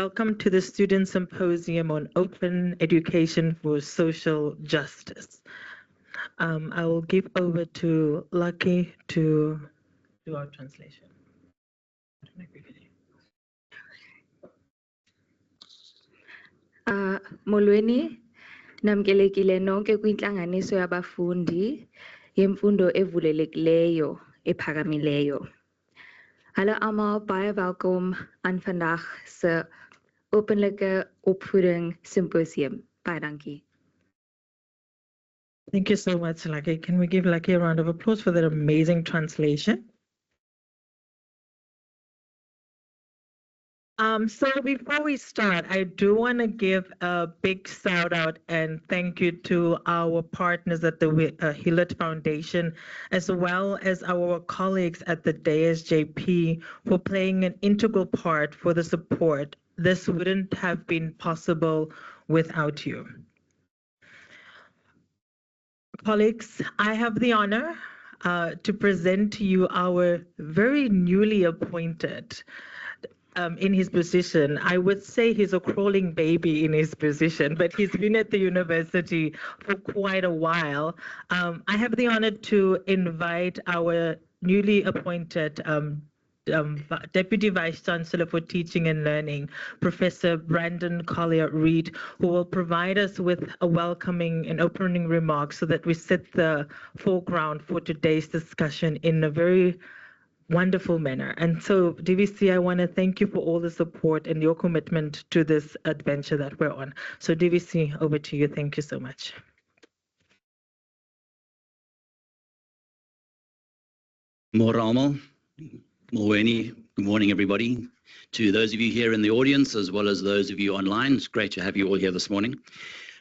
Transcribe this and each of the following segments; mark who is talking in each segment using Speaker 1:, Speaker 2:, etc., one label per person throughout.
Speaker 1: welcome to the Student Symposium on Open Education for Social Justice. I will give over to Lucky to do our translation.
Speaker 2: Molweni, namkelekile nonke kwintlanganiso yabafundi yemfundo evulelekileyo ephakamileyo. Hallo almal, baie welkom aan vandag se openlike opvoeding symposium. Baie dankie.
Speaker 1: Thank you so much, Lucky. Can we give Lucky a round of applause for that amazing translation? So before we start, I do want to give a big shout out and thank you to our partners at the Hewlett Foundation, as well as our colleagues at the DSJP for playing an integral part for the support. This wouldn't have been possible without you. Colleagues, I have the honor to present to you our very newly appointed in his position. I would say he's a crawling baby in his position, but he's been at the university for quite a while. I have the honor to invite our newly appointed Deputy Vice Chancellor for Teaching and Learning, Professor Brandon Collier-Reid, who will provide us with a welcoming and opening remark so that we set the foreground for today's discussion in a very wonderful manner. And so, DVC, I want to thank you for all the support and your commitment to this adventure that we're on. So, DVC, over to you. Thank you so much.
Speaker 3: Moramo, Moweni, good morning, everybody. To those of you here in the audience, as well as those of you online, it's great to have you all here this morning.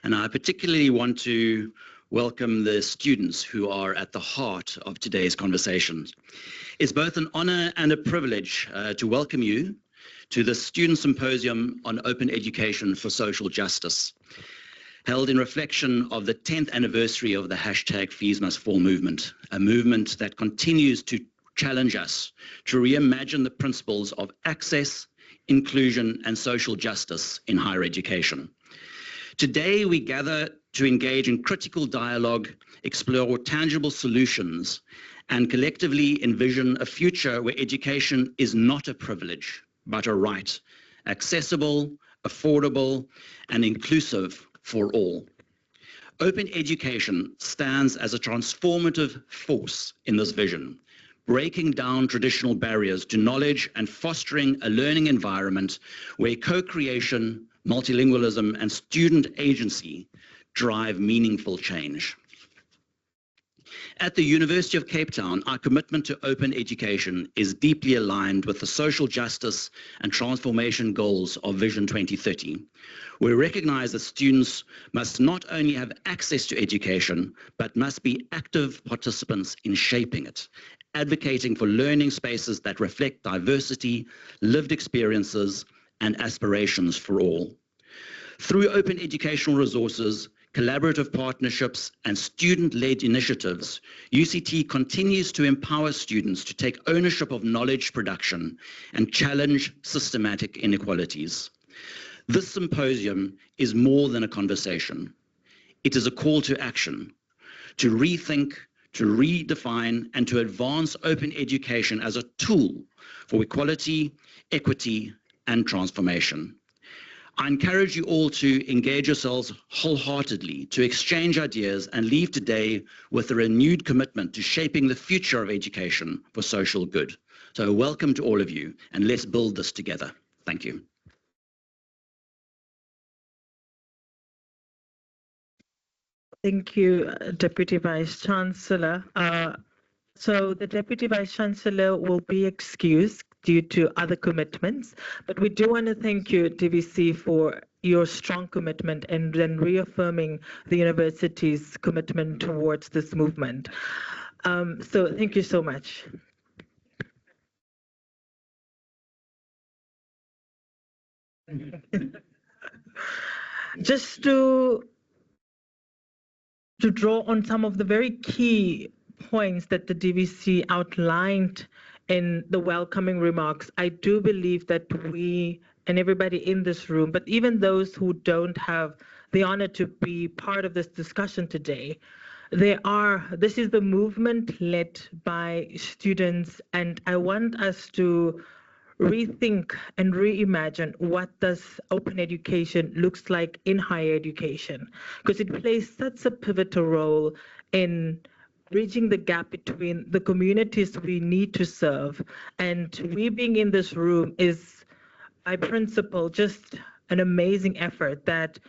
Speaker 3: And I particularly want to welcome the students who are at the heart of today's conversations. It's both an honor and a privilege to welcome you to the Student Symposium on Open Education for Social Justice, held in reflection of the 10th anniversary of the hashtag Fees Must Fall movement, a movement that continues to challenge us to reimagine the principles of access, inclusion, and social justice in higher education. Today, we gather to engage in critical dialogue, explore tangible solutions, and collectively envision a future where education is not a privilege, but a right, accessible, affordable, and inclusive for all. Open education stands as a transformative force in this vision, breaking down traditional barriers to knowledge and fostering a learning environment where co-creation, multilingualism, and student agency drive meaningful change. At the University of Cape Town, our commitment to open education is deeply aligned with the social justice and transformation goals of Vision 2030. We recognize that students must not only have access to education, but must be active participants in shaping it, advocating for learning spaces that reflect diversity, lived experiences, and aspirations for all. Through open educational resources, collaborative partnerships, and student-led initiatives, UCT continues to empower students to take ownership of knowledge production and challenge systematic inequalities. This symposium is more than a conversation. It is a call to action, to rethink, to redefine, and to advance open education as a tool for equality, equity, and transformation. I encourage you all to engage yourselves wholeheartedly, to exchange ideas, and leave today with a renewed commitment to shaping the future of education for social good. So welcome to all of you, and let's build this together. Thank you.
Speaker 1: Thank you, Deputy Vice Chancellor. So the Deputy Vice Chancellor will be excused due to other commitments, but we do want to thank you, DVC, for your strong commitment and then reaffirming the university's commitment towards this movement. So thank you so much. Just to draw on some of the very key points that the DVC outlined in the welcoming remarks, I do believe that we and everybody in this room, but even those who don't have the honor to be part of this discussion today, this is the movement led by students, and I want us to rethink and reimagine what does open education looks like in higher education, because it plays such a pivotal role in bridging the gap between the communities we need to serve. And we being in this room is, by principle, just an amazing effort that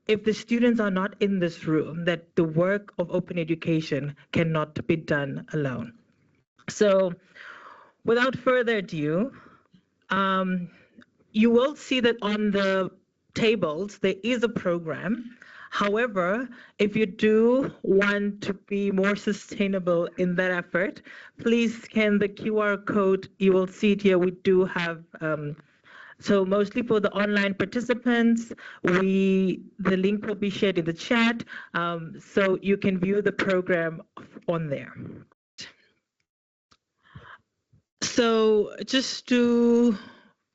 Speaker 1: if the students are not in this room, that the work of open education cannot be done alone. So without further ado, you will see that on the tables, there is a program. However, if you do want to be more sustainable in that effort, please scan the QR code. You will see it here. We do have, so mostly for the online participants, the link will be shared in the chat, so you can view the program on there. So just to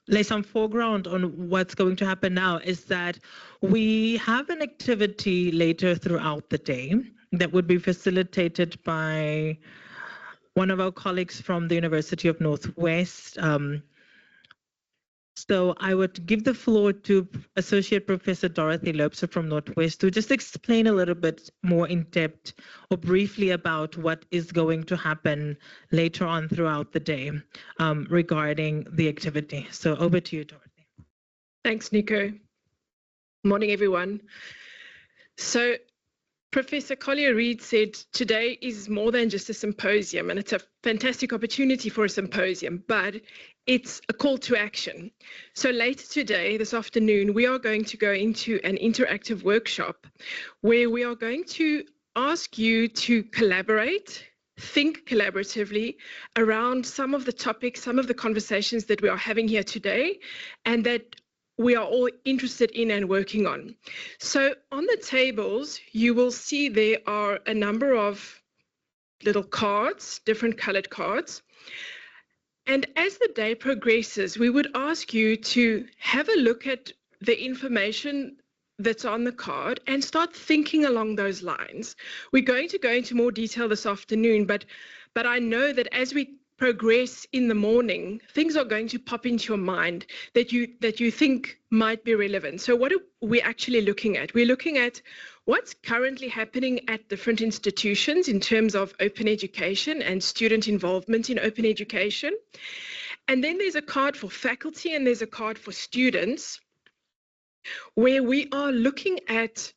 Speaker 1: lay some foreground on what's going to happen now is that we have an activity later throughout the day that would be facilitated by one of our colleagues from the University of Northwest. So I would give the floor to Associate Professor Dorothy Lobser from Northwest to just explain a little bit more in depth or briefly about what is going to happen later on throughout the day regarding the activity. So over to you, Dorothy.
Speaker 4: Thanks, Nico. Morning, everyone. So Professor Collier-Reid said today is more than just a symposium, and it's a fantastic opportunity for a symposium, but it's a call to action. So later today, this afternoon, we are going to go into an interactive workshop where we are going to ask you to collaborate, think collaboratively around some of the topics, some of the conversations that we are having here today, and that we are all interested in and working on. So on the tables, you will see there are a number of little cards, different colored cards. And as the day progresses, we would ask you to have a look at the information that's on the card and start thinking along those lines. We're going to go into more detail this afternoon, but I know that as we progress in the morning, things are going to pop into your mind that you think might be relevant. So what are we actually looking at? We're looking at what's currently happening at different institutions in terms of open education and student involvement in open education. And then there's a card for faculty and there's a card for students, where we are looking at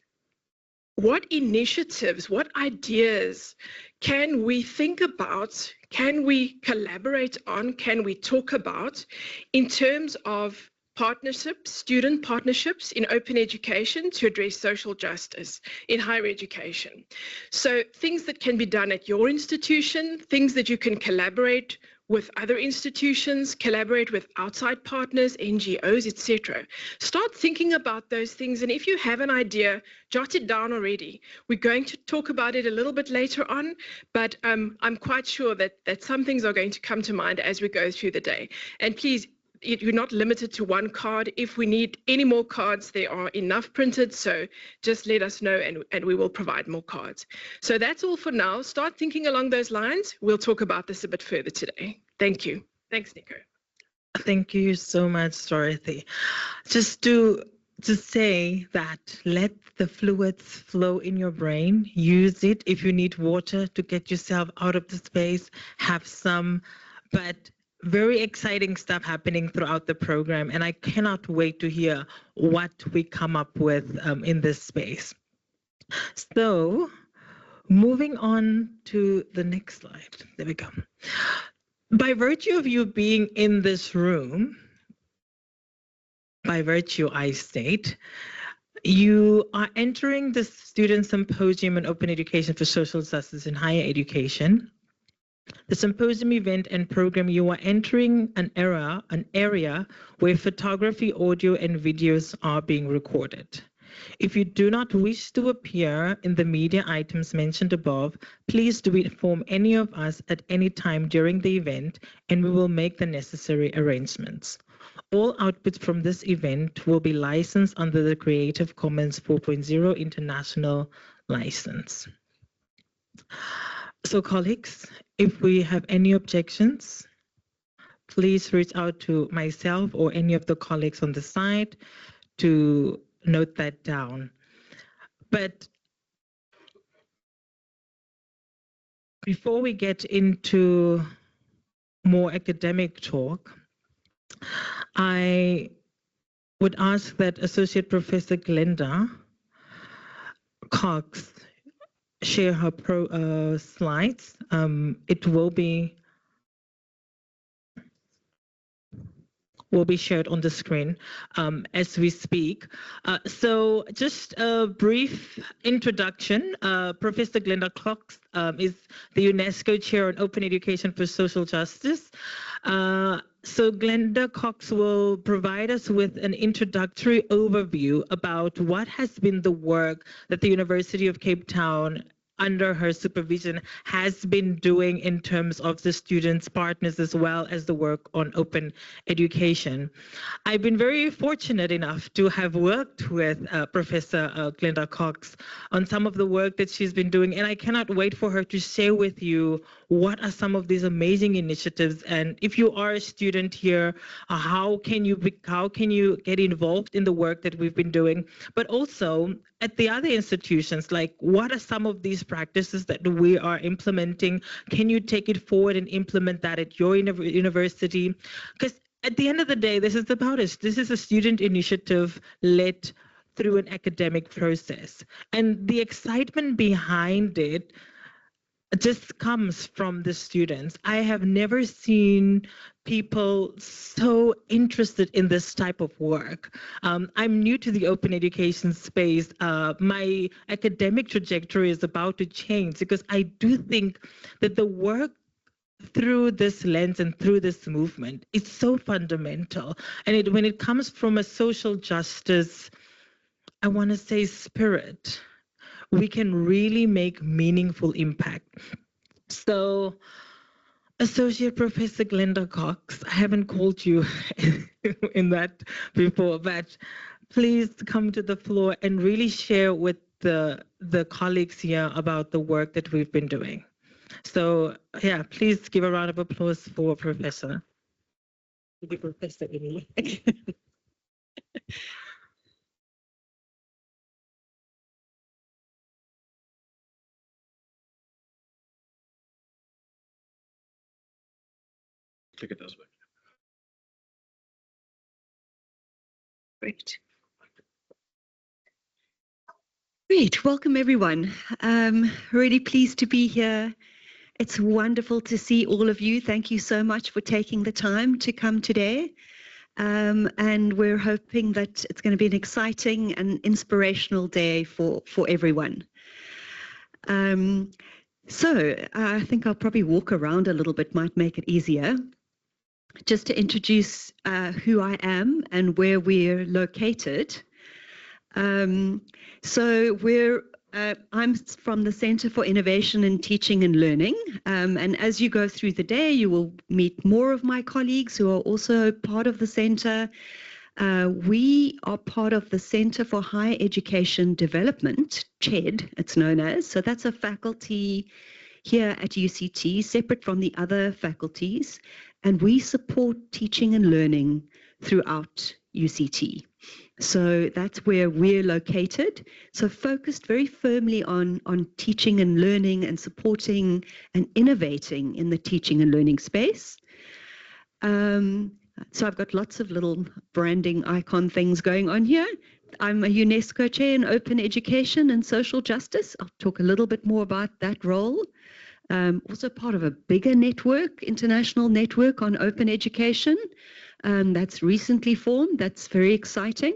Speaker 4: what initiatives, what ideas can we think about, can we collaborate on, can we talk about in terms of partnerships, student partnerships in open education to address social justice in higher education. So things that can be done at your institution, things that you can collaborate with other institutions, collaborate with outside partners, NGOs, etc. Start thinking about those things, and if you have an idea, jot it down already. We're going to talk about it a little bit later on, but I'm quite sure that some things are going to come to mind as we go through the day. And please, you're not limited to one card. If we need any more cards, there are enough printed, so just let us know and we will provide more cards. So that's all for now. Start thinking along those lines. We'll talk about this a bit further today. Thank you. Thanks, Nico.
Speaker 1: Thank you so much, Dorothy. Just to say that let the fluids flow in your brain. Use it. If you need water to get yourself out of the space, have some. But very exciting stuff happening throughout the program, and I cannot wait to hear what we come up with in this space. So moving on to the next slide. There we go. By virtue of you being in this room, by virtue, I state, you are entering the Student Symposium on Open Education for Social Justice in Higher Education. The symposium event and program, you are entering an area where photography, audio, and videos are being recorded. If you do not wish to appear in the media items mentioned above, please do inform any of us at any time during the event, and we will make the necessary arrangements. All outputs from this event will be licensed under the Creative Commons 4.0 International License. So colleagues, if we have any objections, please reach out to myself or any of the colleagues on the side to note that down. But before we get into more academic talk, I would ask that Associate Professor Glenda Cox share her slides. It will be shared on the screen as we speak. So just a brief introduction. Professor Glenda Cox is the UNESCO Chair on Open Education for Social Justice. So Glenda Cox will provide us with an introductory overview about what has been the work that the University of Cape Town under her supervision has been doing in terms of the students, partners, as well as the work on open education. I've been very fortunate enough to have worked with Professor Glenda Cox on some of the work that she's been doing, and I cannot wait for her to share with you what are some of these amazing initiatives. And if you are a student here, how can you get involved in the work that we've been doing? But also at the other institutions, like what are some of these practices that we are implementing? Can you take it forward and implement that at your university? Because at the end of the day, this is about us. This is a student initiative led through an academic process. And the excitement behind it just comes from the students. I have never seen people so interested in this type of work. I'm new to the open education space. My academic trajectory is about to change because I do think that the work through this lens and through this movement is so fundamental. And when it comes from a social justice, I want to say spirit, we can really make meaningful impact. So, Associate Professor Glenda Cox, I haven't called you in that before, but please come to the floor and really share with the colleagues here about the work that we've been doing. So, yeah, please give a round of applause for Professor. Professor anyway.
Speaker 3: Click it this way.
Speaker 5: Great. Great. Welcome, everyone. Really pleased to be here. It's wonderful to see all of you. Thank you so much for taking the time to come today. And we're hoping that it's going to be an exciting and inspirational day for everyone. So I think I'll probably walk around a little bit, might make it easier. Just to introduce who I am and where we're located. So I'm from the Center for Innovation in Teaching and Learning. And as you go through the day, you will meet more of my colleagues who are also part of the center. We are part of the Center for Higher Education Development, CHED, it's known as. So that's a faculty here at UCT, separate from the other faculties. And we support teaching and learning throughout UCT. So that's where we're located. So focused very firmly on teaching and learning and supporting and innovating in the teaching and learning space. So I've got lots of little branding icon things going on here. I'm a UNESCO Chair in Open Education and Social Justice. I'll talk a little bit more about that role. Also part of a bigger network, international network on open education that's recently formed. That's very exciting.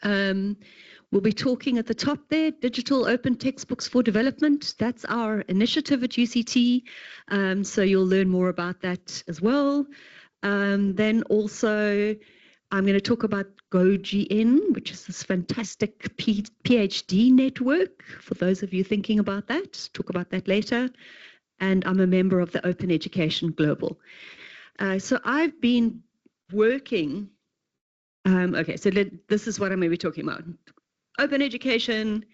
Speaker 5: We'll be talking at the top there, Digital Open Textbooks for Development. That's our initiative at UCT. So you'll learn more about that as well. Then also, I'm going to talk about GoGN, which is this fantastic PhD network, for those of you thinking about that. Talk about that later. And I'm a member of the Open Education Global. So I've been working, okay, so this is what I'm going to be talking about. Open education,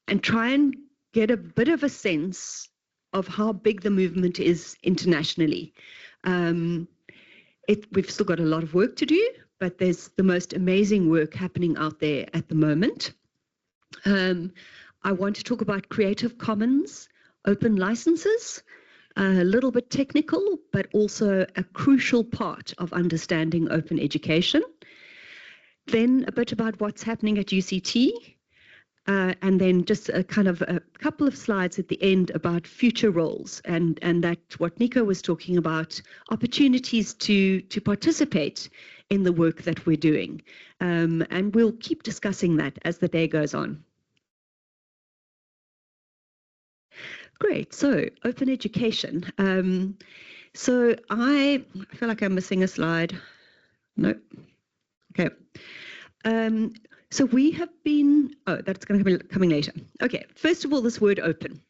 Speaker 5: and try and get a bit of a sense of how big the movement is internationally. We've still got a lot of work to do, but there's the most amazing work happening out there at the moment. I want to talk about Creative Commons open licenses, a little bit technical, but also a crucial part of understanding open education. Then a bit about what's happening at UCT, and then just a couple of slides at the end about future roles and that what Nico was talking about, opportunities to participate in the work that we're doing. And we'll keep discussing that as the day goes on. Great, so open education. So I feel like I'm missing a slide. No. Okay. So we have been, that's going to be coming later. Okay, first of all, this word open.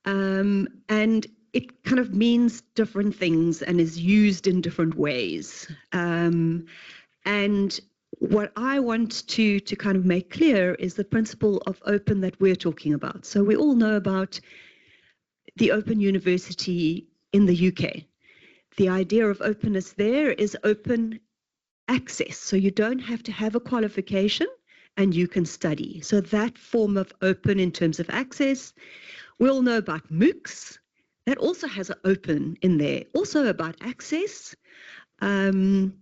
Speaker 5: And it kind of means different things and is used in different ways. And what I want to kind of make clear is the principle of open that we're talking about. So we all know about the Open University in the UK. The idea of openness there is open access. So you don't have to have a qualification and you can study. So that form of open in terms of access. We all know about MOOCs. That also has an open in there. Also about access and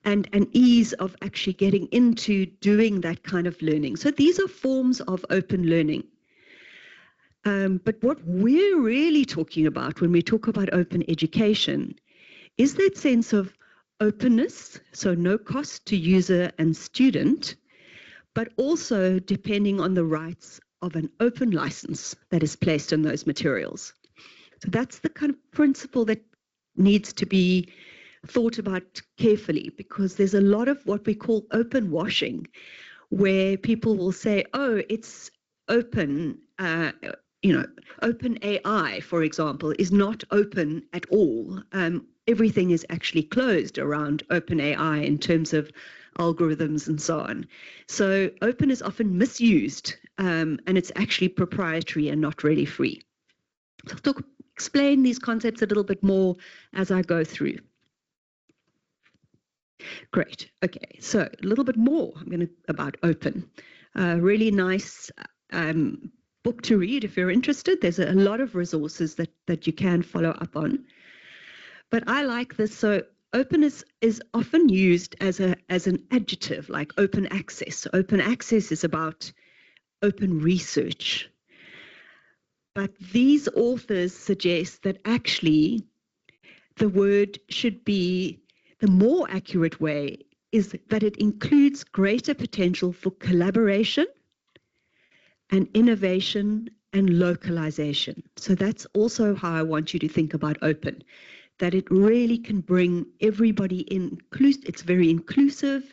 Speaker 5: an ease of actually getting into doing that kind of learning. So these are forms of open learning. But what we're really talking about when we talk about open education is that sense of openness, so no cost to user and student, but also depending on the rights of an open license that is placed on those materials. So that's the kind of principle that needs to be thought about carefully, because there's a lot of what we call open washing, where people will say, oh, it's open, open AI, for example, is not open at all. Everything is actually closed around open AI in terms of algorithms and so on. So open is often misused, and it's actually proprietary and not really free. So I'll explain these concepts a little bit more as I go through. Great. Okay, so a little bit more about open. Really nice book to read if you're interested. There's a lot of resources that you can follow up on. But I like this. So openness is often used as an adjective, like open access. Open access is about open research. But these authors suggest that actually the word should be, the more accurate way is that it includes greater potential for collaboration and innovation and localization. So that's also how I want you to think about open, that it really can bring everybody in. It's very inclusive,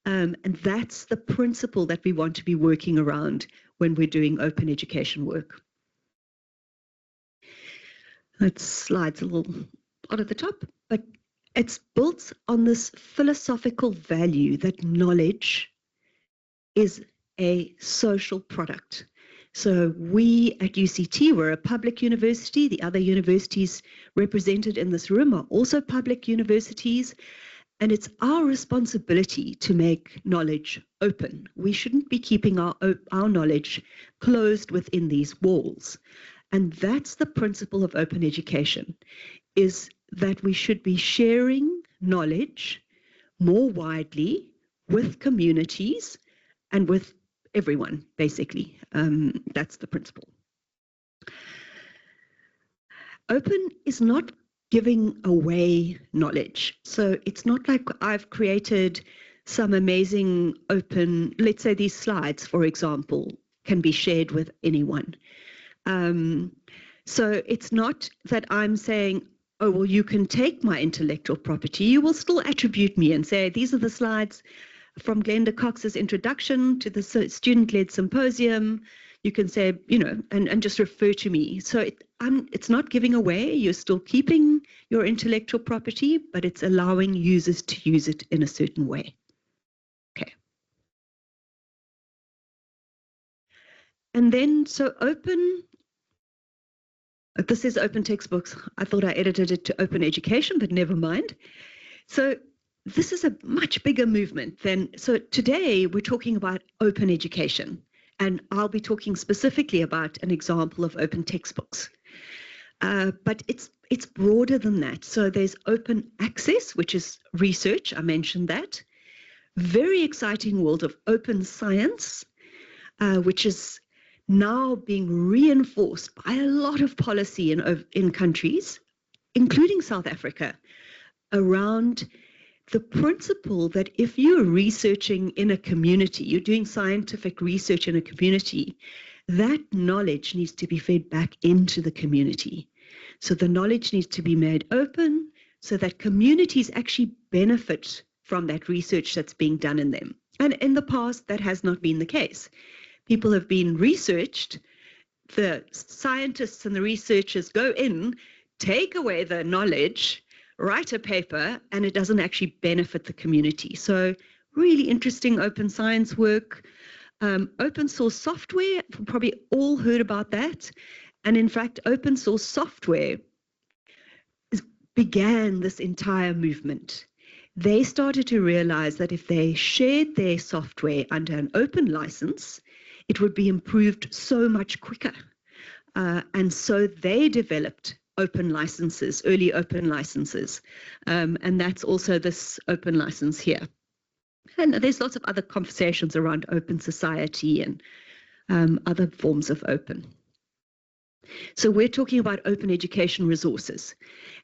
Speaker 5: and that's the principle that we want to be working around when we're doing open education work. That slide's a little out at the top, but it's built on this philosophical value that knowledge is a social product. So we at UCT, we're a public university. The other universities represented in this room are also public universities. And it's our responsibility to make knowledge open. We shouldn't be keeping our knowledge closed within these walls. And that's the principle of open education, is that we should be sharing knowledge more widely with communities and with everyone, basically. That's the principle. Open is not giving away knowledge. So it's not like I've created some amazing open, let's say these slides, for example, can be shared with anyone. So it's not that I'm saying, oh, well, you can take my intellectual property. You will still attribute me and say, these are the slides from Glenda Cox's introduction to the student-led symposium. You can say, and just refer to me. So it's not giving away. You're still keeping your intellectual property, but it's allowing users to use it in a certain way. Okay. And then, so open, this is open textbooks. I thought I edited it to open education, but never mind. So this is a much bigger movement than, so today we're talking about open education, and I'll be talking specifically about an example of open textbooks. But it's broader than that. So there's open access, which is research. I mentioned that. Very exciting world of open science, which is now being reinforced by a lot of policy in countries, including South Africa, around the principle that if you're researching in a community, you're doing scientific research in a community, that knowledge needs to be fed back into the community. So the knowledge needs to be made open so that communities actually benefit from that research that's being done in them. And in the past, that has not been the case. People have been researched, the scientists and the researchers go in, take away the knowledge, write a paper, and it doesn't actually benefit the community. So really interesting open science work. Open source software, you've probably all heard about that. And in fact, open source software began this entire movement. They started to realize that if they shared their software under an open license, it would be improved so much quicker. And so they developed open licenses, early open licenses. And that's also this open license here. And there's lots of other conversations around open society and other forms of open. So we're talking about open education resources.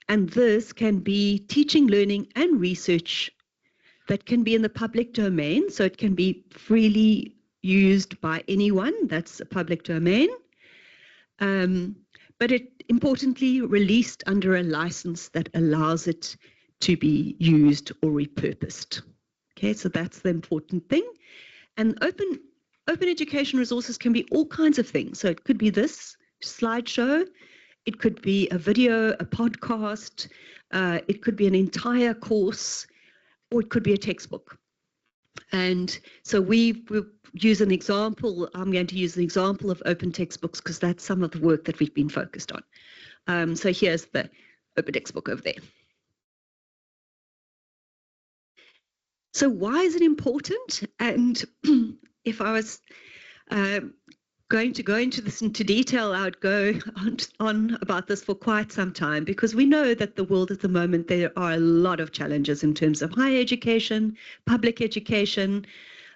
Speaker 5: And this can be teaching, learning, and research that can be in the public domain. So it can be freely used by anyone. That's a public domain. But it importantly released under a license that allows it to be used or repurposed. Okay, so that's the important thing. And open education resources can be all kinds of things. So it could be this slideshow, it could be a video, a podcast, it could be an entire course, or it could be a textbook. And so we will use an example. I'm going to use an example of open textbooks because that's some of the work that we've been focused on. So here's the open textbook over there. So why is it important? And if I was going to go into this into detail, I would go on about this for quite some time, because we know that the world at the moment, there are a lot of challenges in terms of higher education, public education,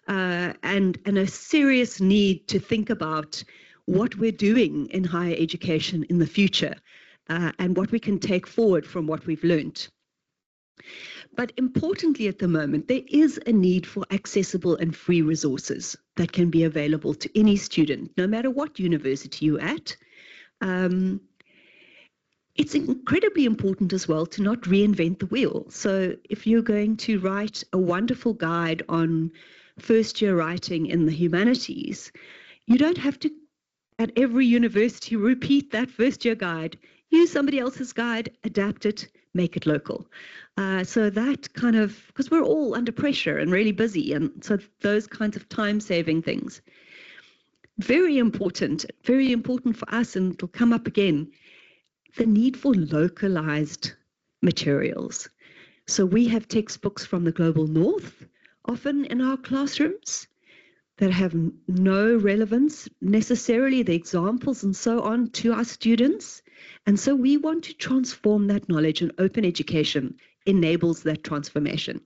Speaker 5: and a serious need to think about what we're doing in higher education in the future, and what we can take forward from what we've learned. But importantly at the moment, there is a need for accessible and free resources that can be available to any student, no matter what university you're at. It's incredibly important as well to not reinvent the wheel. So if you're going to write a wonderful guide on first-year writing in the humanities, you don't have to, at every university, repeat that first-year guide. Use somebody else's guide, adapt it, make it local. So that kind of, because we're all under pressure and really busy, and so those kinds of time-saving things. Very important for us, and it'll come up again, the need for localized materials. So we have textbooks from the global north, often in our classrooms, that have no relevance necessarily, the examples and so on, to our students. And so we want to transform that knowledge, and open education enables that transformation.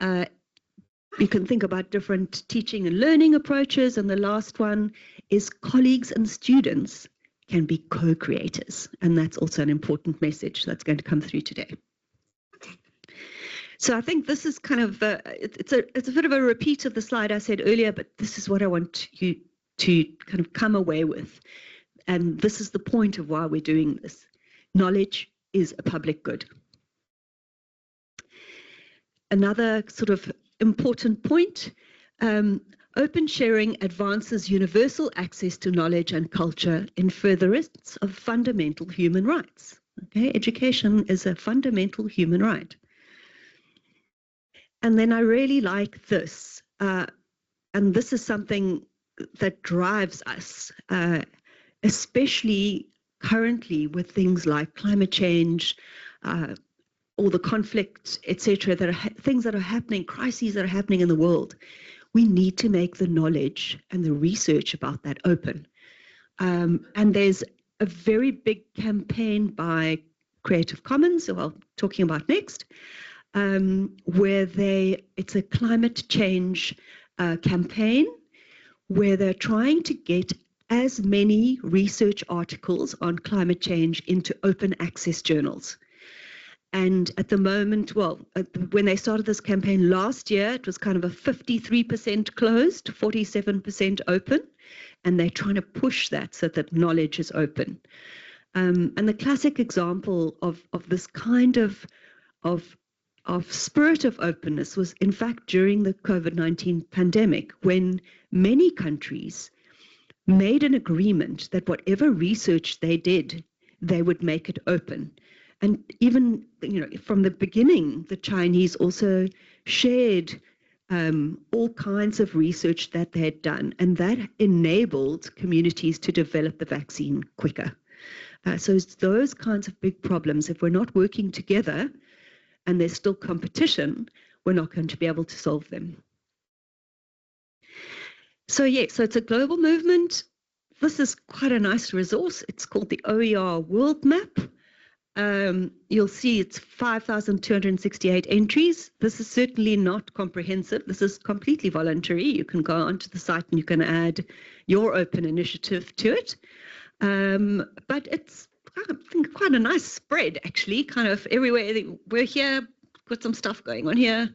Speaker 5: You can think about different teaching and learning approaches, and the last one is colleagues and students can be co-creators, and that's also an important message that's going to come through today. So I think this is kind of it's a bit of a repeat of the slide I said earlier, but this is what I want you to kind of come away with, and this is the point of why we're doing this. Knowledge is a public good. Another sort of important point, Open sharing advances universal access to knowledge and culture in furtherance of fundamental human rights. Okay, education is a fundamental human right. And then I really like this, and this is something that drives us, especially currently with things like climate change, all the conflicts, etc., that are things that are happening, crises that are happening in the world. We need to make the knowledge and the research about that open. And there's a very big campaign by Creative Commons, who I'll talking about next, where it's a climate change campaign where they're trying to get as many research articles on climate change into open access journals. And at the moment, well, when they started this campaign last year, it was kind of a 53% closed, 47% open, and they're trying to push that so that knowledge is open. And the classic example of this kind of spirit of openness was, in fact, during the COVID-19 pandemic, when many countries made an agreement that whatever research they did, they would make it open. And even, from the beginning, the Chinese also shared all kinds of research that they had done, and that enabled communities to develop the vaccine quicker. So it's those kinds of big problems. If we're not working together and there's still competition, we're not going to be able to solve them. So it's a global movement. This is quite a nice resource. It's called the OER World Map. You'll see it's 5,268 entries. This is certainly not comprehensive. This is completely voluntary. You can go onto the site and you can add your open initiative to it. But it's, I think, quite a nice spread, actually, kind of everywhere. We're here, got some stuff going on here.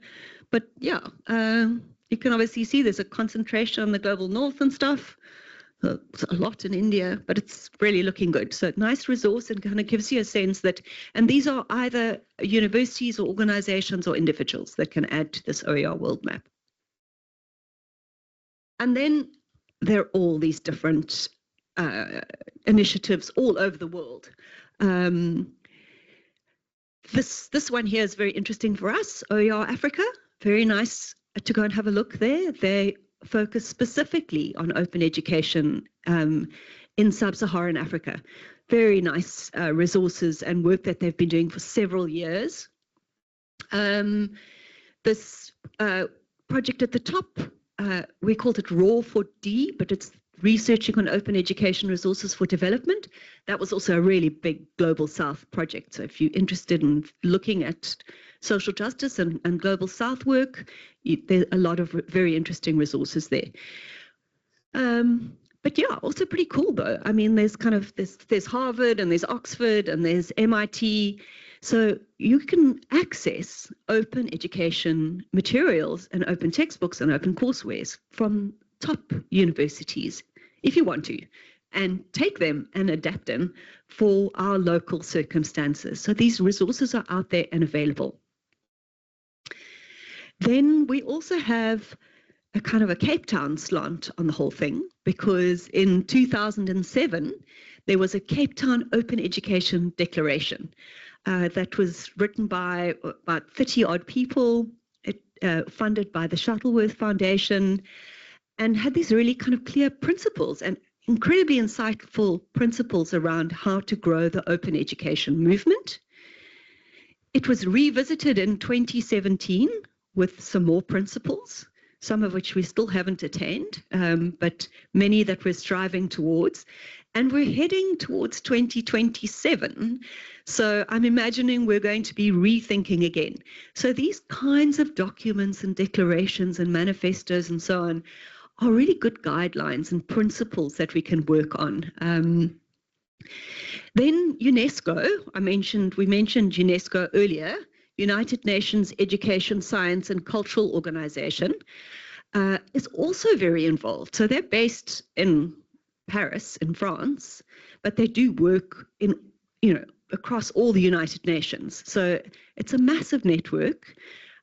Speaker 5: But yeah, you can obviously see there's a concentration on the global north and stuff. It's a lot in India, but it's really looking good. So nice resource, and kind of gives you a sense that, and these are either universities or organizations or individuals that can add to this OER world map. And then there are all these different initiatives all over the world. This one here is very interesting for us, OER Africa. Very nice to go and have a look there. They focus specifically on open education in sub-Saharan Africa. Very nice resources and work that they've been doing for several years. This project at the top, we called it RAW4D, but it's researching on open education resources for development. That was also a really big Global South project. So if you're interested in looking at social justice and Global South work, there's a lot of very interesting resources there. But yeah, also pretty cool though. I mean, there's Harvard and there's Oxford and there's MIT. So you can access open education materials and open textbooks and open coursewares from top universities if you want to, and take them and adapt them for our local circumstances. So these resources are out there and available. Then we also have a kind of a Cape Town slant on the whole thing, because in 2007, there was a Cape Town Open Education Declaration that was written by about 30 odd people, funded by the Shuttleworth Foundation, and had these really kind of clear principles and incredibly insightful principles around how to grow the open education movement. It was revisited in 2017 with some more principles, some of which we still haven't attained, but many that we're striving towards. And we're heading towards 2027. So I'm imagining we're going to be rethinking again. So these kinds of documents and declarations and manifestos and so on are really good guidelines and principles that we can work on. Then UNESCO, we mentioned UNESCO earlier, United Nations Education, Science and Cultural Organization, is also very involved. So they're based in Paris, in France, but they do work across all the United Nations. So it's a massive network.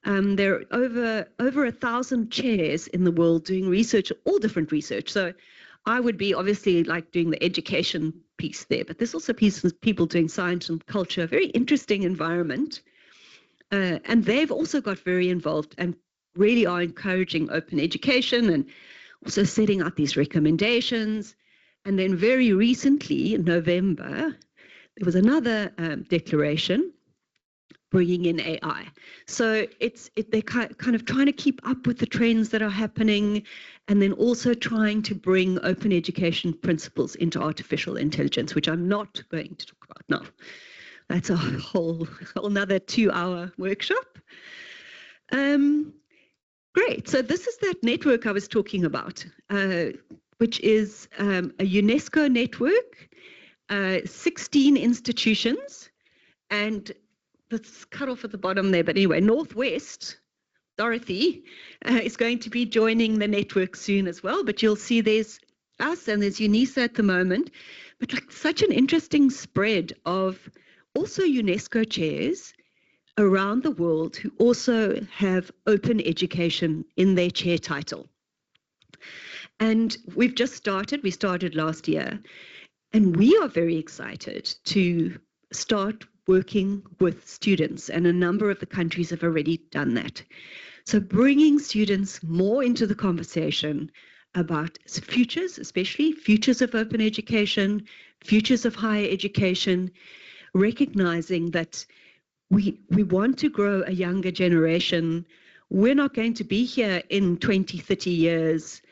Speaker 5: There are over 1,000 chairs in the world doing research, all different research. So I would be obviously like doing the education piece there, but there's also people doing science and culture, a very interesting environment. And they've also got very involved and really are encouraging open education and also setting out these recommendations. And then very recently, in November, there was another declaration bringing in AI. So they're kind of trying to keep up with the trends that are happening, and then also trying to bring open education principles into artificial intelligence, which I'm not going to talk about now. That's a whole another 2-hour workshop. Great. So this is that network I was talking about, which is a UNESCO network, 16 institutions, and that's cut off at the bottom there. But anyway, Northwest, Dorothy, is going to be joining the network soon as well. But you'll see there's us and there's UNISA at the moment. But like such an interesting spread of also UNESCO chairs around the world who also have open education in their chair title. And we've just started, we started last year, and we are very excited to start working with students, and a number of the countries have already done that. So bringing students more into the conversation about futures, especially futures of open education, futures of higher education, recognizing that we want to grow a younger generation. We're not going to be here in 20, 30 years,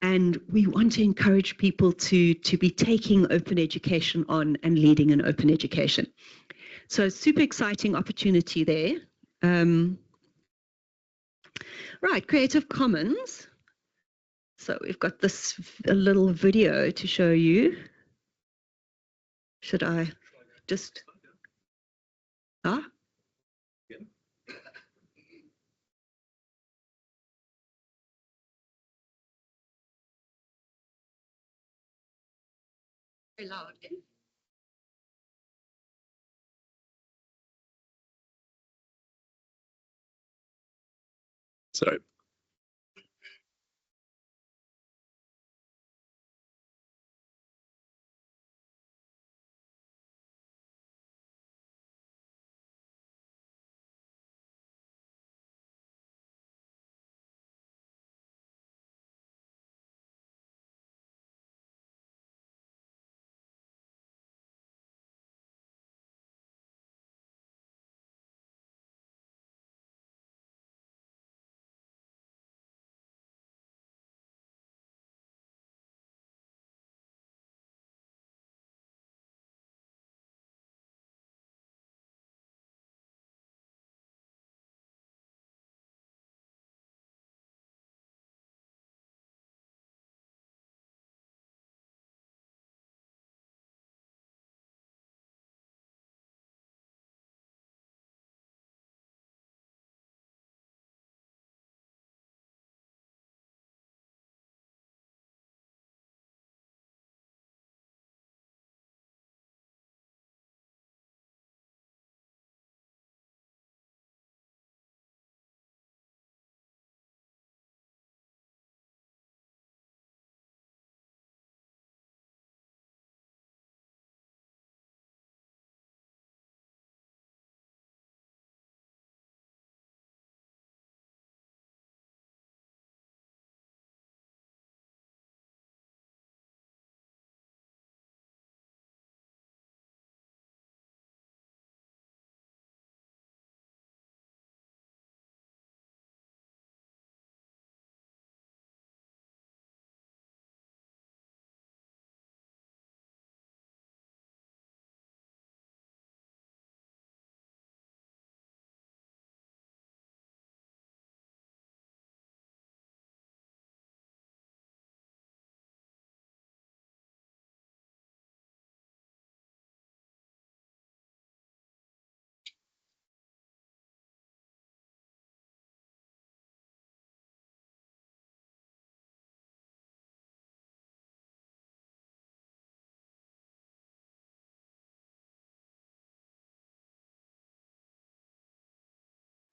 Speaker 5: and we want to encourage people to be taking open education on and leading an open education. So super exciting opportunity there. Right, Creative Commons. So we've got this a little video to show you. Should I just... Ah? Very loud.
Speaker 6: Sorry.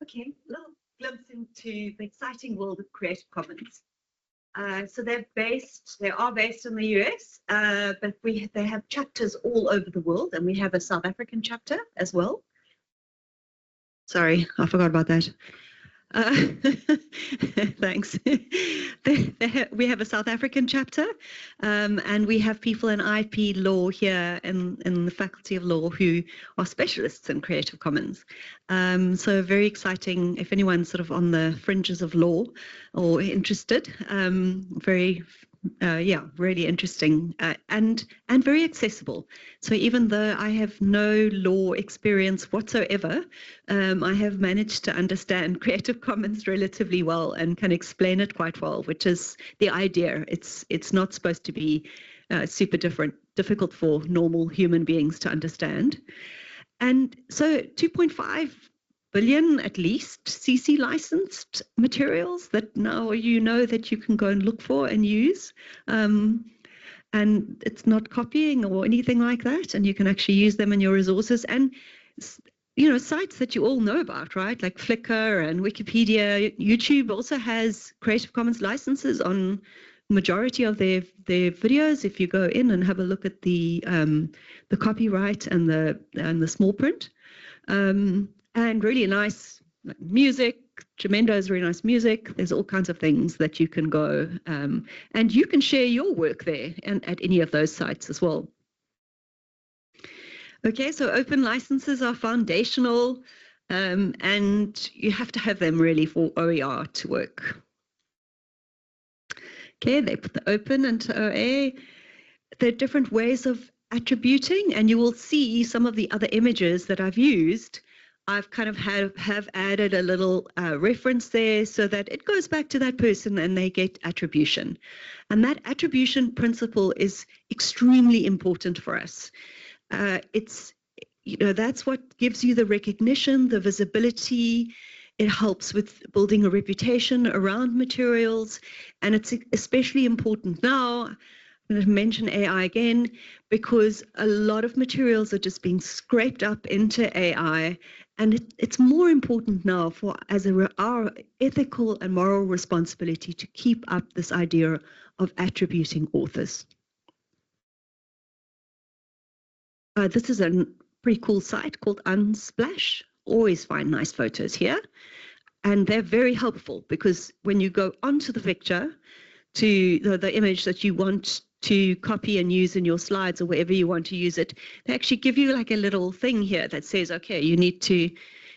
Speaker 5: Okay, glimpse into the exciting world of Creative Commons. So they are based in the US, but they have chapters all over the world, and we have a South African chapter as well. Sorry, I forgot about that. Thanks. We have a South African chapter, and we have people in IP law here in the Faculty of Law who are specialists in Creative Commons. So very exciting if anyone's sort of on the fringes of law or interested. Really interesting and very accessible. So even though I have no law experience whatsoever, I have managed to understand Creative Commons relatively well and can explain it quite well, which is the idea. It's not supposed to be super difficult for normal human beings to understand. And so 2.5 billion at least CC licensed materials that now you know that you can go and look for and use. And it's not copying or anything like that. And you can actually use them in your resources. And, you know, sites that you all know about, right? Like Flickr and Wikipedia. YouTube also has Creative Commons licenses on majority of their videos. If you go in and have a look at the copyright and the small print. And really nice music. Jamendo has really nice music. There's all kinds of things that you can go and you can share your work there and at any of those sites as well. Okay, so open licenses are foundational and you have to have them really for OER to work. Okay, they put the open into OA. There are different ways of attributing, and you will see some of the other images that I've used. I've kind of have added a little reference there so that it goes back to that person and they get attribution. And that attribution principle is extremely important for us. It's, you know, that's what gives you the recognition, the visibility. It helps with building a reputation around materials. And it's especially important now. I'm going to mention AI again, because a lot of materials are just being scraped up into AI, and it's more important now for our ethical and moral responsibility to keep up this idea of attributing authors. This is a pretty cool site called Unsplash. Always find nice photos here, and they're very helpful because when you go onto the picture, to the image that you want to copy and use in your slides or wherever you want to use it, they actually give you like a little thing here that says, okay, you need to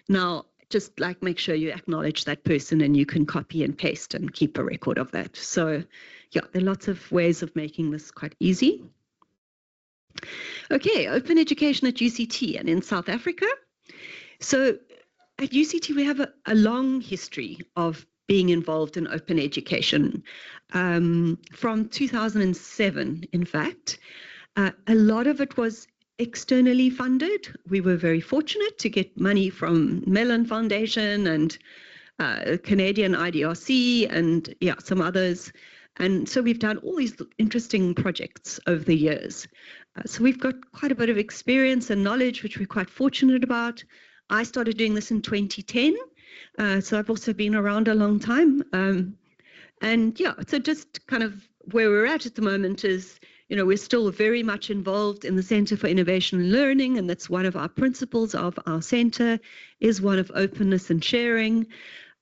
Speaker 5: now just like make sure you acknowledge that person, and you can copy and paste and keep a record of that. So yeah, there are lots of ways of making this quite easy. Okay, open education at UCT and in South Africa. So at UCT, we have a long history of being involved in open education. From 2007, in fact, a lot of it was externally funded. We were very fortunate to get money from Mellon Foundation and Canadian IDRC and some others. And so we've done all these interesting projects over the years. So we've got quite a bit of experience and knowledge, which we're quite fortunate about. I started doing this in 2010. So I've also been around a long time. And yeah, so just kind of where we're at the moment is, you know, we're still very much involved in the Centre for Innovation and Learning, and that's one of our principles of our centre, is one of openness and sharing.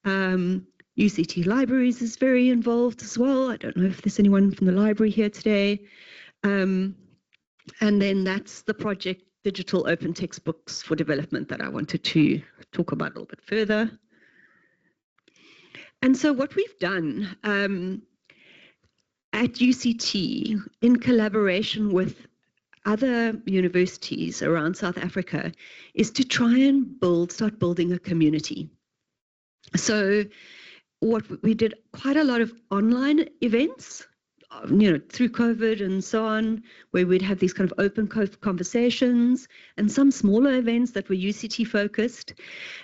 Speaker 5: UCT Libraries is very involved as well. I don't know if there's anyone from the library here today. And then that's the project Digital Open Textbooks for Development that I wanted to talk about a little bit further. And so what we've done at UCT, in collaboration with other universities around South Africa, is to try and start building a community. So what we did quite a lot of online events, you know, through COVID and so on, where we'd have these kind of open conversations, and some smaller events that were UCT focused.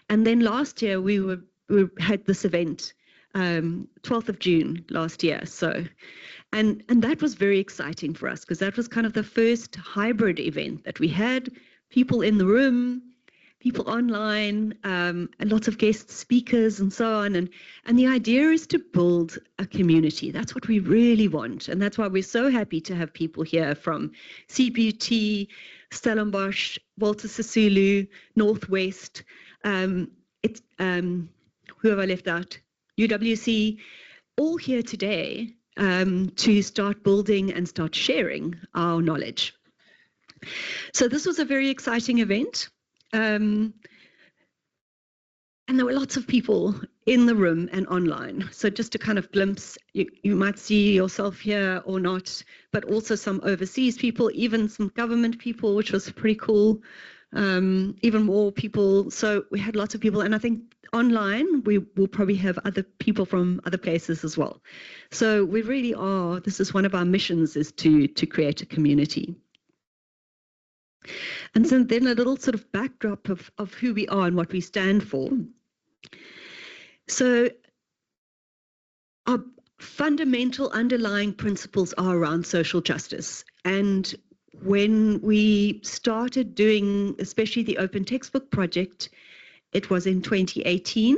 Speaker 5: And then last year we had this event, 12th of June last year. So, and that was very exciting for us because that was kind of the first hybrid event that we had, people in the room, people online, and lots of guest speakers and so on. And the idea is to build a community. That's what we really want. And that's why we're so happy to have people here from CBUT, Stellenbosch, Walter Sisulu, Northwest, who have I left out? UWC, all here today to start building and start sharing our knowledge. So this was a very exciting event. And there were lots of people in the room and online. So just a kind of glimpse, you might see yourself here or not, but also some overseas people, even some government people, which was pretty cool. Even more people. So we had lots of people. And I think online, we will probably have other people from other places as well. So we really are, this is one of our missions, is to create a community. And so then a little sort of backdrop of who we are and what we stand for. So our fundamental underlying principles are around social justice. And when we started doing, especially the Open Textbook Project, it was in 2018.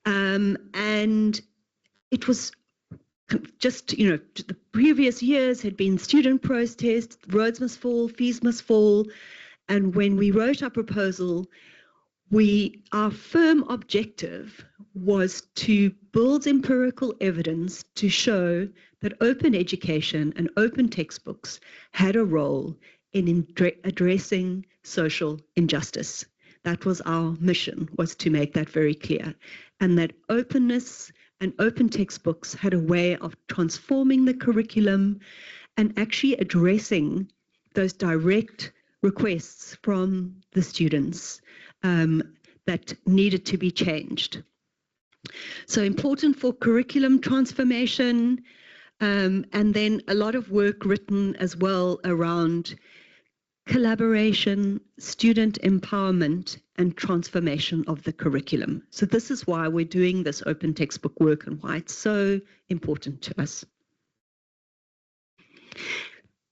Speaker 5: And it was just, the previous years had been student protests, roads must fall, fees must fall. And when we wrote our proposal, our firm objective was to build empirical evidence to show that open education and open textbooks had a role in addressing social injustice. That was our mission, was to make that very clear. And that openness and open textbooks had a way of transforming the curriculum and actually addressing those direct requests from the students that needed to be changed. So important for curriculum transformation, and then a lot of work written as well around collaboration, student empowerment, and transformation of the curriculum. So this is why we're doing this open textbook work and why it's so important to us.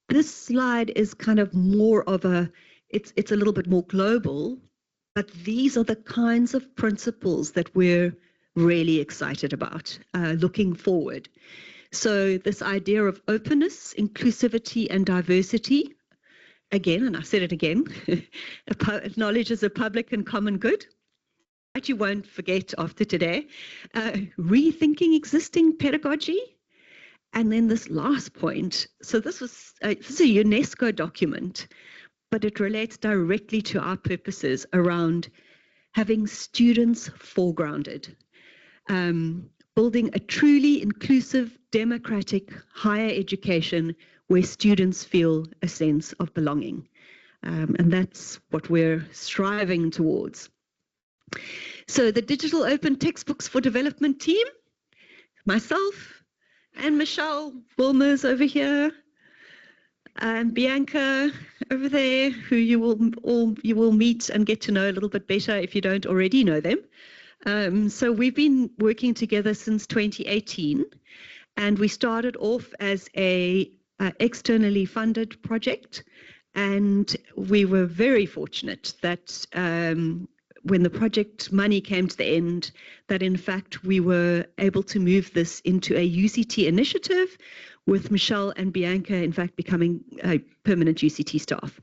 Speaker 5: This slide is kind of more of it's a little bit more global, but these are the kinds of principles that we're really excited about looking forward. So this idea of openness, inclusivity, and diversity, again, and I said it again, knowledge is a public and common good. That you won't forget after today. Rethinking existing pedagogy. And then this last point. So this is a UNESCO document, but it relates directly to our purposes around having students foregrounded, building a truly inclusive, democratic higher education where students feel a sense of belonging. And that's what we're striving towards. So the Digital Open Textbooks for Development team, myself and Michelle Wilmers over here, and Bianca over there, who you will meet and get to know a little bit better if you don't already know them. So we've been working together since 2018, and we started off as a externally funded project, and we were very fortunate that when the project money came to the end, that in fact we were able to move this into a UCT initiative, with Michelle and Bianca in fact becoming permanent UCT staff.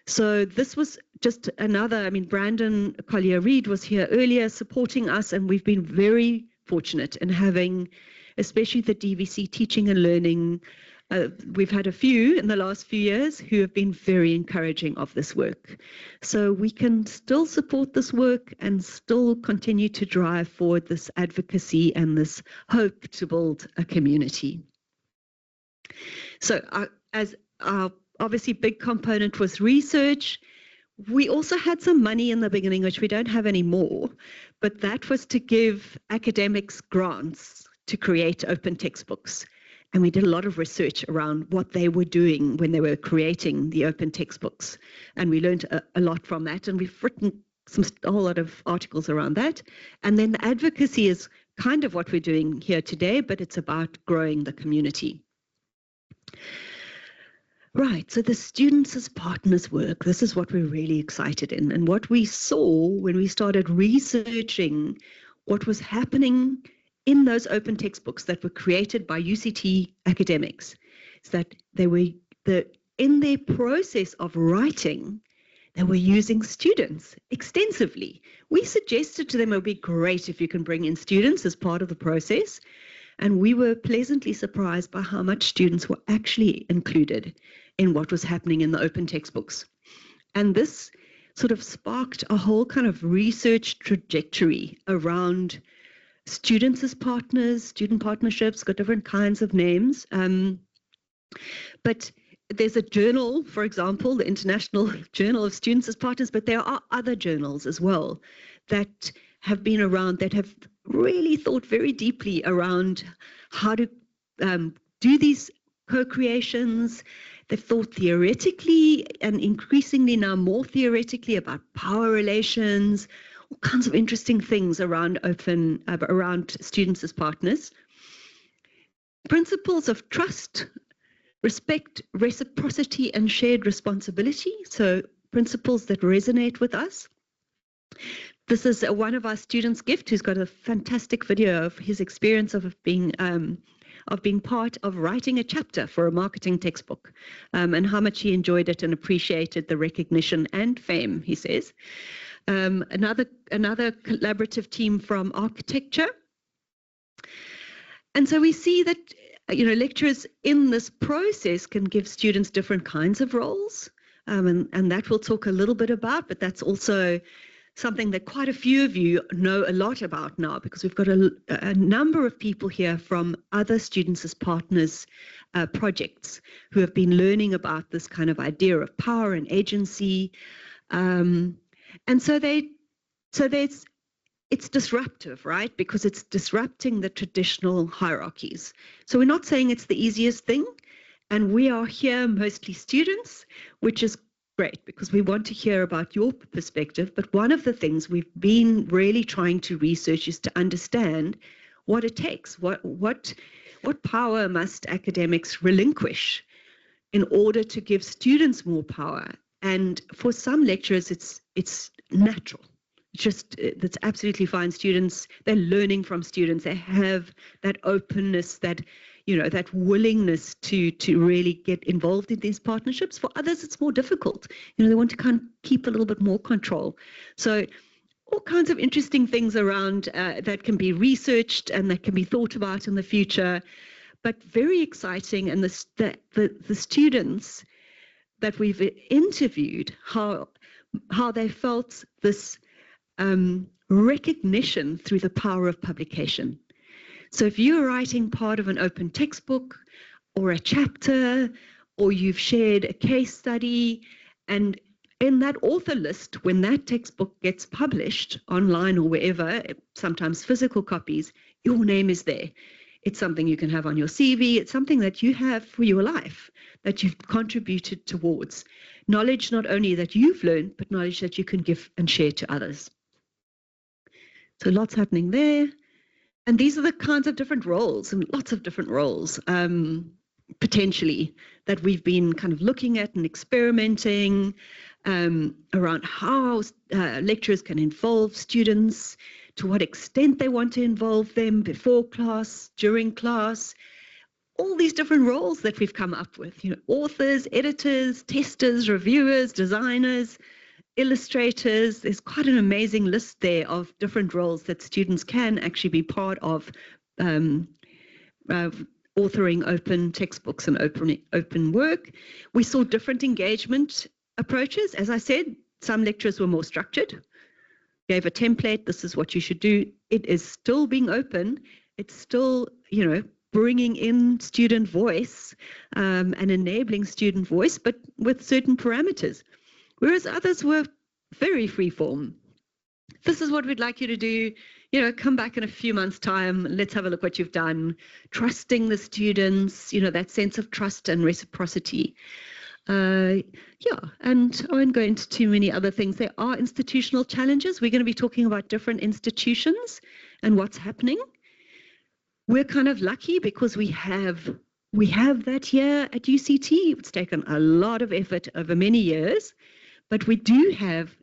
Speaker 5: So this was just another, Brandon Collier-Reid was here earlier supporting us, and we've been very fortunate in having, especially the DVC teaching and learning. We've had a few in the last few years who have been very encouraging of this work. So we can still support this work and still continue to drive forward this advocacy and this hope to build a community. So as our obviously big component was research, we also had some money in the beginning, which we don't have anymore, but that was to give academics grants to create open textbooks. And we did a lot of research around what they were doing when they were creating the open textbooks. And we learned a lot from that. And we've written a whole lot of articles around that. And then the advocacy is kind of what we're doing here today, but it's about growing the community. Right, so the students as partners work, this is what we're really excited in. And what we saw when we started researching what was happening in those open textbooks that were created by UCT academics is that in their process of writing, they were using students extensively. We suggested to them it would be great if you can bring in students as part of the process. And we were pleasantly surprised by how much students were actually included in what was happening in the open textbooks. And this sort of sparked a whole kind of research trajectory around students as partners, student partnerships, got different kinds of names. But there's a journal, for example, the International Journal of Students as Partners, but there are other journals as well that have been around, that have really thought very deeply around how to do these co-creations. They've thought theoretically and increasingly now more theoretically about power relations, all kinds of interesting things around around students as partners. Principles of trust, respect, reciprocity, and shared responsibility. So principles that resonate with us. This is one of our students' gift who's got a fantastic video of his experience of being part of writing a chapter for a marketing textbook, and how much he enjoyed it and appreciated the recognition and fame, he says. Another collaborative team from architecture. And so we see that lecturers in this process can give students different kinds of roles, and that we'll talk a little bit about, but that's also something that quite a few of you know a lot about now, because we've got a number of people here from other Students as Partners projects who have been learning about this kind of idea of power and agency. And so it's disruptive, right? Because it's disrupting the traditional hierarchies. So we're not saying it's the easiest thing, and we are here mostly students, which is great because we want to hear about your perspective. But one of the things we've been really trying to research is to understand what it takes. What power must academics relinquish in order to give students more power? And for some lecturers, it's natural. That's absolutely fine. Students, they're learning from students. They have that openness, that willingness to really get involved in these partnerships. For others, it's more difficult. They want to kind of keep a little bit more control. So all kinds of interesting things around that can be researched and that can be thought about in the future, but very exciting. And the students that we've interviewed, how they felt this recognition through the power of publication. So if you're writing part of an open textbook or a chapter, or you've shared a case study, and in that author list, when that textbook gets published online or wherever, sometimes physical copies, your name is there. It's something you can have on your CV. It's something that you have for your life, that you've contributed towards. Knowledge not only that you've learned, but knowledge that you can give and share to others. So lots happening there. And these are the kinds of different roles, and lots of different roles, potentially, that we've been kind of looking at and experimenting around how lecturers can involve students, to what extent they want to involve them before class, during class, all these different roles that we've come up with, authors, editors, testers, reviewers, designers, illustrators. There's quite an amazing list there of different roles that students can actually be part of authoring open textbooks and open work. We saw different engagement approaches. As I said, some lecturers were more structured, gave a template, this is what you should do. It is still being open. It's still, bringing in student voice and enabling student voice, but with certain parameters. Whereas others were very free form. This is what we'd like you to do. Come back in a few months' time. Let's have a look what you've done. Trusting the students, that sense of trust and reciprocity. And I won't go into too many other things. There are institutional challenges. We're going to be talking about different institutions and what's happening. We're kind of lucky because we have we have that here at UCT. It's taken a lot of effort over many years, but we do have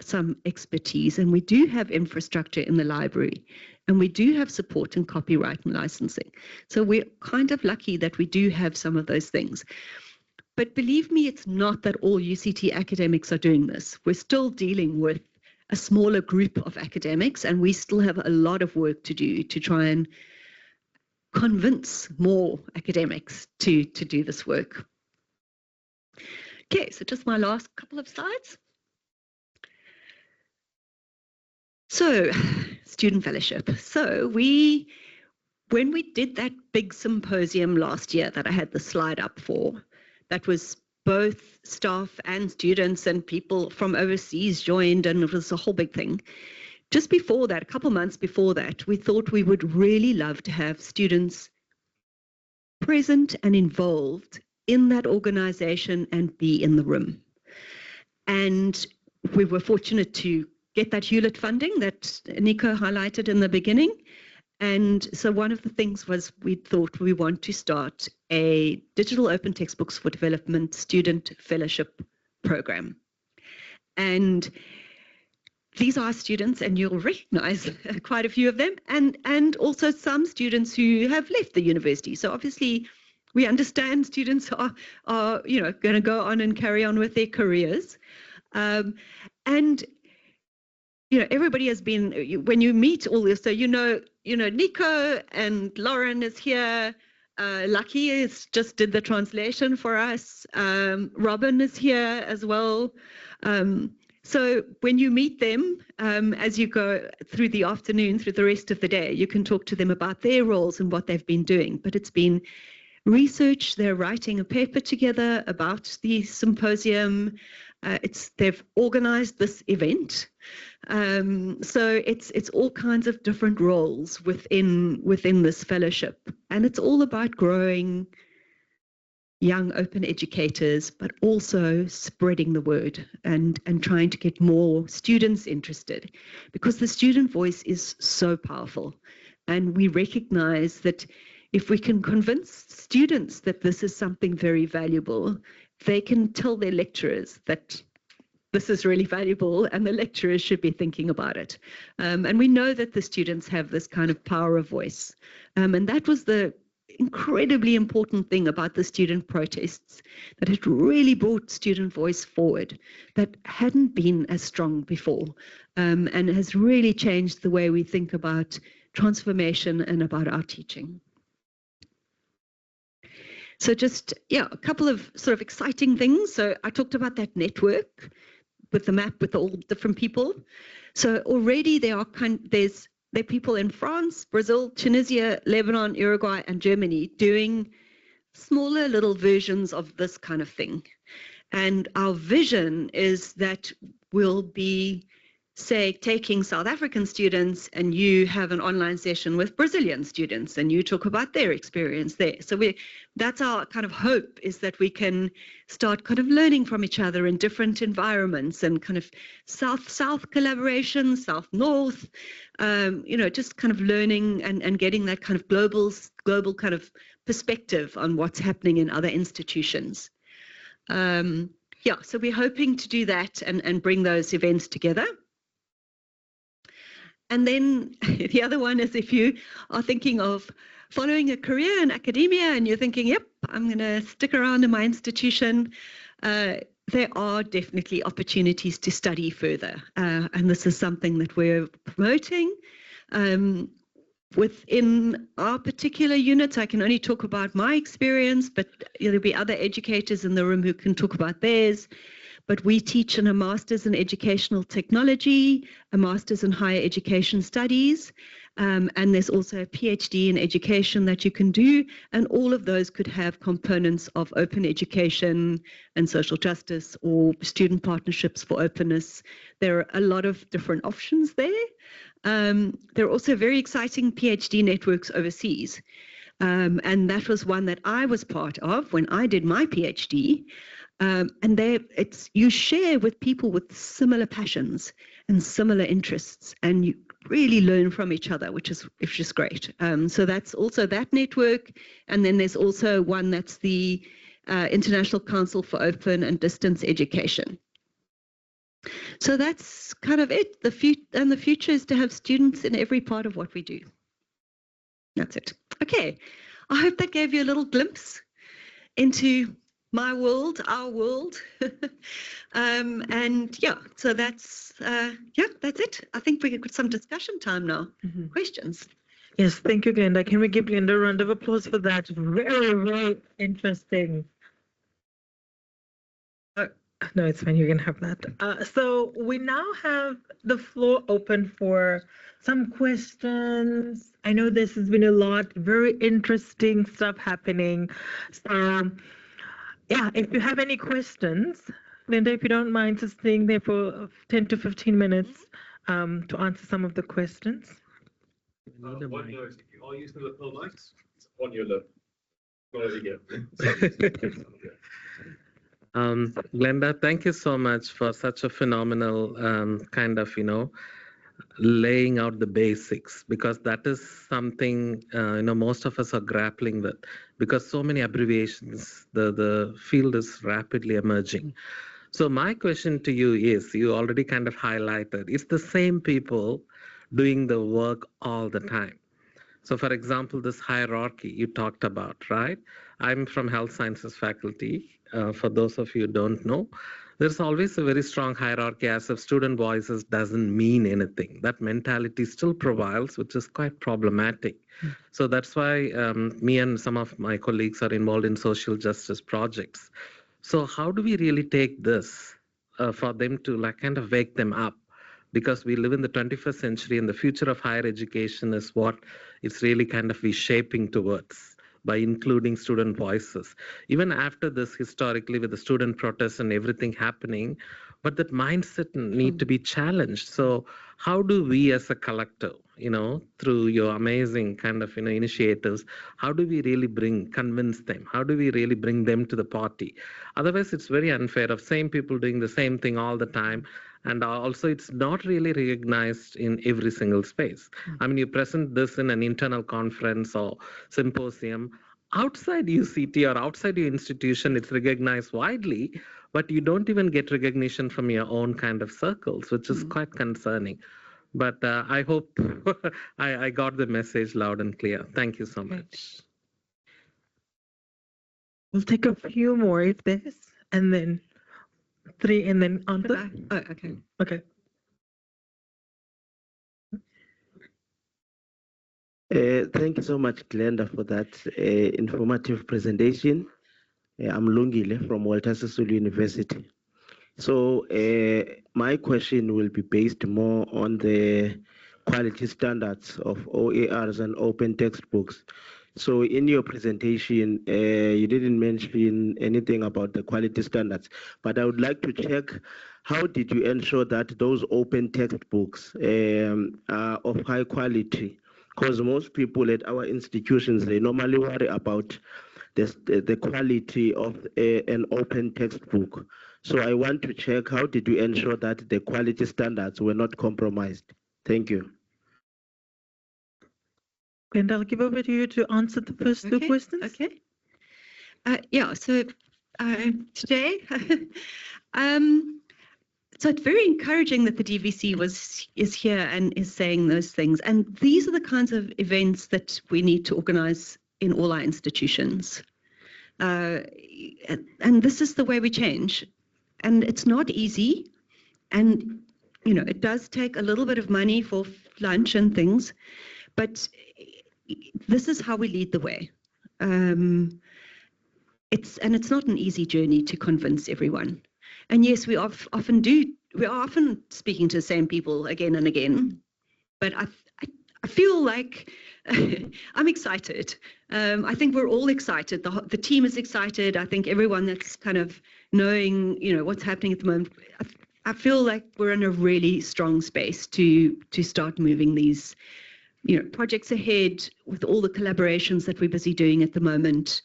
Speaker 5: some expertise, and we do have infrastructure in the library, and we do have support in copyright and licensing. So we're kind of lucky that we do have some of those things. But believe me, it's not that all UCT academics are doing this. We're still dealing with a smaller group of academics, and we still have a lot of work to do to try and convince more academics to do this work. Okay, so just my last couple of slides. So, student fellowship. So when we did that big symposium last year that I had the slide up for, that was both staff and students and people from overseas joined, and it was a whole big thing. Just before that, a couple months before that, we thought we would really love to have students present and involved in that organization and be in the room. And we were fortunate to get that Hewlett funding that Nico highlighted in the beginning. And so one of the things was we thought we want to start a digital open textbooks for development student fellowship program. And these are students, and you'll recognize quite a few of them, and also some students who have left the university. So obviously we understand students are going to go on and carry on with their careers. And everybody has been, when you meet all this, so Nico and Lauren is here. Lucky is just did the translation for us. Robin is here as well. So when you meet them, as you go through the afternoon, through the rest of the day, you can talk to them about their roles and what they've been doing. But it's been research. They're writing a paper together about the symposium. They've organized this event. So it's all kinds of different roles within this fellowship. And it's all about growing young open educators, but also spreading the word and trying to get more students interested, because the student voice is so powerful. And we recognize that if we can convince students that this is something very valuable, they can tell their lecturers that this is really valuable and the lecturers should be thinking about it. And we know that the students have this kind of power of voice. And that was the incredibly important thing about the student protests, that it really brought student voice forward that hadn't been as strong before, and has really changed the way we think about transformation and about our teaching. So just, a couple of sort of exciting things. So I talked about that network with the map with all different people. So already there are people in France, Brazil, Tunisia, Lebanon, Uruguay, and Germany doing smaller little versions of this kind of thing. And our vision is that we'll be, say, taking South African students, and you have an online session with Brazilian students and you talk about their experience there. So that's our kind of hope, is that we can start kind of learning from each other in different environments, and kind of south-south collaboration, south-north, just kind of learning and getting that kind of global kind of perspective on what's happening in other institutions. So we're hoping to do that and bring those events together. And then the other one is, if you are thinking of following a career in academia and you're thinking, yep, I'm going to stick around in my institution, there are definitely opportunities to study further. And this is something that we're promoting. Within our particular unit, I can only talk about my experience, but there'll be other educators in the room who can talk about theirs. But we teach in a master's in educational technology, a master's in higher education studies, and there's also a PhD in education that you can do. And all of those could have components of open education and social justice, or student partnerships for openness. There are a lot of different options there. There are also very exciting PhD networks overseas. And that was one that I was part of when I did my PhD. And you share with people with similar passions and similar interests, and really learn from each other, which is great. So that's also that network. And then there's also one that's the International Council for Open and Distance Education. So that's kind of it. The future is to have students in every part of what we do. That's it. Okay. I hope that gave you a little glimpse into my world, our world. And yeah, so that's it. I think we got some discussion time now. Questions?
Speaker 1: Yes, thank you, Glenda. Can we give Glenda a round of applause for that? Very, very interesting. No, it's fine. You can have that. So we now have the floor open for some questions. I know this has been a lot, very interesting stuff happening. So yeah, if you have any questions, Linda, if you don't mind just staying there for 10 to 15 minutes to answer some of the questions.
Speaker 6: One note, if you are using the lapel mics, it's on your lip.
Speaker 7: Glenda, thank you so much for such a phenomenal kind of, laying out the basics, because that is something, most of us are grappling with, because so many abbreviations, the field is rapidly emerging. So my question to you is, you already kind of highlighted, it's the same people doing the work all the time. So for example, this hierarchy you talked about, right? I'm from health sciences faculty. For those of you who don't know, there's always a very strong hierarchy as if student voices doesn't mean anything. That mentality still prevails, which is quite problematic. So that's why me and some of my colleagues are involved in social justice projects. So how do we really take this for them to kind of wake them up? Because we live in the 21st century and the future of higher education is what it's really kind of reshaping towards by including student voices. Even after this, historically, with the student protests and everything happening, but that mindset need to be challenged. So how do we as a collective, through your amazing kind of, initiatives, how do we really convince them? How do we really bring them to the party? Otherwise, it's very unfair of same people doing the same thing all the time. And also, it's not really recognized in every single space. I mean, you present this in an internal conference or symposium. Outside UCT or outside your institution, it's recognized widely, but you don't even get recognition from your own kind of circles, which is quite concerning. But I hope I got the message loud and clear. Thank you so much.
Speaker 1: We'll take a few more if there's, and then 3, and then answer.
Speaker 5: Oh, okay.
Speaker 1: Okay.
Speaker 8: Thank you so much, Glenda, for that informative presentation. I'm Lungile from Walter Sisulu University. So my question will be based more on the quality standards of OERs and open textbooks. So in your presentation, you didn't mention anything about the quality standards, but I would like to check, how did you ensure that those open textbooks are of high quality? Because most people at our institutions, they normally worry about the quality of an open textbook. So I want to check, how did you ensure that the quality standards were not compromised? Thank you.
Speaker 1: And I'll give over to you to answer the first 2 questions.
Speaker 5: Okay. So today, so it's very encouraging that the DVC is here and is saying those things. And these are the kinds of events that we need to organize in all our institutions. And this is the way we change. And it's not easy. And, it does take a little bit of money for lunch and things. But this is how we lead the way. It's not an easy journey to convince everyone. And yes, we are often speaking to the same people again and again. But I feel like I'm excited. I think we're all excited. The team is excited. I think everyone that's kind of knowing, what's happening at the moment. I feel like we're in a really strong space to start moving these, projects ahead with all the collaborations that we're busy doing at the moment.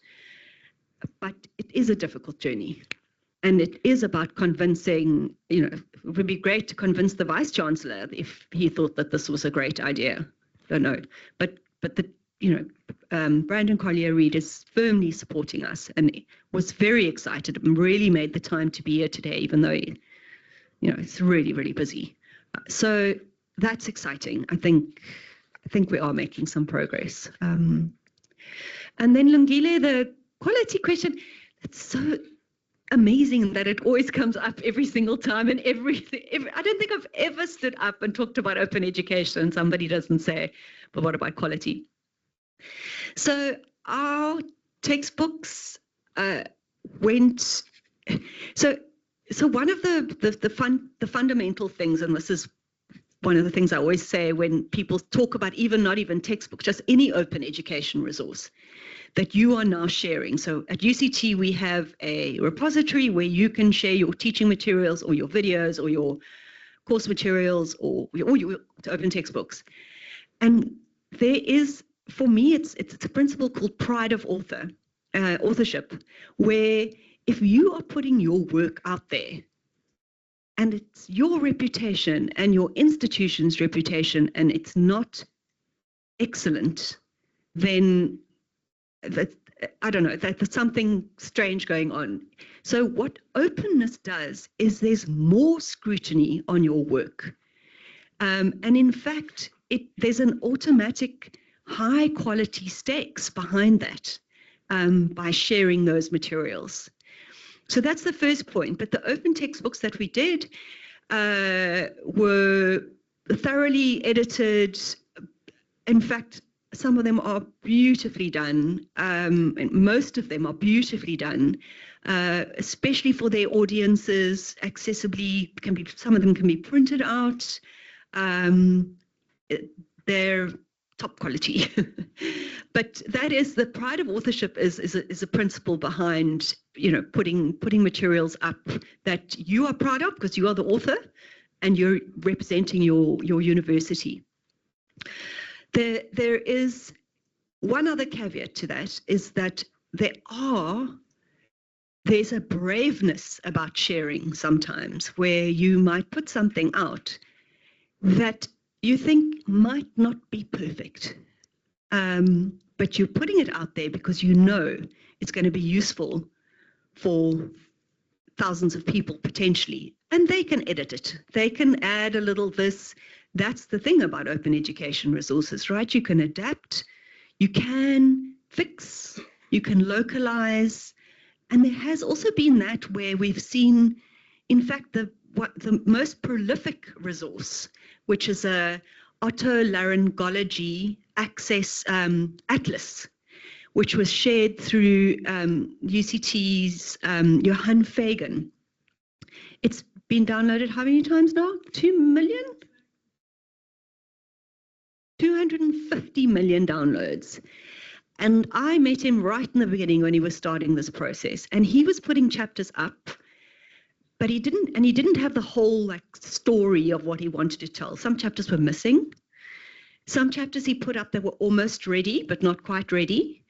Speaker 5: But it is a difficult journey. And it is about convincing, you know, it would be great to convince the Vice Chancellor if he thought that this was a great idea. Don't know. But the, you know, Brandon Collier-Reid is firmly supporting us and was very excited and really made the time to be here today, even though, you know, it's really, really busy. So that's exciting. I think we are making some progress. And then Lungile, the quality question, it's so amazing that it always comes up every single time and everything. I don't think I've ever stood up and talked about open education and somebody doesn't say, but what about quality? So our textbooks went, so one of the fundamental things, and this is one of the things I always say when people talk about not even textbooks, just any open education resource that you are now sharing. So at UCT, we have a repository where you can share your teaching materials or your videos or your course materials or your open textbooks. And there is, for me, it's a principle called pride of authorship, where if you are putting your work out there and it's your reputation and your institution's reputation and it's not excellent, then I don't know, there's something strange going on. So what openness does is there's more scrutiny on your work. And in fact, there's an automatic high quality stakes behind that by sharing those materials. So that's the first point. But the open textbooks that we did were thoroughly edited. In fact, some of them are beautifully done. And most of them are beautifully done, especially for their audiences, accessibly. Some of them can be printed out. They're top quality. But that is the pride of authorship is a principle behind, you know, putting materials up that you are proud of because you are the author and you're representing your university. There is one other caveat to that, is that there's a braveness about sharing sometimes where you might put something out that you think might not be perfect, but you're putting it out there because you know it's going to be useful for thousands of people potentially, and they can edit it. They can add a little this. That's the thing about open education resources, right? You can adapt, you can fix, you can localize. And there has also been that where we've seen, in fact, the most prolific resource, which is a otolaryngology access atlas, which was shared through UCT's Johan Fagan. It's been downloaded how many times now? 2 million? 250 million downloads. And I met him right in the beginning when he was starting this process, and he was putting chapters up, but he didn't have the whole story of what he wanted to tell. Some chapters were missing. Some chapters he put up that were almost ready, but not quite ready,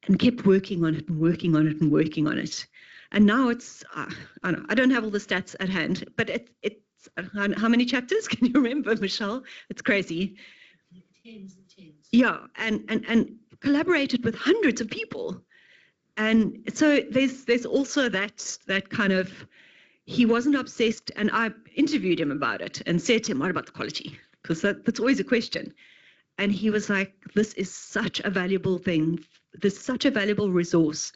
Speaker 5: and kept working on it and working on it and working on it. And now it's, I don't have all the stats at hand, but it's how many chapters? Can you remember, Michelle? It's crazy. Tens. Yeah, and collaborated with hundreds of people. And so there's also that kind of, he wasn't obsessed, and I interviewed him about it and said to him, what about the quality? Because that's always a question. And he was like, this is such a valuable thing. There's such a valuable resource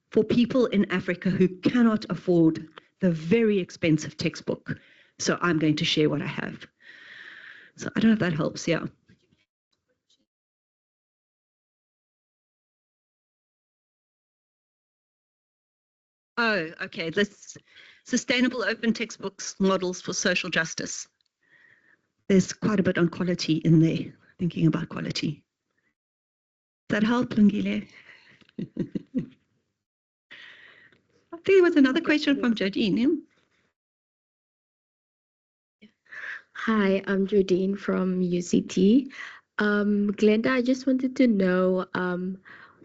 Speaker 5: for people in Africa who cannot afford the very expensive textbook. So I'm going to share what I have. So I don't know if that helps, yeah. Oh, okay. This sustainable open textbooks models for social justice. There's quite a bit on quality in there, thinking about quality. Does that help, Lungile? I think there was another question from Jadine.
Speaker 9: Hi, I'm Jadine from UCT. Glenda, I just wanted to know,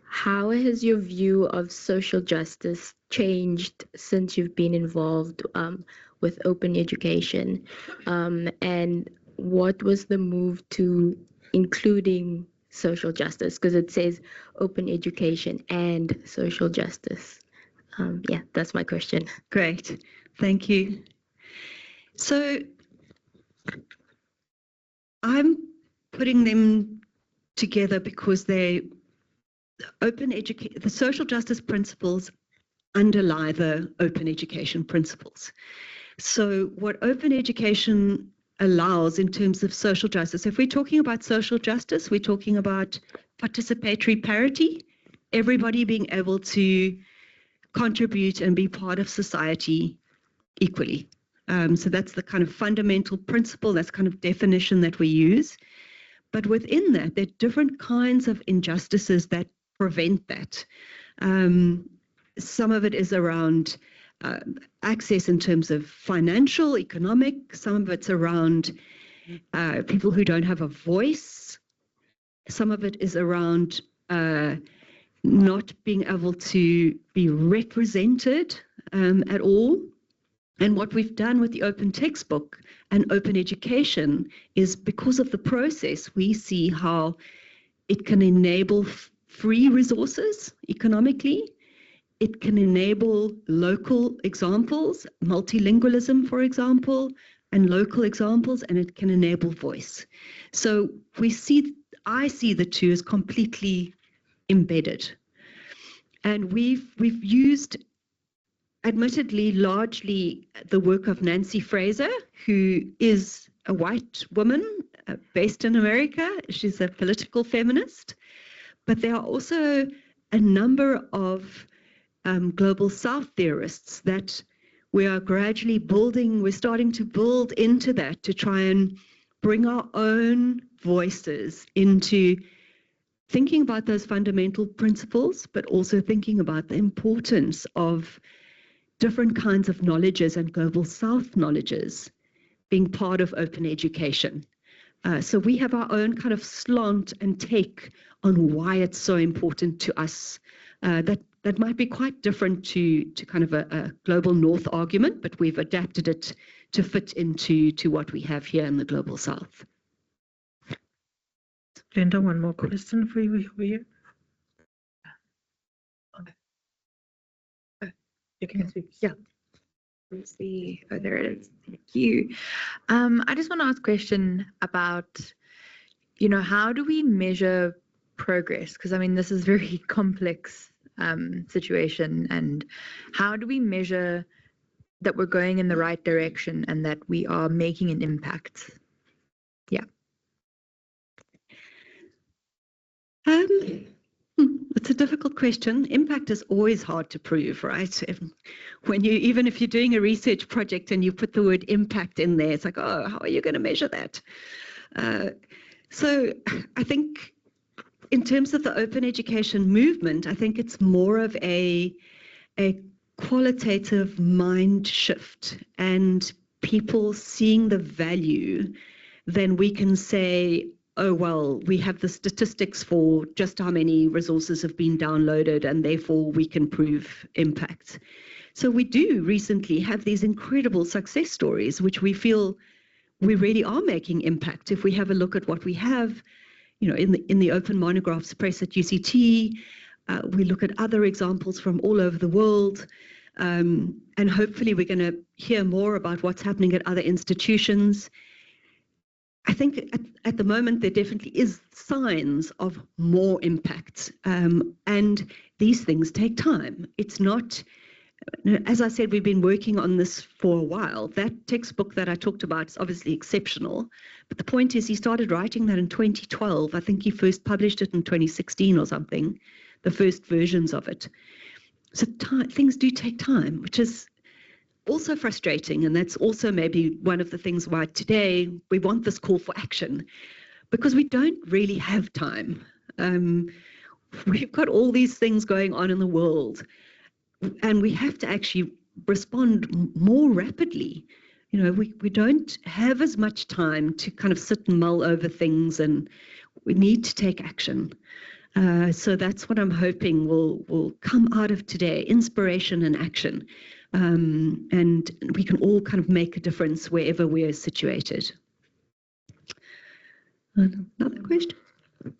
Speaker 9: how has your view of social justice changed since you've been involved with open education, and what was the move to including social justice? Because it says open education and social justice. Yeah, that's my question.
Speaker 5: Great, thank you. So I'm putting them together because the social justice principles underlie the open education principles. So what open education allows in terms of social justice, if we're talking about social justice, we're talking about participatory parity, everybody being able to contribute and be part of society equally. So that's the kind of fundamental principle, that's kind of definition that we use. But within that, there are different kinds of injustices that prevent that. Some of it is around access in terms of financial, economic. Some of it's around people who don't have a voice. Some of it is around not being able to be represented at all. And what we've done with the open textbook and open education is, because of the process, we see how it can enable free resources economically. It can enable local examples, multilingualism, for example, and local examples, and it can enable voice. So I see the two as completely embedded. And we've used, admittedly, largely the work of Nancy Fraser, who is a white woman based in America. She's a political feminist. But there are also a number of global South theorists that we are gradually building, we're starting to build into that to try and bring our own voices into thinking about those fundamental principles, but also thinking about the importance of different kinds of knowledges and global South knowledges being part of open education. So we have our own kind of slant and take on why it's so important to us. That might be quite different to kind of a global North argument, but we've adapted it to fit into what we have here in the global South.
Speaker 1: Glenda, one more question for you here. You can speak.
Speaker 2: Yeah. Let's see. Oh, there it is. Thank you. I just want to ask a question about, how do we measure progress? Because I mean, this is a very complex situation, and how do we measure that we're going in the right direction and that we are making an impact? Yeah.
Speaker 5: It's a difficult question. Impact is always hard to prove, right? Even if you're doing a research project and you put the word impact in there, it's like, oh, how are you going to measure that? So I think in terms of the open education movement, I think it's more of a qualitative mind shift and people seeing the value. Then we can say, oh, well, we have the statistics for just how many resources have been downloaded, and therefore we can prove impact. So we do recently have these incredible success stories, which we feel we really are making impact. If we have a look at what we have, in the Open Monographs Press at UCT, we look at other examples from all over the world, and hopefully we're going to hear more about what's happening at other institutions. I think at the moment there definitely is signs of more impact, and these things take time. It's not, as I said, we've been working on this for a while. That textbook that I talked about is obviously exceptional, but the point is he started writing that in 2012. I think he first published it in 2016 or something, the first versions of it. So things do take time, which is also frustrating, and that's also maybe one of the things why today we want this call for action, because we don't really have time. We've got all these things going on in the world, and we have to actually respond more rapidly. We don't have as much time to kind of sit and mull over things, and we need to take action. So that's what I'm hoping will come out of today, inspiration and action. And we can all kind of make a difference wherever we're situated. Another question?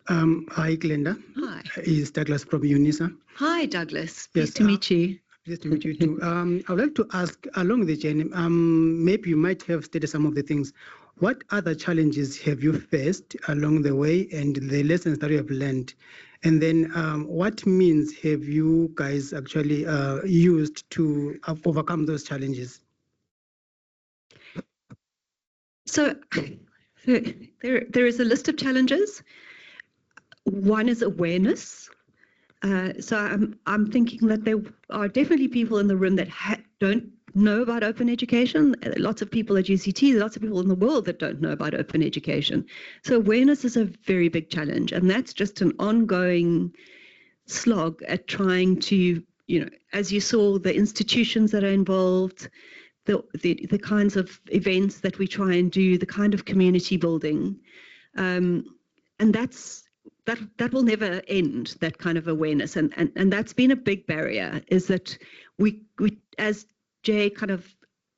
Speaker 10: Hi, Glenda.
Speaker 5: Hi.
Speaker 10: Is Douglas from UNISA.
Speaker 5: Hi, Douglas. Pleased
Speaker 10: Yes,
Speaker 5: to meet you.
Speaker 10: Pleased to meet you too. I would like to ask, along the journey, maybe you might have stated some of the things. What other challenges have you faced along the way and the lessons that you have learned? And then what means have you guys actually used to overcome those challenges?
Speaker 5: So there is a list of challenges. One is awareness. So I'm thinking that there are definitely people in the room that don't know about open education. Lots of people at UCT, lots of people in the world that don't know about open education. So awareness is a very big challenge, and that's just an ongoing slog at trying to, as you saw, the institutions that are involved, the kinds of events that we try and do, the kind of community building, and that will never end, that kind of awareness. And that's been a big barrier, is that we as Jay kind of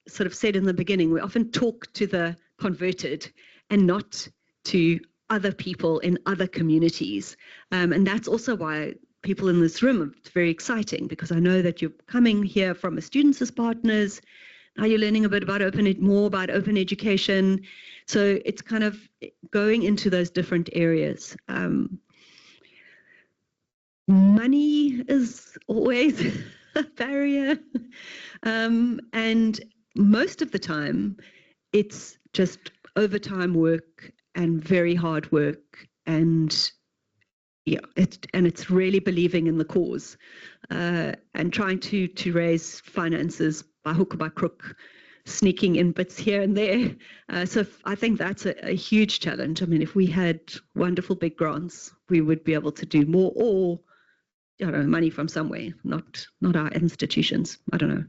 Speaker 5: sort of said in the beginning, we often talk to the converted and not to other people in other communities. And that's also why people in this room, it's very exciting, because I know that you're coming here from a students as partners. Now you're learning a bit about more about open education. So it's kind of going into those different areas. Money is always a barrier. And most of the time, it's just overtime work and very hard work. And yeah, it's really believing in the cause and trying to raise finances by hook or by crook, sneaking in bits here and there. So I think that's a huge challenge. I mean, if we had wonderful big grants, we would be able to do more, or money from somewhere, not our institutions. I don't know.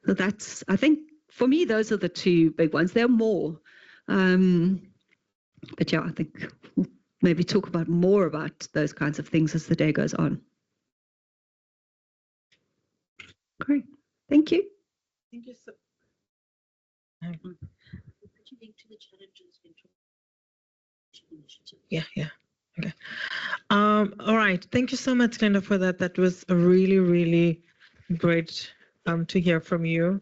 Speaker 5: So that's, I think, for me, those are the two big ones. There are more. But yeah, I think we'll maybe talk about more about those kinds of things as the day goes on. Great. Thank you.
Speaker 1: Thank you so Yeah. Okay. All right. Thank you so much, Glenda, for that. That was a really, really great to hear from you.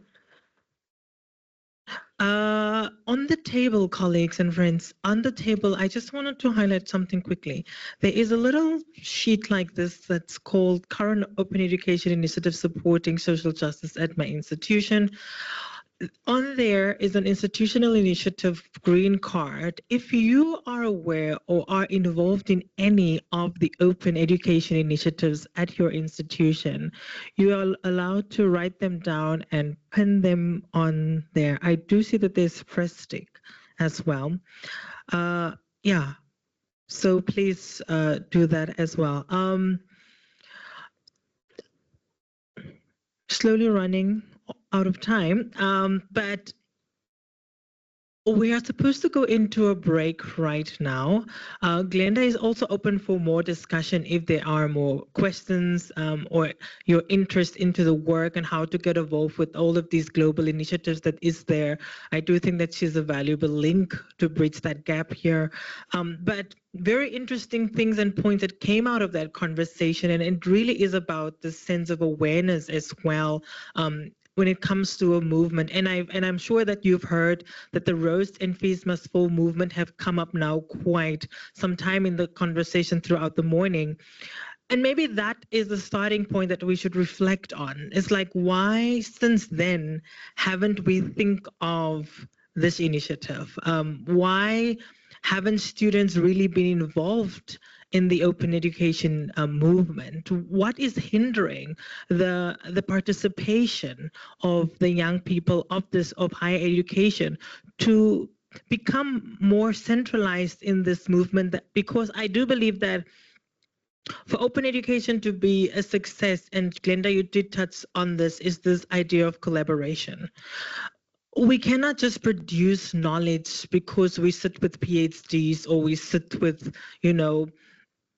Speaker 1: On the table, colleagues and friends, on the table, I just wanted to highlight something quickly. There is a little sheet like this that's called Current Open Education Initiative Supporting Social Justice at My Institution. On there is an institutional initiative green card. If you are aware or are involved in any of the open education initiatives at your institution, you are allowed to write them down and pin them on there. I do see that there's press stick as well. Yeah, so please do that as well. Slowly running out of time, but we are supposed to go into a break right now. Glenda is also open for more discussion if there are more questions or your interest into the work and how to get involved with all of these global initiatives that is there. I do think that she's a valuable link to bridge that gap here. But very interesting things and points that came out of that conversation, and it really is about the sense of awareness as well. When it comes to a movement, and I'm sure that you've heard that the Roast and Fees Must Fall movement have come up now quite some time in the conversation throughout the morning. And maybe that is the starting point that we should reflect on. It's like, why since then haven't we think of this initiative? Why haven't students really been involved in the open education movement? What is hindering the participation of the young people of higher education to become more centralized in this movement? Because I do believe that for open education to be a success, and Glenda, you did touch on this, is this idea of collaboration. We cannot just produce knowledge because we sit with PhDs or we sit with,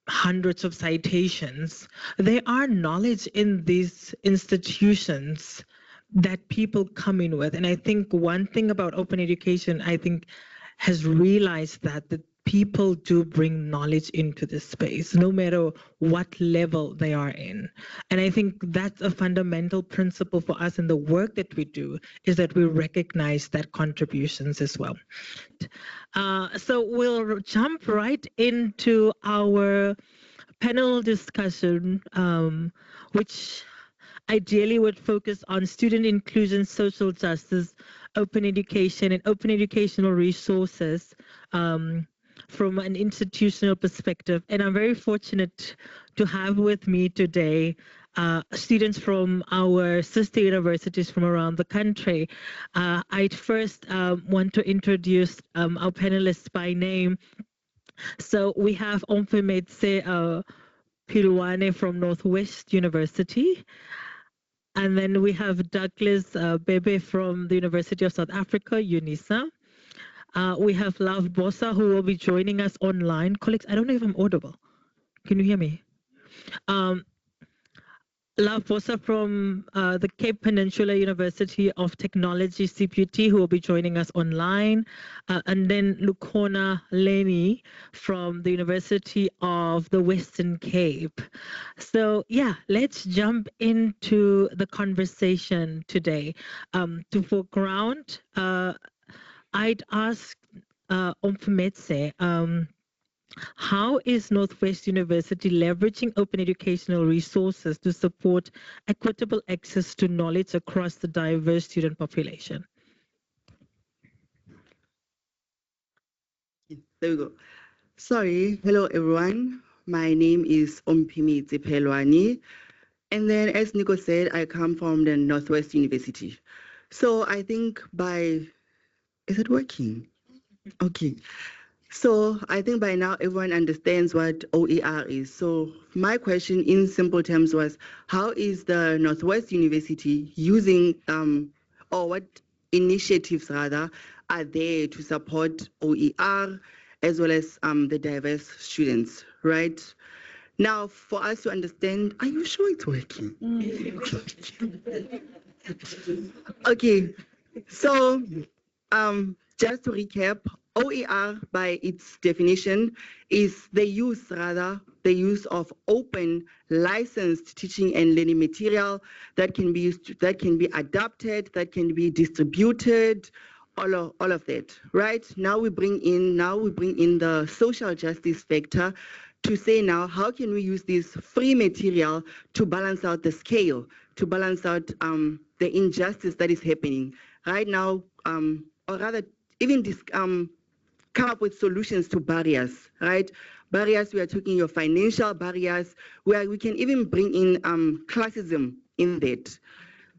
Speaker 1: hundreds of citations. There are knowledge in these institutions that people come in with. And I think one thing about open education, I think, has realized that people do bring knowledge into this space, no matter what level they are in. And I think that's a fundamental principle for us in the work that we do, is that we recognize that contributions as well. So we'll jump right into our panel discussion, which ideally would focus on student inclusion, social justice, open education, and open educational resources from an institutional perspective. And I'm very fortunate to have with me today students from our sister universities from around the country. I'd first want to introduce our panelists by name. So we have Omfemetse Pilwane from Northwest University. And then we have Douglas Bebe from the University of South Africa, UNISA. We have Love Bosa, who will be joining us online. Colleagues, I don't know if I'm audible. Can you hear me? Love Bosa from the Cape Peninsula University of Technology, CPUT, who will be joining us online. And then Lukona Leni from the University of the Western Cape. So yeah, let's jump into the conversation today. To foreground, I'd ask Omfemetse, how is Northwest University leveraging open educational resources to support equitable access to knowledge across the diverse student population?
Speaker 11: There we go. Sorry. Hello, everyone. My name is Omfemetse Pilwane. And then, as Nico said, I come from the Northwest University. So I think is it working? Okay. So I think by now everyone understands what OER is. So my question in simple terms was, how is the Northwest University using, or what initiatives rather, are there to support OER as well as the diverse students, right? Now, for us to understand, are you sure it's working? Okay, so just to recap, OER, by its definition, is the use of open, licensed teaching and learning material that can be adapted, that can be distributed, all of that, right? Now we bring in the social justice factor to say now, how can we use this free material to balance out the scale, to balance out the injustice that is happening right now, or rather even come up with solutions to barriers, right? Barriers, we are talking your financial barriers, where we can even bring in classism in that,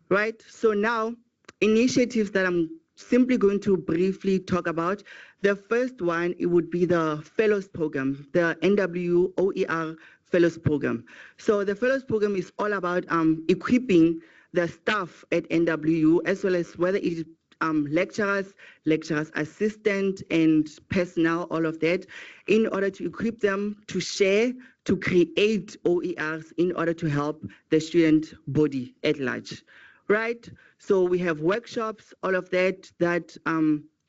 Speaker 11: right? So now, initiatives that I'm simply going to briefly talk about. The first one, it would be the Fellows Program, the NW OER Fellows Program. So the Fellows Program is all about equipping the staff at NW, as well as whether it is lecturers, assistant, and personnel, all of that, in order to equip them to share, to create OERs in order to help the student body at large, right? So we have workshops, all of that, that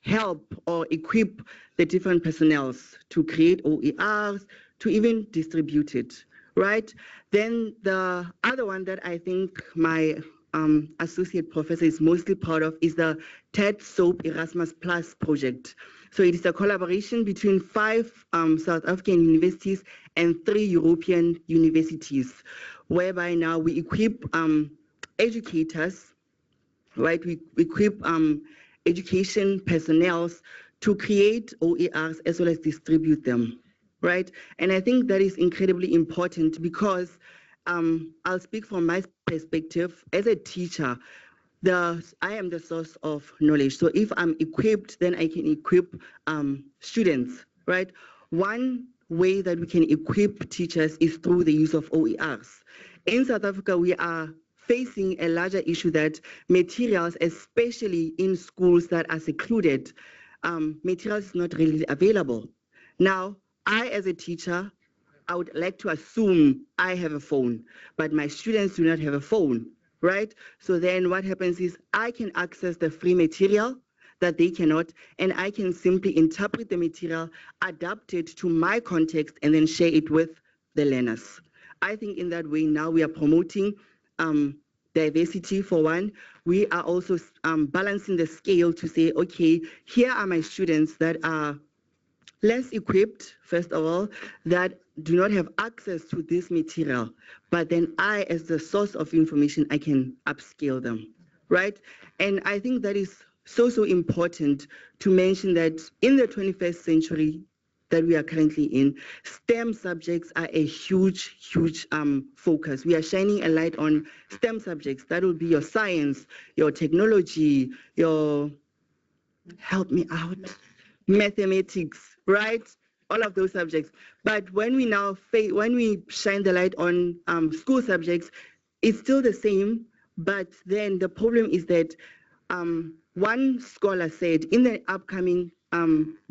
Speaker 11: help or equip the different personnels to create OERs, to even distribute it, right? Then the other one that I think my associate professor is mostly proud of is the TED SOAP Erasmus Plus project. So it is a collaboration between 5 South African universities and 3 European universities, whereby now we equip educators, right? We equip education personnel to create OERs as well as distribute them, right? And I think that is incredibly important because I'll speak from my perspective as a teacher. I am the source of knowledge. So if I'm equipped, then I can equip students, right? One way that we can equip teachers is through the use of OERs. In South Africa, we are facing a larger issue that materials, especially in schools that are secluded, materials is not really available. Now, I as a teacher I would like to assume I have a phone, but my students do not have a phone, right? So then what happens is I can access the free material that they cannot, and I can simply interpret the material, adapt it to my context, and then share it with the learners. I think in that way now we are promoting diversity for one. We are also balancing the scale to say, okay, here are my students that are less equipped, first of all, that do not have access to this material. But then I, as the source of information, I can upscale them, right? And I think that is so important to mention that in the 21st century that we are currently in, STEM subjects are a huge focus. We are shining a light on STEM subjects. That will be your science, your technology, your, help me out, mathematics, right? All of those subjects. But when we now when we shine the light on school subjects, it's still the same. But then the problem is that one scholar said in the upcoming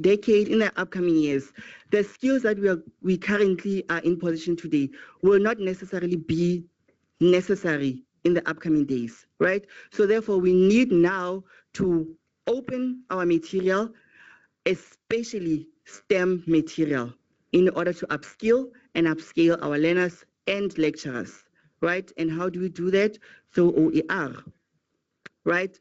Speaker 11: decade, in the upcoming years, the skills that we currently are in position today will not necessarily be necessary in the upcoming days, right? So therefore, we need now to open our material, especially STEM material, in order to upskill and upscale our learners and lecturers, right? And how do we do that? Through OER, right?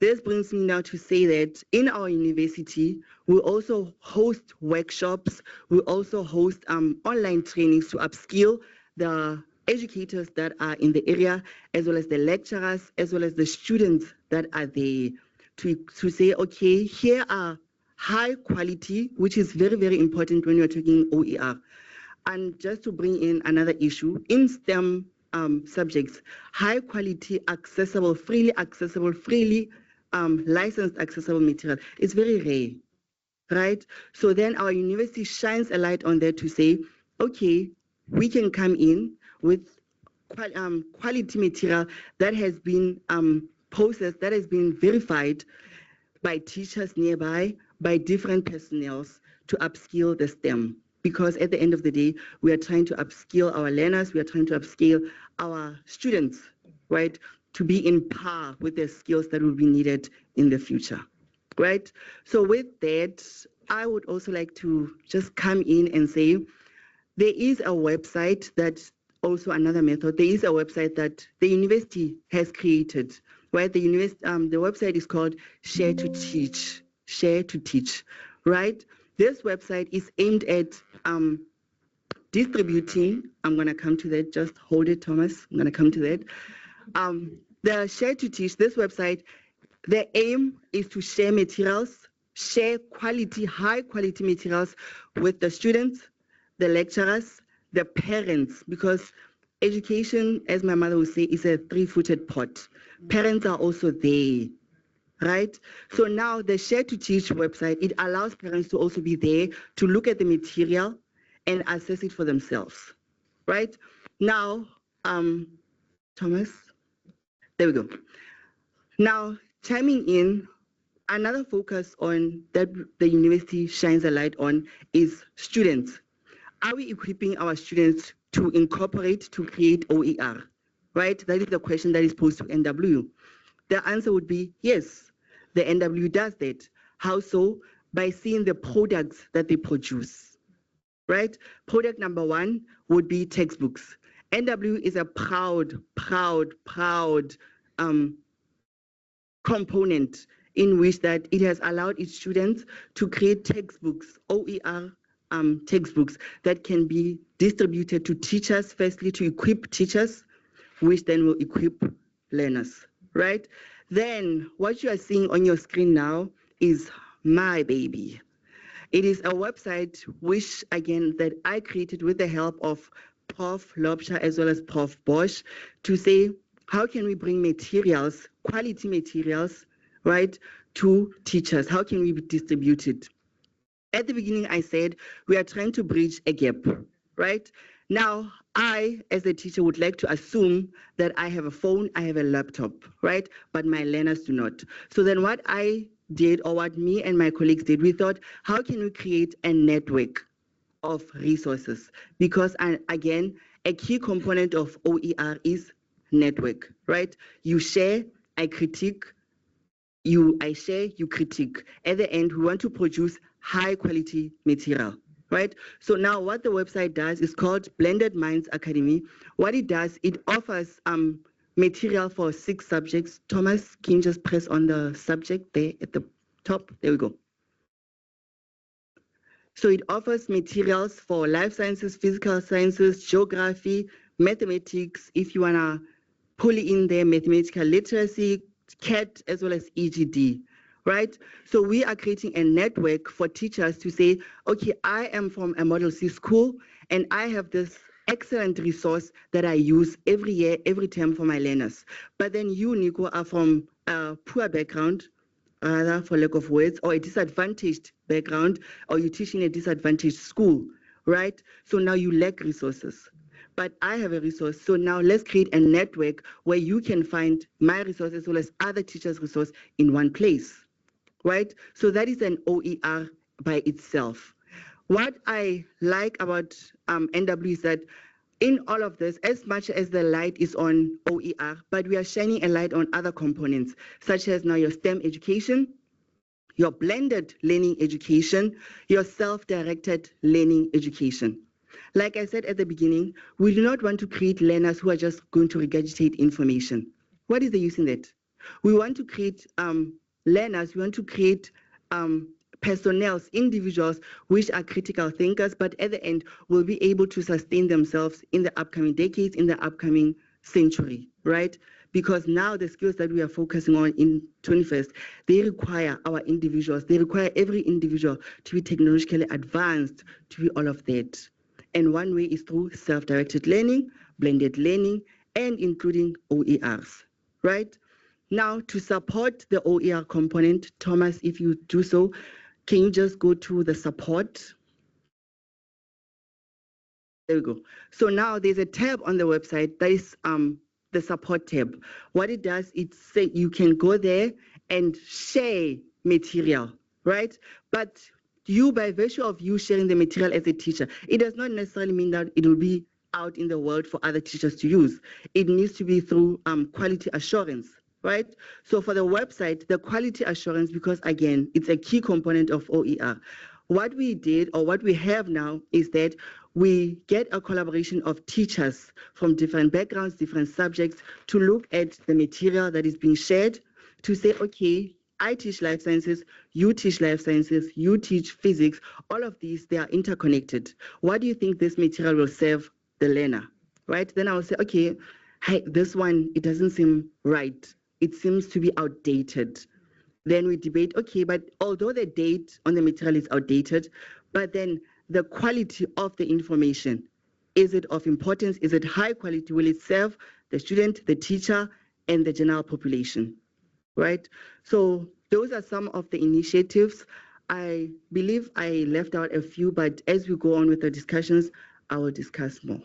Speaker 11: This brings me now to say that in our university, we also host workshops, we also host online trainings to upskill the educators that are in the area, as well as the lecturers, as well as the students that are there, to say, okay, here are high quality, which is very important when you're talking OER. And just to bring in another issue, in STEM subjects, high quality, accessible, freely licensed accessible material is very rare, right? So then our university shines a light on that to say, okay, we can come in with quality material that has been processed, that has been verified by teachers nearby, by different personnels to upskill the STEM. Because at the end of the day, we are trying to upskill our learners, we are trying to upskill our students, right, to be in par with the skills that will be needed in the future, right? So with that, I would also like to just come in and say, there is a website that's also another method. There is a website that the university has created, right? The website is called Share to Teach, right? This website is aimed at distributing, I'm gonna come to that, just hold it, Thomas, I'm gonna come to that. The Share to Teach, this website, the aim is to share materials, share high quality materials with the students, the lecturers, the parents, because education, as my mother would say, is a three-footed pot. Parents are also there, right? So now the Share to Teach website, it allows parents to also be there to look at the material and assess it for themselves, right? Now, Thomas, there we go. Now, chiming in, another focus on that the university shines a light on is students. Are we equipping our students to incorporate, to create OER, right? That is the question that is posed to NW. The answer would be yes, the NW does that. How so? By seeing the products that they produce, right? Product number one would be textbooks. NW is a proud component in which that it has allowed its students to create textbooks, OER textbooks that can be distributed to teachers, firstly to equip teachers, which then will equip learners, right? Then what you are seeing on your screen now is my baby. It is a website which, again, that I created with the help of Prof. Lobsha as well as Prof. Bosch to say, how can we bring materials, quality materials, right, to teachers? How can we distribute it? At the beginning, I said, we are trying to bridge a gap, right? Now, I, as a teacher, would like to assume that I have a phone, I have a laptop, right? But my learners do not. So then what I did, or what me and my colleagues did, we thought, how can we create a network of resources because, and again, a key component of OER is network, right? You share, I critique, I share, you critique. At the end, we want to produce high quality material, right? So now what the website does is called Blended Minds Academy. What it does, it offers material for 6 subjects. Thomas, can you just press on the subject there at the top? There we go. So it offers materials for life sciences, physical sciences, geography, mathematics, if you wanna pull in there, mathematical literacy, CAT, as well as EGD, right? So we are creating a network for teachers to say, okay, I am from a Model C school, and I have this excellent resource that I use every year, every term for my learners. But then you, Nico, are from a poor background, rather for lack of words, or a disadvantaged background, or you teach in a disadvantaged school, right? So now you lack resources. But I have a resource. So now let's create a network where you can find my resource as well as other teachers' resource in one place, right? So that is an OER by itself. What I like about NW is that in all of this, as much as the light is on OER, but we are shining a light on other components, such as now your STEM education, your blended learning education, your self-directed learning education. Like I said at the beginning, we do not want to create learners who are just going to regurgitate information. What is the use in that? We want to create learners, we want to create personnel, individuals which are critical thinkers, but at the end will be able to sustain themselves in the upcoming decades, in the upcoming century, right? Because now the skills that we are focusing on in 21st, they require our individuals, they require every individual to be technologically advanced, to be all of that. And one way is through self-directed learning, blended learning, and including OERs, right? Now, to support the OER component, Thomas, if you do so, can you just go to the support? There we go. So now there's a tab on the website that is the support tab. What it does, it say you can go there and share material, right? But you, by virtue of you sharing the material as a teacher, it does not necessarily mean that it will be out in the world for other teachers to use. It needs to be through quality assurance, right? So for the website, the quality assurance, because again, it's a key component of OER. What we did, or what we have now, is that we get a collaboration of teachers from different backgrounds, different subjects, to look at the material that is being shared, to say, okay, I teach life sciences, you teach life sciences, you teach physics. All of these, they are interconnected. What do you think this material will serve the learner, right? Then I will say, okay, hey, this one, it doesn't seem right. It seems to be outdated. Then we debate, okay, but although the date on the material is outdated, but then the quality of the information, is it of importance? Is it high quality? Will it serve the student, the teacher, and the general population, right? So those are some of the initiatives. I believe I left out a few, but as we go on with the discussions, I will discuss more.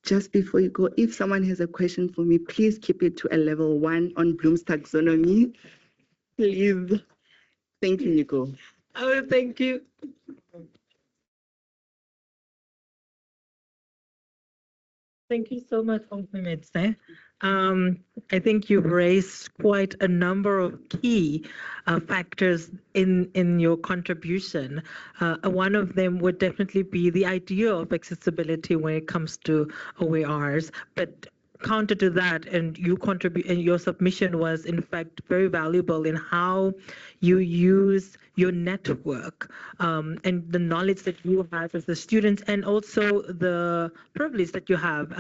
Speaker 11: Just before you go, if someone has a question for me, please keep it to a level 1 on Bloom's taxonomy. Please. Thank you, Nico.
Speaker 1: Oh, thank you. Thank you so much, Ompimetse. I think you've raised quite a number of key factors in your contribution. One of them would definitely be the idea of accessibility when it comes to OERs, but counter to that, and you contribute, and your submission was in fact very valuable in how you use your network and the knowledge that you have as a student, and also the privilege that you have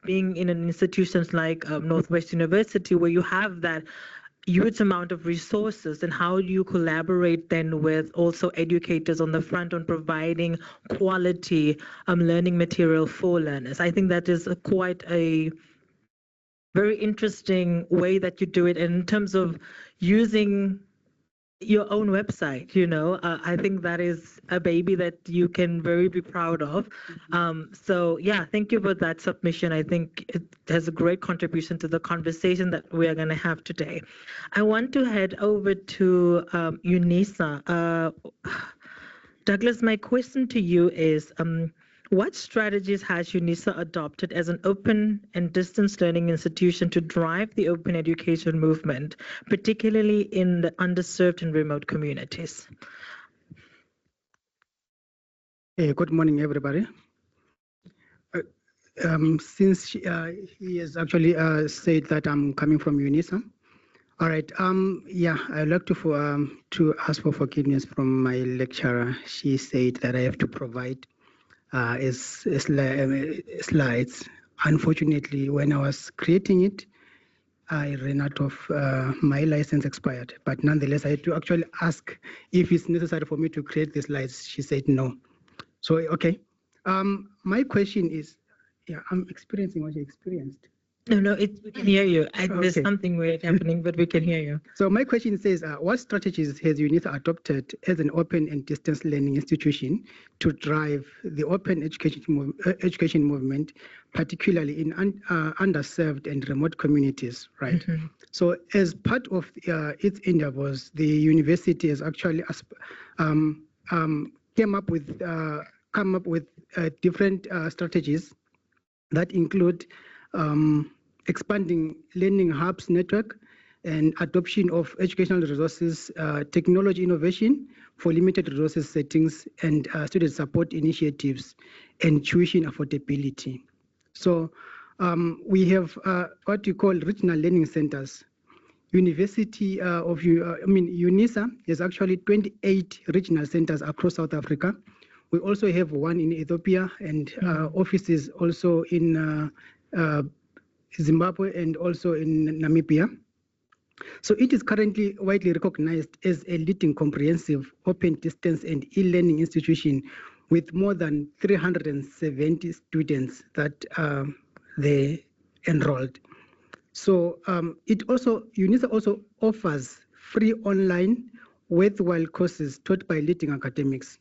Speaker 1: being in an institutions like Northwest University, where you have that huge amount of resources, and how do you collaborate then with also educators on the front on providing quality learning material for learners. I think that is quite a very interesting way that you do it. And in terms of using your own website, you know, I think that is a baby that you can very be proud of. So yeah, thank you for that submission. I think it has a great contribution to the conversation that we are going to have today. I want to head over to Unisa. Douglas, my question to you is, what strategies has UNISA adopted as an open and distance learning institution to drive the open education movement, particularly in the underserved and remote communities?
Speaker 10: Good morning, everybody. Since he has actually said that I'm coming from UNISA, all right. Yeah, I'd like to ask for forgiveness from my lecturer. She said that I have to provide slides. Unfortunately, when I was creating it, I ran out of my license expired. But nonetheless, I had to actually ask if it's necessary for me to create the slides. She said no. So okay. My question is, yeah, I'm experiencing what you experienced.
Speaker 1: No, we can hear you. There's something weird happening, but we can hear you.
Speaker 10: So my question says, what strategies has UNISA adopted as an open and distance learning institution to drive the open education movement, particularly in underserved and remote communities, right? Mm-hmm. So as part of its endeavors, the university has actually come up with different strategies that include expanding learning hubs network and adoption of educational resources, technology innovation for limited resources settings, and student support initiatives and tuition affordability. So we have what we call regional learning centers. UNISA has actually 28 regional centers across South Africa. We also have one in Ethiopia and offices also in Zimbabwe and also in Namibia. So it is currently widely recognized as a leading comprehensive open distance and e-learning institution with more than 370 students that they enrolled. So UNISA also offers free online worthwhile courses taught by leading academics.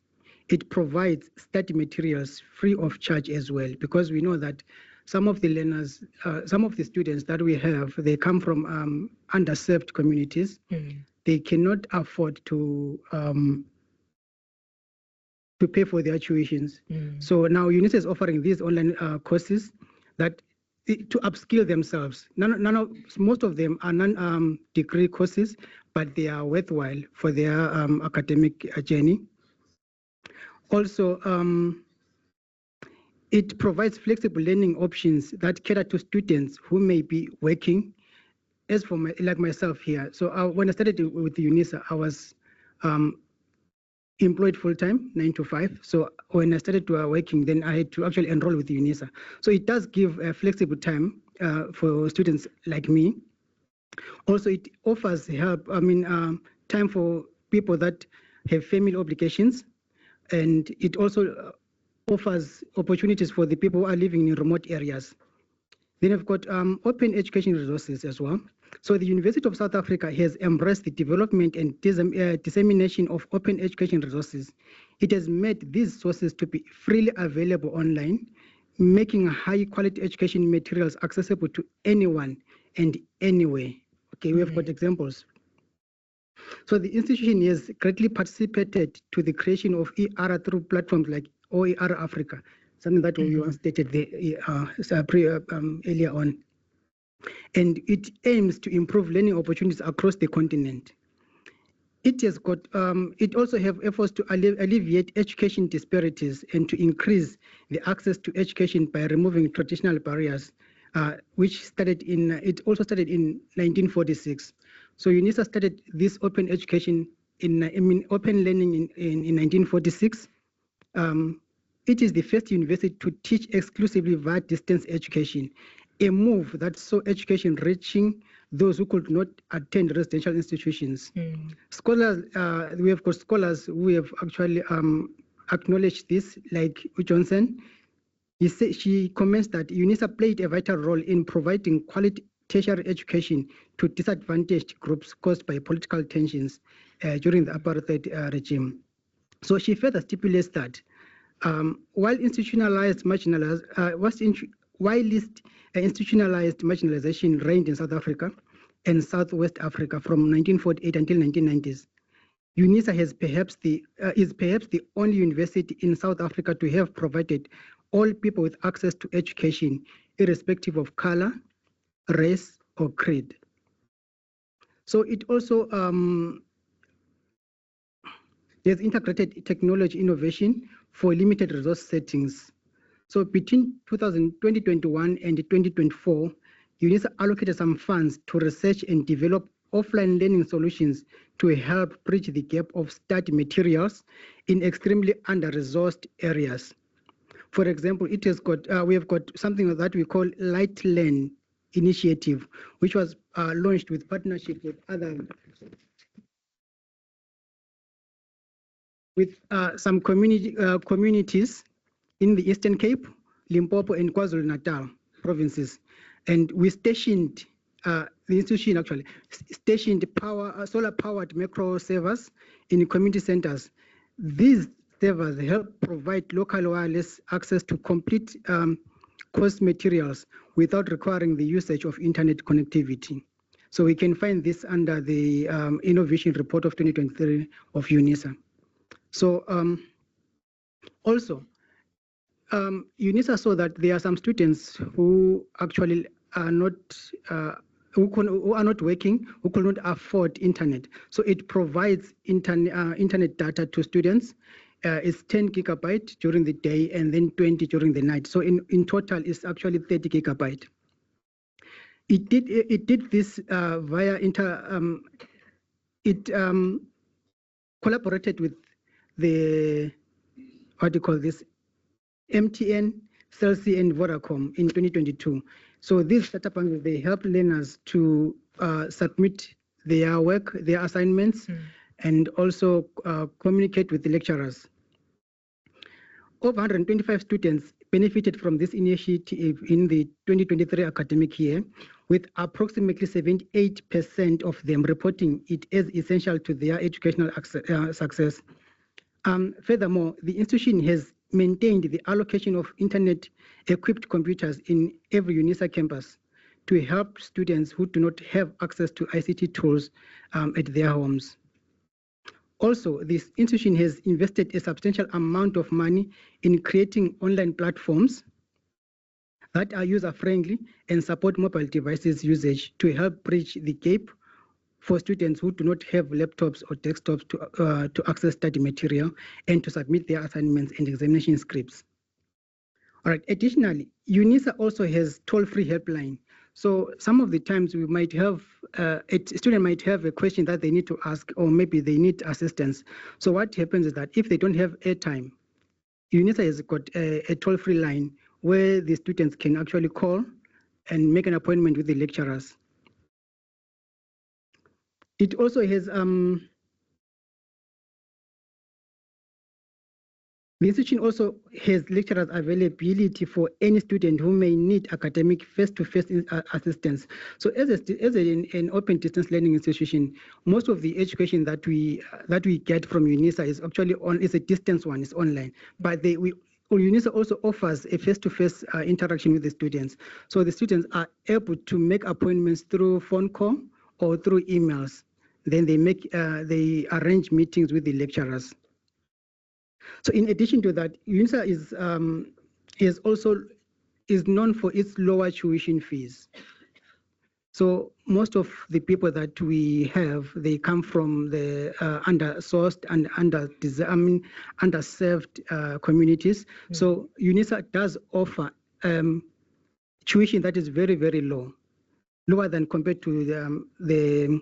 Speaker 10: It provides study materials free of charge as well, because we know that some of the learners, some of the students that we have, they come from underserved communities. Mm. They cannot afford to pay for their tuitions. Mm. So now UNISA is offering these online courses that to upskill themselves. Most of them are non-degree courses, but they are worthwhile for their academic journey. Also, it provides flexible learning options that cater to students who may be working. As for like myself here, so when I started with UNISA, I was employed full-time, 9 to 5. So when I started working, then I had to actually enroll with UNISA. So it does give a flexible time for students like me. Also, it offers help, time for people that have family obligations. And it also offers opportunities for the people who are living in remote areas. Then I've got open education resources as well. So the University of South Africa has embraced the development and dissemination of open education resources. It has made these sources to be freely available online, making high quality education materials accessible to anyone and anywhere. Okay, we have got examples. So the institution has greatly participated to the creation of ER through platforms like OER Africa, something that we once stated earlier on. And it aims to improve learning opportunities across the continent. It has got. It also have efforts to alleviate education disparities and to increase the access to education by removing traditional barriers, which started in. It also started in 1946. So UNISA started this open education open learning in 1946. It is the first university to teach exclusively via distance education, a move that saw education reaching those who could not attend residential institutions. Mm. Scholars, we have got scholars who have actually acknowledged this, like Johnson. She comments that UNISA played a vital role in providing quality tertiary education to disadvantaged groups caused by political tensions during the apartheid regime. So she further stipulates that while institutionalized marginalization reigned in South Africa and Southwest Africa from 1948 until 1990s, UNISA is perhaps the only university in South Africa to have provided all people with access to education, irrespective of color, race, or creed. So it also there's integrated technology innovation for limited resource settings. So between 2021 and 2024, UNISA allocated some funds to research and develop offline learning solutions to help bridge the gap of study materials in extremely under-resourced areas. For example, it has got we have got something that we call Light Learn initiative, which was launched with partnership with some communities in the Eastern Cape, Limpopo, and KwaZulu-Natal provinces. And we stationed, the institution actually, stationed solar-powered macro servers in community centers. These servers help provide local wireless access to complete course materials without requiring the usage of internet connectivity. So we can find this under the innovation report of 2023 of UNISA. So also, UNISA saw that there are some students who actually are not who are not working, who could not afford internet. So it provides internet data to students. It's 10 gigabyte during the day and then 20 during the night. So in total, it's actually 30 gigabyte. It did this via collaborated with the MTN, Cell C, and Vodacom in 2022. So these startup banks, they help learners to submit their work, their assignments, and also communicate with the lecturers. Over 125 students benefited from this initiative in the 2023 academic year, with approximately 78% of them reporting it as essential to their educational success. Furthermore, the institution has maintained the allocation of internet-equipped computers in every UNISA campus to help students who do not have access to ICT tools at their homes. Also, this institution has invested a substantial amount of money in creating online platforms that are user-friendly and support mobile devices usage to help bridge the gap for students who do not have laptops or desktops to access study material and to submit their assignments and examination scripts. All right. Additionally, UNISA also has toll-free helpline. So some of the times we might have a student might have a question that they need to ask, or maybe they need assistance. So what happens is that if they don't have airtime, UNISA has got a toll-free line where the students can actually call and make an appointment with the lecturers. It also has the institution also has lecturers availability for any student who may need academic face-to-face assistance. So as an open distance learning institution, most of the education that we get from UNISA is actually is a distance one, it's online. But UNISA also offers a face-to-face interaction with the students. So the students are able to make appointments through phone call or through emails. Then they arrange meetings with the lecturers. So in addition to that, UNISA is known for its lower tuition fees. So most of the people that we have, they come from the undersourced and underserved communities. Mm-hmm. So UNISA does offer tuition that is very, very low, lower than compared to the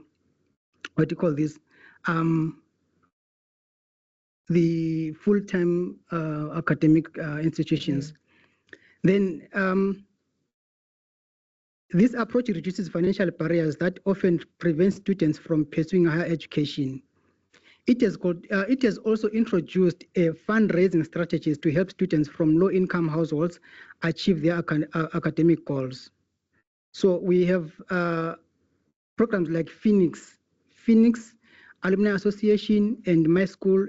Speaker 10: what do you call this? The full-time academic institutions. Then this approach reduces financial barriers that often prevent students from pursuing higher education. It has also introduced fundraising strategies to help students from low-income households achieve their academic goals. So we have programs like Phoenix Alumni Association, and My School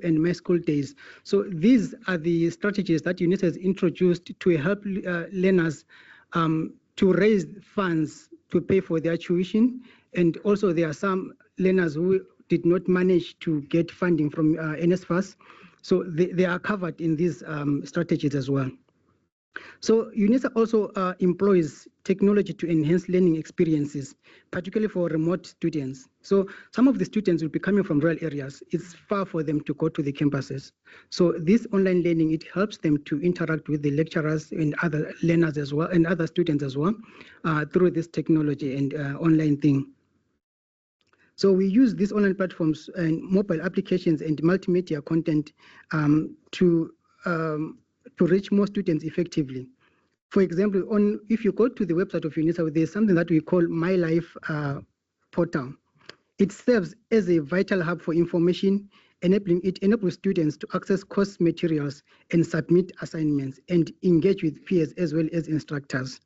Speaker 10: Days. So these are the strategies that UNISA has introduced to help learners to raise funds to pay for their tuition. And also there are some learners who did not manage to get funding from NSFAS. So they are covered in these strategies as well. So UNISA also employs technology to enhance learning experiences, particularly for remote students. So some of the students will be coming from rural areas. It's far for them to go to the campuses. So this online learning, it helps them to interact with the lecturers and other learners as well, and other students as well, through this technology and online thing. So we use these online platforms and mobile applications and multimedia content to reach more students effectively. For example, if you go to the website of UNISA, there's something that we call My Life portal. It serves as a vital hub for information, it enables students to access course materials and submit assignments and engage with peers as well as instructors.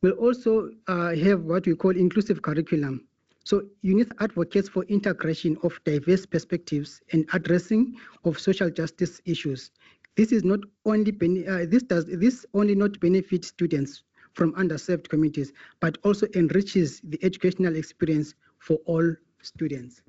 Speaker 10: We'll also have what we call inclusive curriculum. So UNISA advocates for integration of diverse perspectives and addressing of social justice issues. This is not only this only not benefit students from underserved communities, but also enriches the educational experience for all students.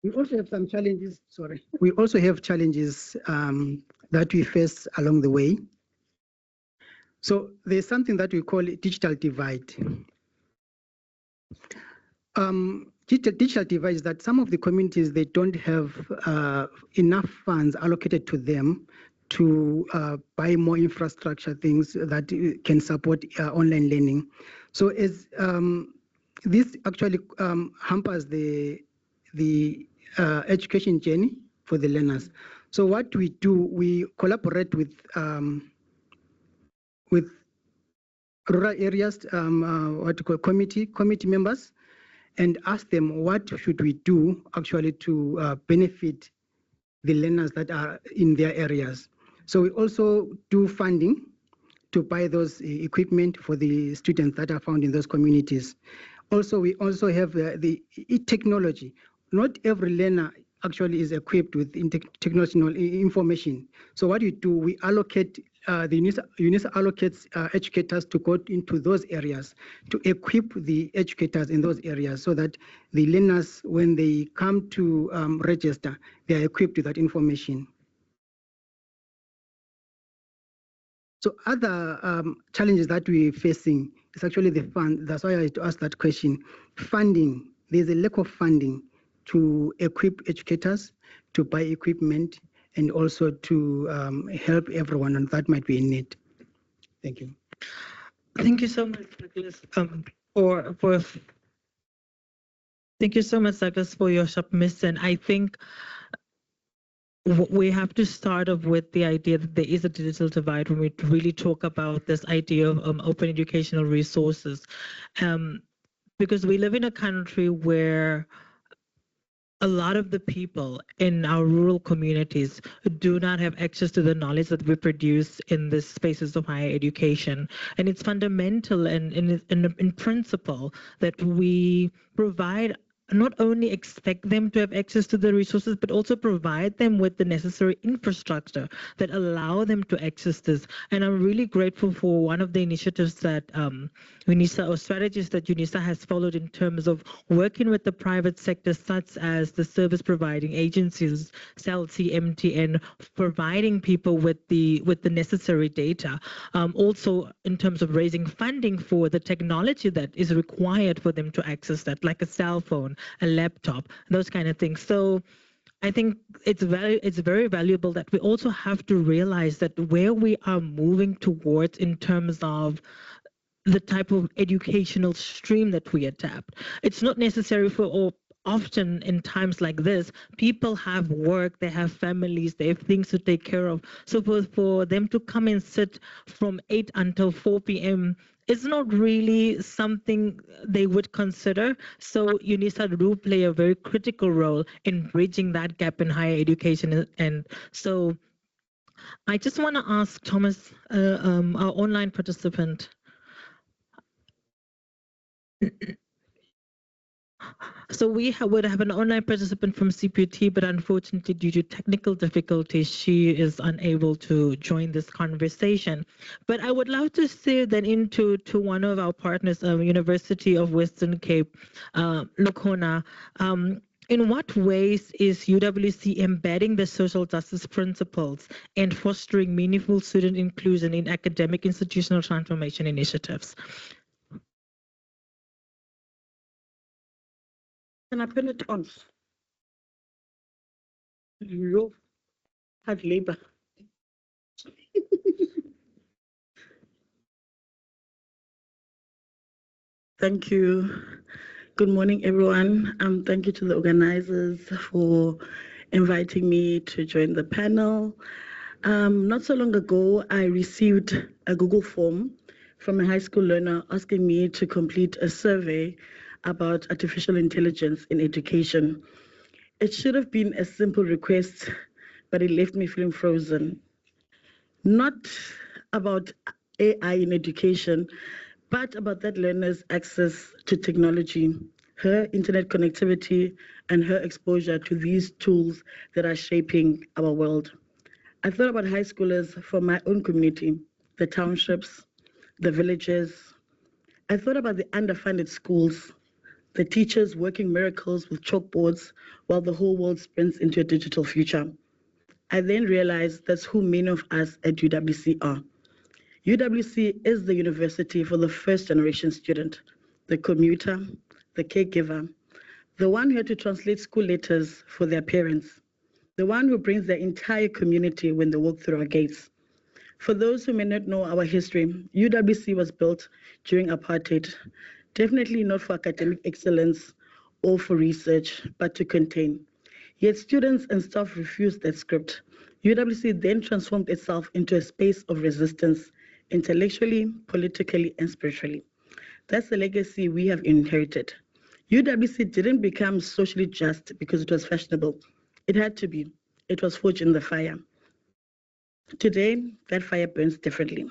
Speaker 10: We also have some challenges. Sorry, we also have challenges that we face along the way. So there's something that we call digital divide. Digital divide is that some of the communities, they don't have enough funds allocated to them to buy more infrastructure things that can support online learning. So as this actually hampers the education journey for the learners. So what we do, we collaborate with rural areas, what we call committee members, and ask them what should we do actually to benefit the learners that are in their areas. So we also do funding to buy those equipment for the students that are found in those communities. Also, we also have the technology. Not every learner actually is equipped with technological information. So what we do, we allocate, UNISA allocates educators to go into those areas to equip the educators in those areas so that the learners, when they come to register, they are equipped with that information. So other challenges that we're facing is actually the fund. That's why I asked that question. Funding, there's a lack of funding to equip educators, to buy equipment, and also to help everyone, and that might be in need. Thank you.
Speaker 1: Thank you so much, Douglas, thank you so much, Douglas, for your submission. I think we have to start off with the idea that there is a digital divide when we really talk about this idea of open educational resources, because we live in a country where a lot of the people in our rural communities do not have access to the knowledge that we produce in the spaces of higher education. And it's fundamental and in principle that we provide, not only expect them to have access to the resources, but also provide them with the necessary infrastructure that allow them to access this. And I'm really grateful for one of the initiatives that UNISA, or strategies that UNISA has followed in terms of working with the private sector, such as the service providing agencies, CELC, MTN, providing people with the necessary data. Also in terms of raising funding for the technology that is required for them to access that, like a cell phone, a laptop, those kind of things. So I think it's very valuable that we also have to realize that where we are moving towards in terms of the type of educational stream that we adapt. It's not necessary for all. Often in times like this, people have work, they have families, they have things to take care of. So for them to come and sit from 8 until 4 p.m. is not really something they would consider. So UNISA do play a very critical role in bridging that gap in higher education. And so I just want to ask Thomas, our online participant, So we would have an online participant from CPUT, but unfortunately, due to technical difficulties, she is unable to join this conversation. But I would love to steer then into one of our partners, University of Western Cape, Lukona. In what ways is UWC embedding the social justice principles and fostering meaningful student inclusion in academic institutional transformation initiatives?
Speaker 12: Can I put it on? You hard labor. Thank you. Good morning, everyone. Thank you to the organizers for inviting me to join the panel. Not so long ago, I received a Google form from a high school learner asking me to complete a survey about artificial intelligence in education. It should have been a simple request, but it left me feeling frozen. Not about AI in education, but about that learner's access to technology, her internet connectivity, and her exposure to these tools that are shaping our world. I thought about high schoolers from my own community, the townships, the villages. I thought about the underfunded schools, the teachers working miracles with chalkboards while the whole world sprints into a digital future. I then realized that's who many of us at UWC are. UWC is the university for the first generation student, the commuter, the caregiver, the one who had to translate school letters for their parents, the one who brings their entire community when they walk through our gates. For those who may not know our history, UWC was built during apartheid, definitely not for academic excellence or for research, but to contain. Yet students and staff refused that script. UWC then transformed itself into a space of resistance, intellectually, politically, and spiritually. That's the legacy we have inherited. UWC didn't become socially just because it was fashionable. It had to be. It was forged in the fire. Today, that fire burns differently.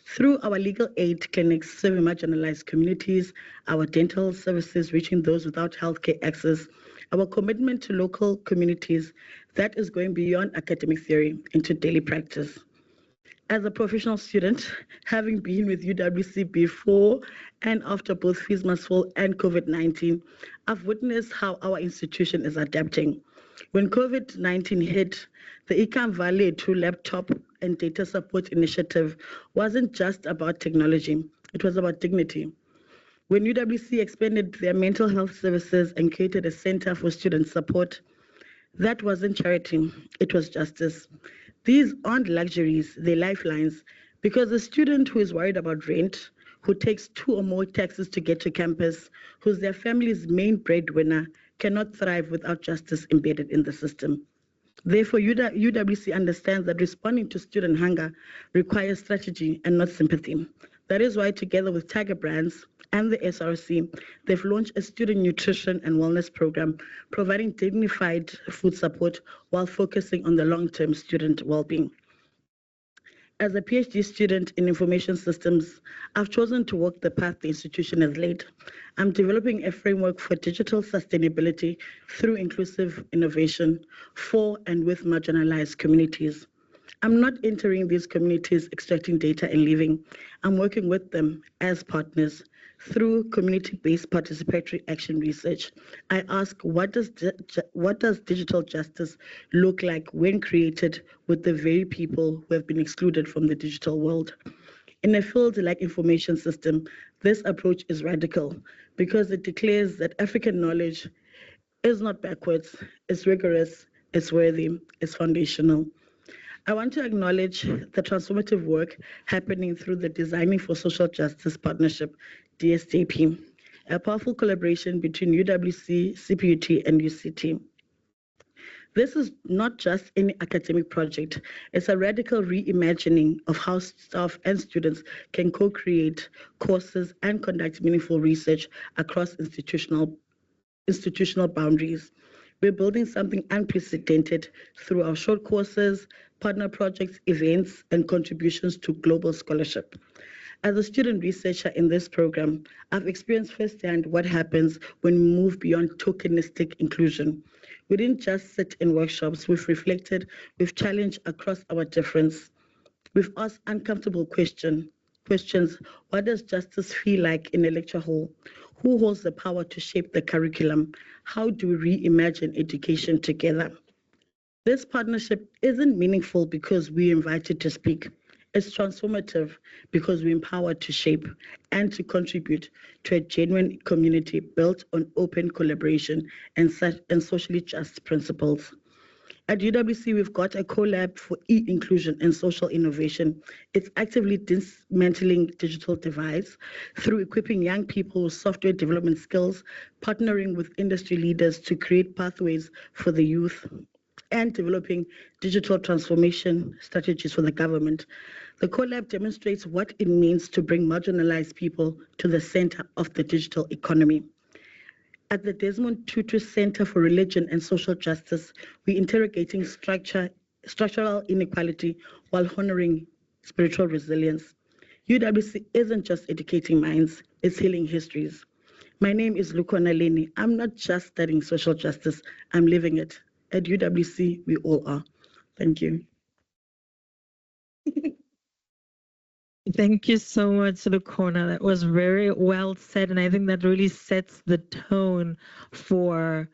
Speaker 12: Through our legal aid clinics serving marginalized communities, our dental services reaching those without healthcare access, our commitment to local communities, that is going beyond academic theory into daily practice. As a professional student, having been with UWC before and after both Fees Must Fall and COVID-19, I've witnessed how our institution is adapting. When COVID-19 hit, the Ecam Valley 2 laptop and data support initiative wasn't just about technology, it was about dignity. When UWC expanded their mental health services and created a center for student support, that wasn't charity, it was justice. These aren't luxuries, they're lifelines, because a student who is worried about rent, who takes 2 or more taxis to get to campus, who's their family's main breadwinner, cannot thrive without justice embedded in the system. Therefore, UWC understands that responding to student hunger requires strategy and not sympathy. That is why, together with Tiger Brands and the SRC, they've launched a student nutrition and wellness program, providing dignified food support while focusing on the long-term student well-being. As a PhD student in information systems, I've chosen to walk the path the institution has laid. I'm developing a framework for digital sustainability through inclusive innovation for and with marginalized communities. I'm not entering these communities extracting data and leaving. I'm working with them as partners through community-based participatory action research. I ask, what does digital justice look like when created with the very people who have been excluded from the digital world? In a field like information system, this approach is radical because it declares that African knowledge is not backwards, it's rigorous, it's worthy, it's foundational. I want to acknowledge the transformative work happening through the Designing for Social Justice Partnership, DSJP, a powerful collaboration between UWC, CPUT, and UCT. This is not just any academic project, it's a radical reimagining of how staff and students can co-create courses and conduct meaningful research across institutional boundaries. We're building something unprecedented through our short courses, partner projects, events, and contributions to global scholarship. As a student researcher in this program, I've experienced firsthand what happens when we move beyond tokenistic inclusion. We didn't just sit in workshops, we've reflected, we've challenged across our difference. We've asked uncomfortable questions. What does justice feel like in a lecture hall? Who holds the power to shape the curriculum? How do we reimagine education together? This partnership isn't meaningful because we're invited to speak. It's transformative because we're empowered to shape and to contribute to a genuine community built on open collaboration and socially just principles. At UWC, we've got a collab for e-inclusion and social innovation. It's actively dismantling digital divides through equipping young people with software development skills, partnering with industry leaders to create pathways for the youth, and developing digital transformation strategies for the government. The collab demonstrates what it means to bring marginalized people to the center of the digital economy. At the Desmond Tutu Center for Religion and Social Justice, we're interrogating structural inequality while honoring spiritual resilience. UWC isn't just educating minds, it's healing histories. My name is Lukona Leni. I'm not just studying social justice, I'm living it. At UWC, we all are. Thank you.
Speaker 1: Thank you so much, Lukona. That was very well said, and I think that really sets the tone for,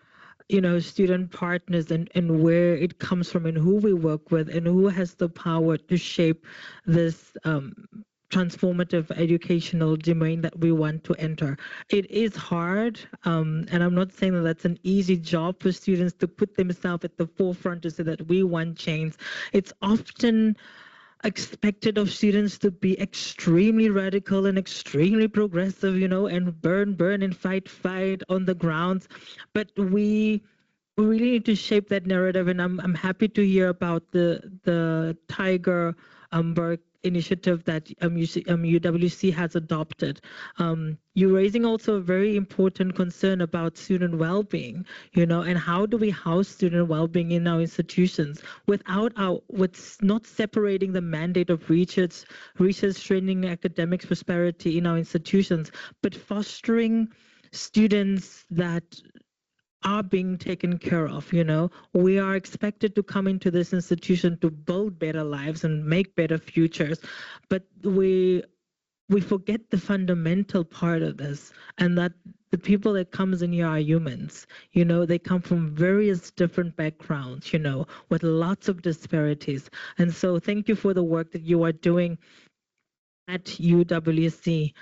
Speaker 1: you know, student partners and where it comes from and who we work with and who has the power to shape this transformative educational domain that we want to enter. It is hard, and I'm not saying that that's an easy job for students to put themselves at the forefront to say that we want change. It's often expected of students to be extremely radical and extremely progressive, you know, and burn and fight on the grounds. But we really need to shape that narrative, and I'm happy to hear about the Tiger Berg initiative that UWC has adopted. You're raising also a very important concern about student well-being, you know, and how do we house student well-being in our institutions without not separating the mandate of research training, academics, prosperity in our institutions, but fostering students that are being taken care of. You know, we are expected to come into this institution to build better lives and make better futures, but we forget the fundamental part of this, and that the people that comes in here are humans. You know, they come from various different backgrounds, you know, with lots of disparities. And so thank you for the work that you are doing at UWC.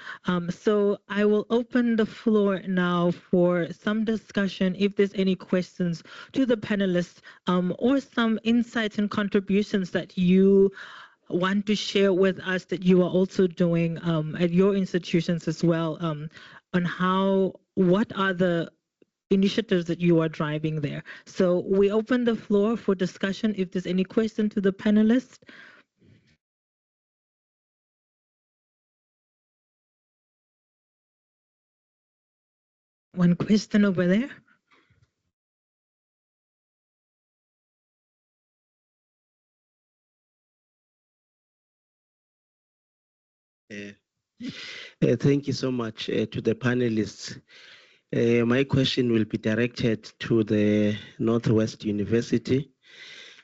Speaker 1: So I will open the floor now for some discussion, if there's any questions to the panelists, or some insights and contributions that you want to share with us that you are also doing at your institutions as well, on what are the initiatives that you are driving there. So we open the floor for discussion, if there's any question to the panelists. One question over there.
Speaker 8: Thank you so much to the panelists. My question will be directed to the Northwest University.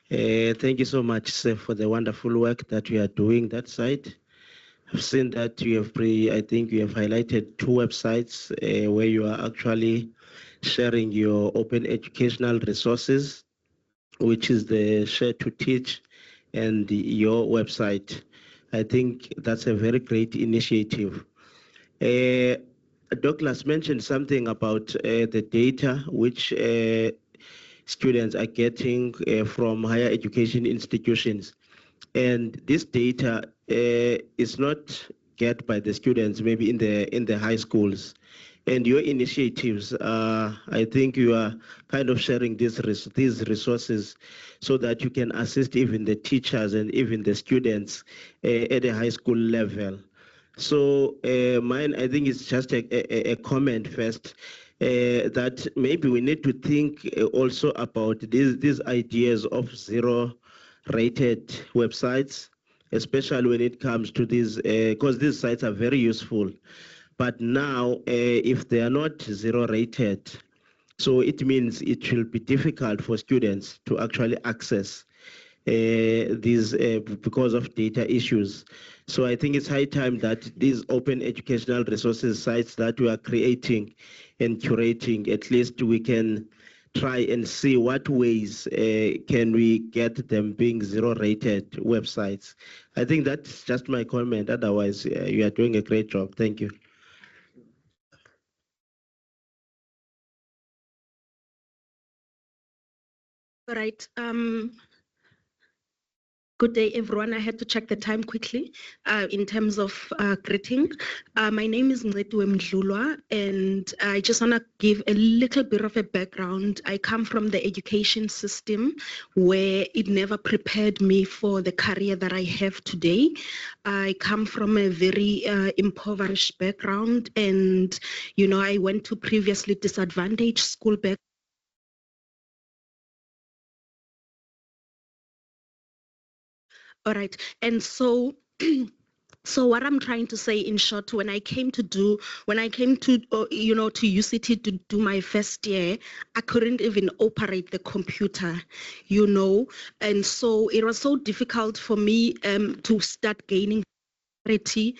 Speaker 8: Thank you so much, sir, for the wonderful work that you are doing that side. I've seen that you have I think you have highlighted 2 websites where you are actually sharing your open educational resources, which is the Share to Teach and your website. I think that's a very great initiative. Douglas mentioned something about the data which students are getting from higher education institutions. And this data is not get by the students, maybe in the high schools. And your initiatives, I think you are kind of sharing these resources so that you can assist even the teachers and even the students at a high school level. So mine, I think, is just a comment first, that maybe we need to think also about these ideas of zero-rated websites, especially when it comes to these, because these sites are very useful. But now, if they are not zero rated, so it means it will be difficult for students to actually access these because of data issues. So I think it's high time that these open educational resources sites that we are creating and curating, at least we can try and see what ways can we get them being zero rated websites. I think that's just my comment. Otherwise, you are doing a great job. Thank you.
Speaker 13: All right. Good day, everyone. I had to check the time quickly in terms of greeting. My name is Ngcetwe Mdlulwa, and I just want to give a little bit of a background. I come from the education system where it never prepared me for the career that I have today. I come from a very impoverished background, and, you know, I went to previously disadvantaged school back. All right. And so so what I'm trying to say in short, when I came to to UCT to do my first year, I couldn't even operate the computer, you know. And so it was so difficult for me to start gaining clarity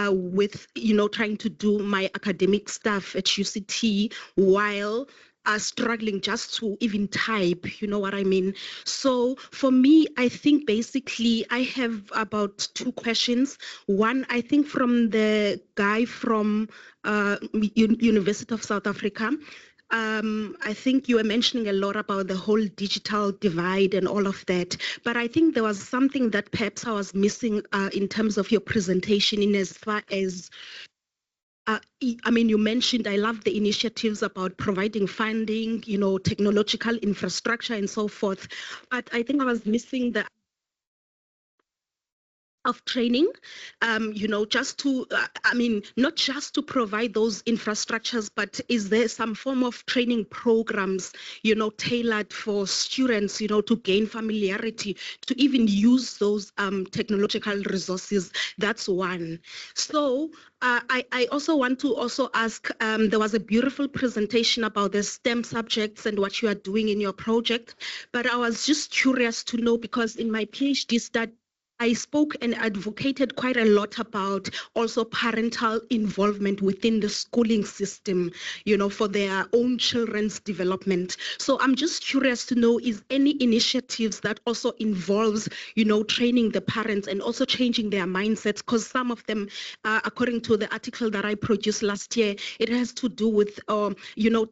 Speaker 13: with, you know, trying to do my academic stuff at UCT while struggling just to even type, you know what I mean? So for me, I think basically I have about two questions. One, I think from the guy from University of South Africa, I think you were mentioning a lot about the whole digital divide and all of that, but I think there was something that perhaps I was missing in terms of your presentation in as far as I mean, you mentioned, I love the initiatives about providing funding, you know, technological infrastructure and so forth, but I think I was missing the of training, you know, just to, I mean, not just to provide those infrastructures, but is there some form of training programs, you know, tailored for students, you know, to gain familiarity, to even use those technological resources? That's one. So I also want to also ask, there was a beautiful presentation about the STEM subjects and what you are doing in your project, but I was just curious to know, because in my PhD study, I spoke and advocated quite a lot about also parental involvement within the schooling system, you know, for their own children's development. So I'm just curious to know, is any initiatives that also involves, you know, training the parents and also changing their mindsets? Because some of them, according to the article that I produced last year, it has to do with, you know,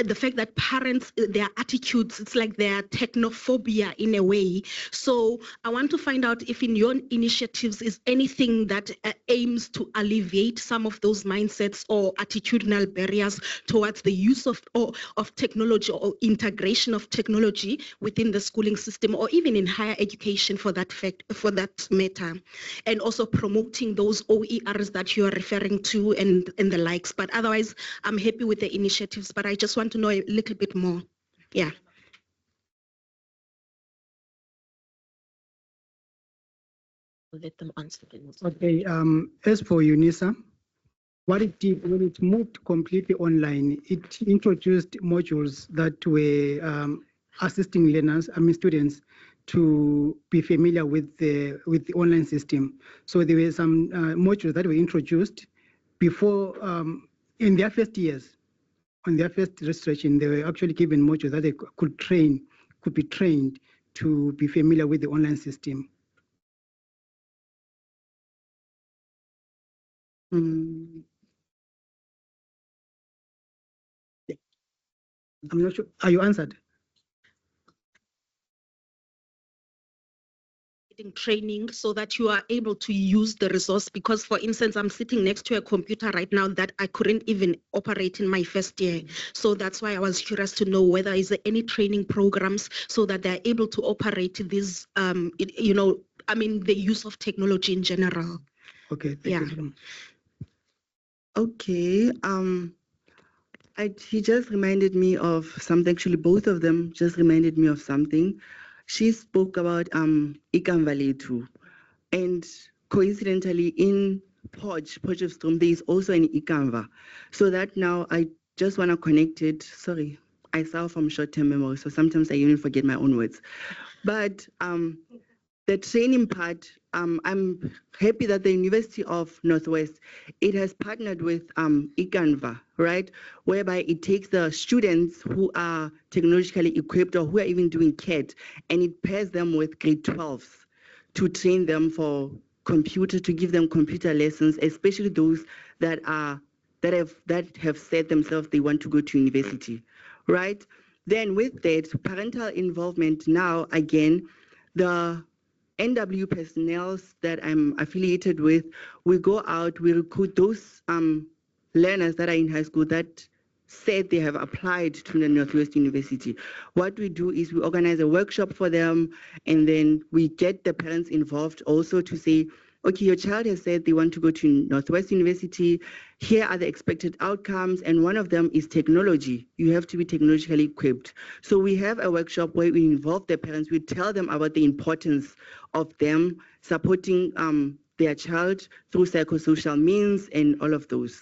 Speaker 13: the fact that parents, their attitudes, it's like their technophobia in a way. So I want to find out if in your initiatives is anything that aims to alleviate some of those mindsets or attitudinal barriers towards the use of technology or integration of technology within the schooling system, or even in higher education for that matter, and also promoting those OERs that you are referring to and the likes. But otherwise, I'm happy with the initiatives, but I just want to know a little bit more. Yeah.
Speaker 1: Let them answer.
Speaker 10: Okay. As for UNISA, what it did when it moved completely online, it introduced modules that were assisting learners, students, to be familiar with the online system. So there were some modules that were introduced before in their first years. On their first registration, they were actually given modules that they could be trained to be familiar with the online system. I'm not sure. Are you answered?
Speaker 13: Training so that you are able to use the resource, because for instance, I'm sitting next to a computer right now that I couldn't even operate in my first year. So that's why I was curious to know whether is there any training programs so that they're able to operate this, you know, I mean, the use of technology in general.
Speaker 10: Okay, thank you.
Speaker 11: Okay. He just reminded me of something. Actually, both of them just reminded me of something. She spoke about Ikam Valley too. and coincidentally in Potchefstroom, there is also an Ikanva. So that now I just want to connect it. Sorry, I suffer from short-term memory, so sometimes I even forget my own words. But the training part, I'm happy that the University of Northwest, it has partnered with Ikanva, right? Whereby it takes the students who are technologically equipped or who are even doing CAT, and it pairs them with grade 12s to train them for computer, to give them computer lessons, especially those that have said themselves they want to go to university, right? Then with that, parental involvement now, again, the NW personnel that I'm affiliated with, we go out, we recruit those learners that are in high school that said they have applied to the Northwest University. What we do is we organize a workshop for them, and then we get the parents involved also to say, okay, your child has said they want to go to Northwest University. Here are the expected outcomes, and one of them is technology. You have to be technologically equipped. So we have a workshop where we involve the parents. We tell them about the importance of them supporting their child through psychosocial means and all of those.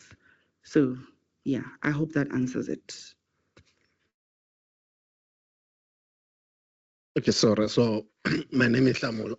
Speaker 11: So yeah, I hope that answers it.
Speaker 14: Okay, sorry. So my name is Hlamulo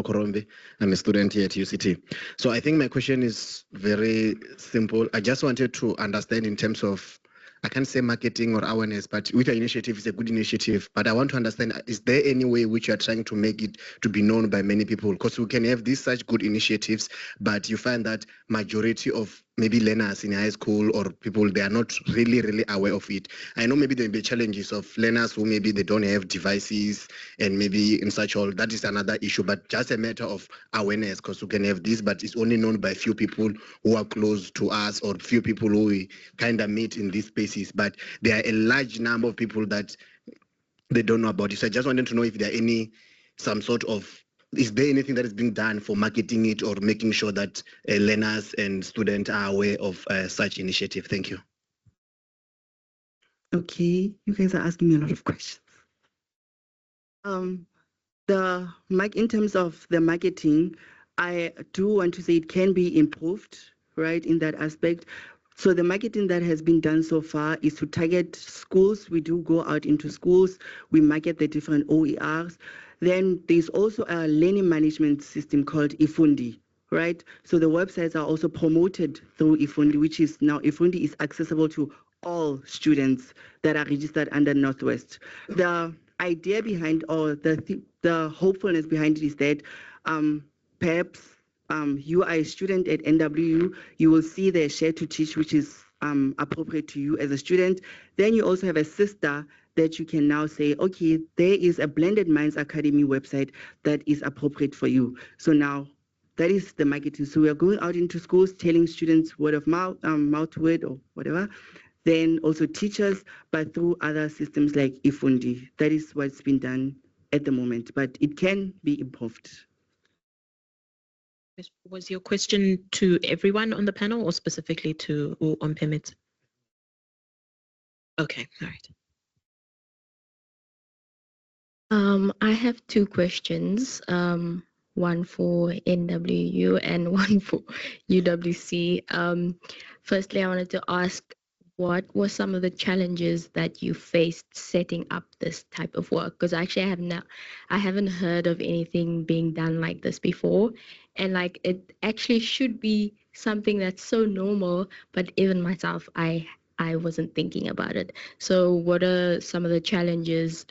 Speaker 14: Korombe. I'm a student here at UCT. So I think my question is very simple. I just wanted to understand in terms of, I can't say marketing or awareness, but with your initiative is a good initiative. But I want to understand, is there any way which you are trying to make it to be known by many people? Because we can have these such good initiatives, but you find that majority of maybe learners in high school or people, they are not really aware of it. I know maybe there will be challenges of learners who maybe they don't have devices and maybe in such all, that is another issue, but just a matter of awareness, because we can have this, but it's only known by few people who are close to us or few people who we kind of meet in these spaces, but there are a large number of people that they don't know about it. So I just wanted to know if there are some sort of, is there anything that is being done for marketing it or making sure that learners and students are aware of such initiative? Thank you.
Speaker 11: Okay, you guys are asking me a lot of questions. In terms of the marketing, I do want to say it can be improved, right, in that aspect. So the marketing that has been done so far is to target schools. We do go out into schools. We market the different OERs. Then there's also a learning management system called Ifundi, right? So the websites are also promoted through Ifundi, which is now Ifundi is accessible to all students that are registered under Northwest. The idea behind, or the hopefulness behind it is that perhaps you are a student at NWU, you will see the share to teach, which is appropriate to you as a student. Then you also have a sister that you can now say, okay, there is a Blended Minds Academy website that is appropriate for you. So now that is the marketing. So we are going out into schools, telling students word of mouth, mouth to word or whatever. Then also teachers, but through other systems like Ifundi. That is what's been done at the moment, but it can be improved.
Speaker 15: Was your question to everyone on the panel or specifically to on permits? Okay, all right.
Speaker 9: I have two questions, one for NWU and one for UWC. Firstly, I wanted to ask, what were some of the challenges that you faced setting up this type of work? Because actually I haven't heard of anything being done like this before. And like it actually should be something that's so normal, but even myself, I wasn't thinking about it. So what are some of the challenges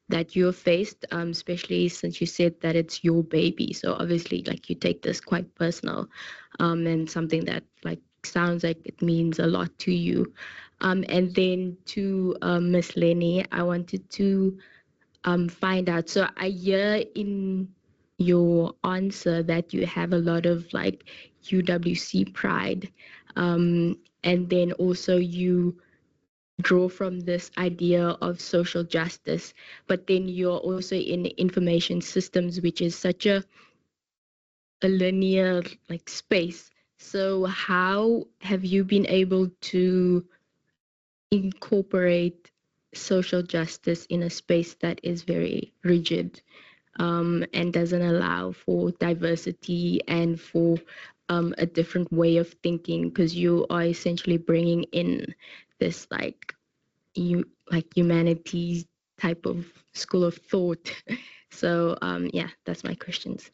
Speaker 9: that you're faced, especially since you said that it's your baby? So obviously like you take this quite personal and something that like sounds like it means a lot to you. And then to Miss Lenny, I wanted to find out, so I hear in your answer that you have a lot of like UWC pride, and then also you draw from this idea of social justice, but then you're also in information systems, which is such a linear like space. So how have you been able to incorporate social justice in a space that is very rigid? and doesn't allow for diversity and for a different way of thinking, because you are essentially bringing in this like humanities type of school of thought. So yeah, that's my questions.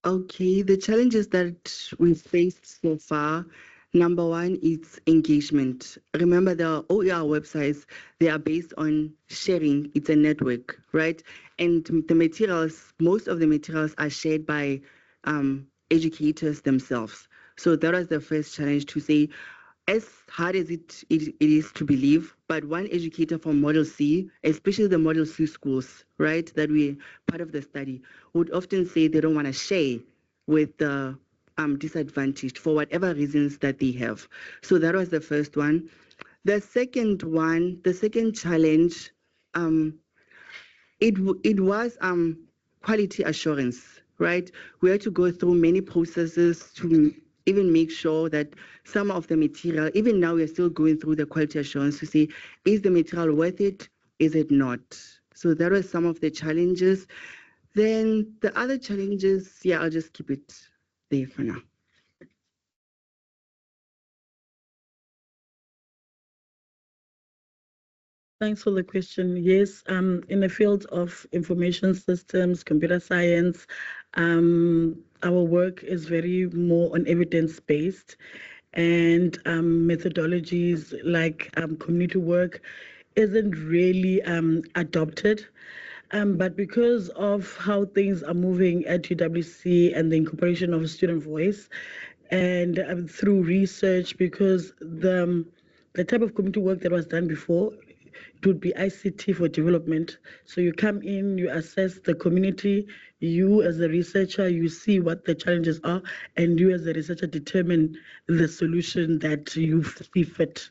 Speaker 11: Okay, the challenges that we've faced so far, number one is engagement. Remember, the OER websites, they are based on sharing. It's a network, right? And the materials, most of the materials are shared by educators themselves. So that was the first challenge, to say, as hard as it is to believe, but one educator from Model C, especially the Model C schools, right, that we part of the study, would often say they don't want to share with the disadvantaged for whatever reasons that they have. So that was the first one. The second one, the second challenge, it was quality assurance, right? We had to go through many processes to even make sure that some of the material, even now we're still going through the quality assurance to see, is the material worth it? Is it not? So that was some of the challenges. Then the other challenges, yeah, I'll just keep it there for now.
Speaker 12: Thanks for the question. Yes, in the field of information systems, computer science, our work is very more on evidence-based, and methodologies like community work isn't really adopted. But because of how things are moving at UWC and the incorporation of student voice, and through research, because the type of community work that was done before, it would be ICT for development. So you come in, you assess the community, you as a researcher, you see what the challenges are, and you as a researcher determine the solution that you see fit.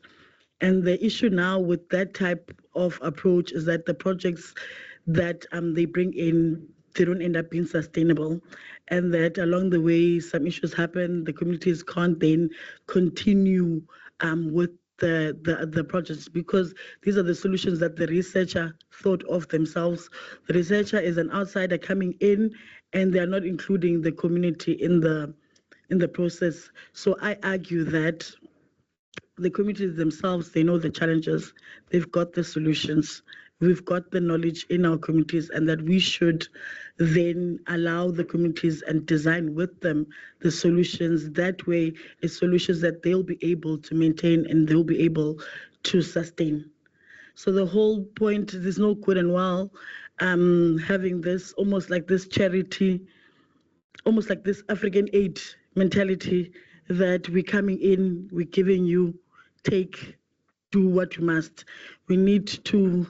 Speaker 12: And the issue now with that type of approach is that the projects that they bring in, they don't end up being sustainable, and that along the way some issues happen, the communities can't then continue with the projects, because these are the solutions that the researcher thought of themselves. The researcher is an outsider coming in, and they are not including the community in the process. So I argue that the communities themselves, they know the challenges, they've got the solutions, we've got the knowledge in our communities, and that we should then allow the communities and design with them the solutions. That way, it's solutions that they'll be able to maintain and they'll be able to sustain. So the whole point, there's no good and well having this almost like this charity, almost like this African aid mentality, that we're coming in, we're giving you, take, do what you must. We need to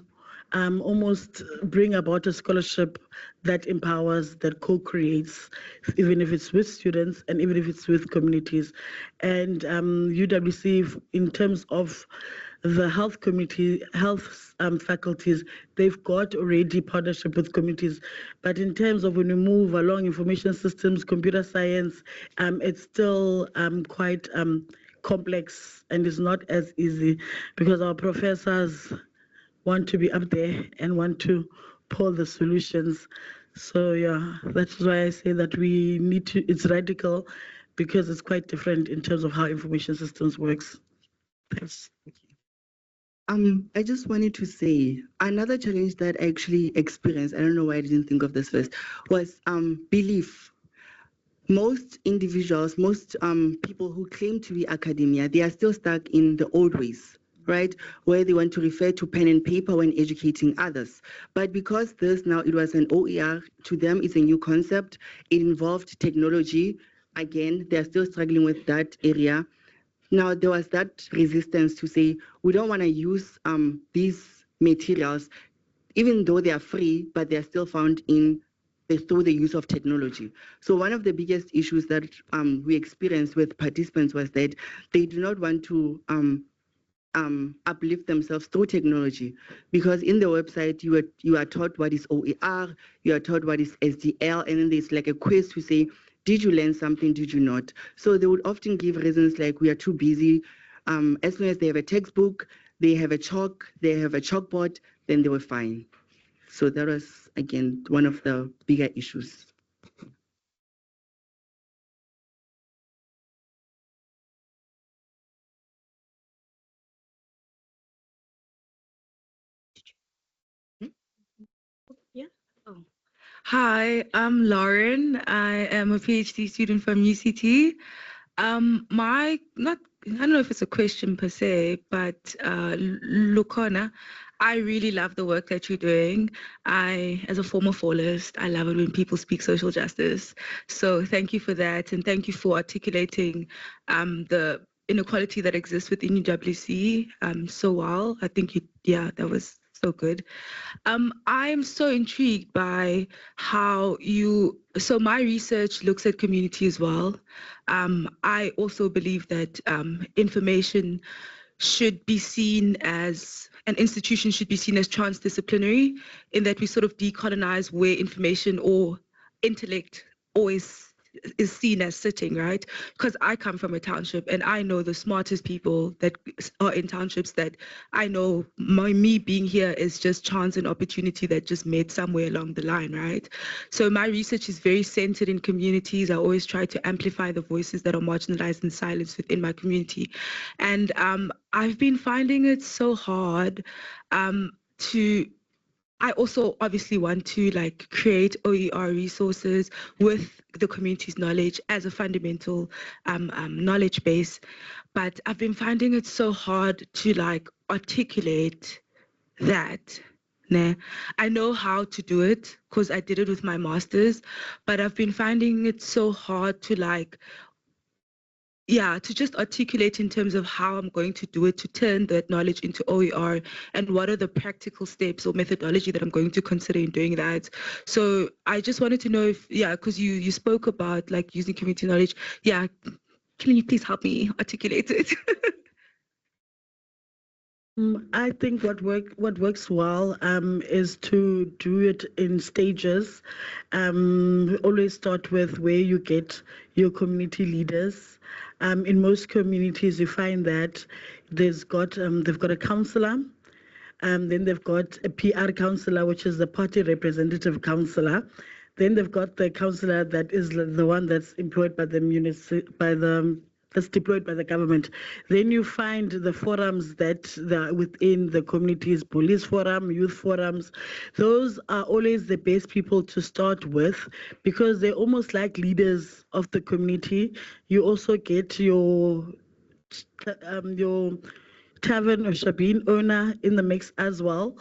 Speaker 12: almost bring about a scholarship that empowers, that co-creates, even if it's with students and even if it's with communities. And UWC, in terms of the health community, health faculties, they've got already partnership with communities. But in terms of when we move along information systems, computer science, it's still quite complex, and it's not as easy because our professors want to be up there and want to pull the solutions. So yeah, that's why I say that we need to, it's radical because it's quite different in terms of how information systems works. Thanks.
Speaker 11: I just wanted to say another challenge that I actually experienced, I don't know why I didn't think of this first, was belief. Most individuals, most people who claim to be academia, they are still stuck in the old ways, right? Where they want to refer to pen and paper when educating others. But because this now, it was an OER, to them it's a new concept, it involved technology. Again, they're still struggling with that area. Now, there was that resistance to say, we don't want to use these materials, even though they are free, but they're still found in through the use of technology. So one of the biggest issues that we experienced with participants was that they do not want to uplift themselves through technology, because in the website you are taught what is OER, you are taught what is SDL, and then there's like a quiz to say, did you learn something, did you not? So they would often give reasons like, we are too busy. As long as they have a textbook, they have a chalk, they have a chalkboard, then they were fine. So that was, again, one of the bigger issues.
Speaker 16: Yeah. Oh. Hi, I'm Lauren. I am a PhD student from UCT. My not I don't know if it's a question per se, but Lukona, I really love the work that you're doing. As a former fallist, I love it when people speak social justice. So thank you for that, and thank you for articulating the inequality that exists within UWC so well. I think that was so good. I'm so intrigued by how so my research looks at community as well. I also believe that information should be seen as, an institution should be seen as transdisciplinary, in that we sort of decolonize where information or intellect always is seen as sitting, right? Because I come from a township and I know the smartest people that are in townships that I know me being here is just chance and opportunity that just met somewhere along the line, right? So my research is very centered in communities. I always try to amplify the voices that are marginalized and silenced within my community. And I've been finding it so hard I also obviously want to create OER resources with the community's knowledge as a fundamental knowledge base, but I've been finding it so hard to articulate that. Nah. I know how to do it because I did it with my master's, but I've been finding it so hard to to just articulate in terms of how I'm going to do it to turn that knowledge into OER, and what are the practical steps or methodology that I'm going to consider in doing that. So I just wanted to know if, because you spoke about using community knowledge. Yeah, can you please help me articulate it?
Speaker 12: I think what works well is to do it in stages. Always start with where you get your community leaders. In most communities, you find that they've got a councillor. Then they've got a PR councillor, which is the party representative councillor. Then they've got the councillor that is the one that's employed by that's deployed by the government. Then you find the forums that are within the communities, police forum, youth forums. Those are always the best people to start with because they're almost like leaders of the community. You also get your tavern or shabin owner in the mix as well.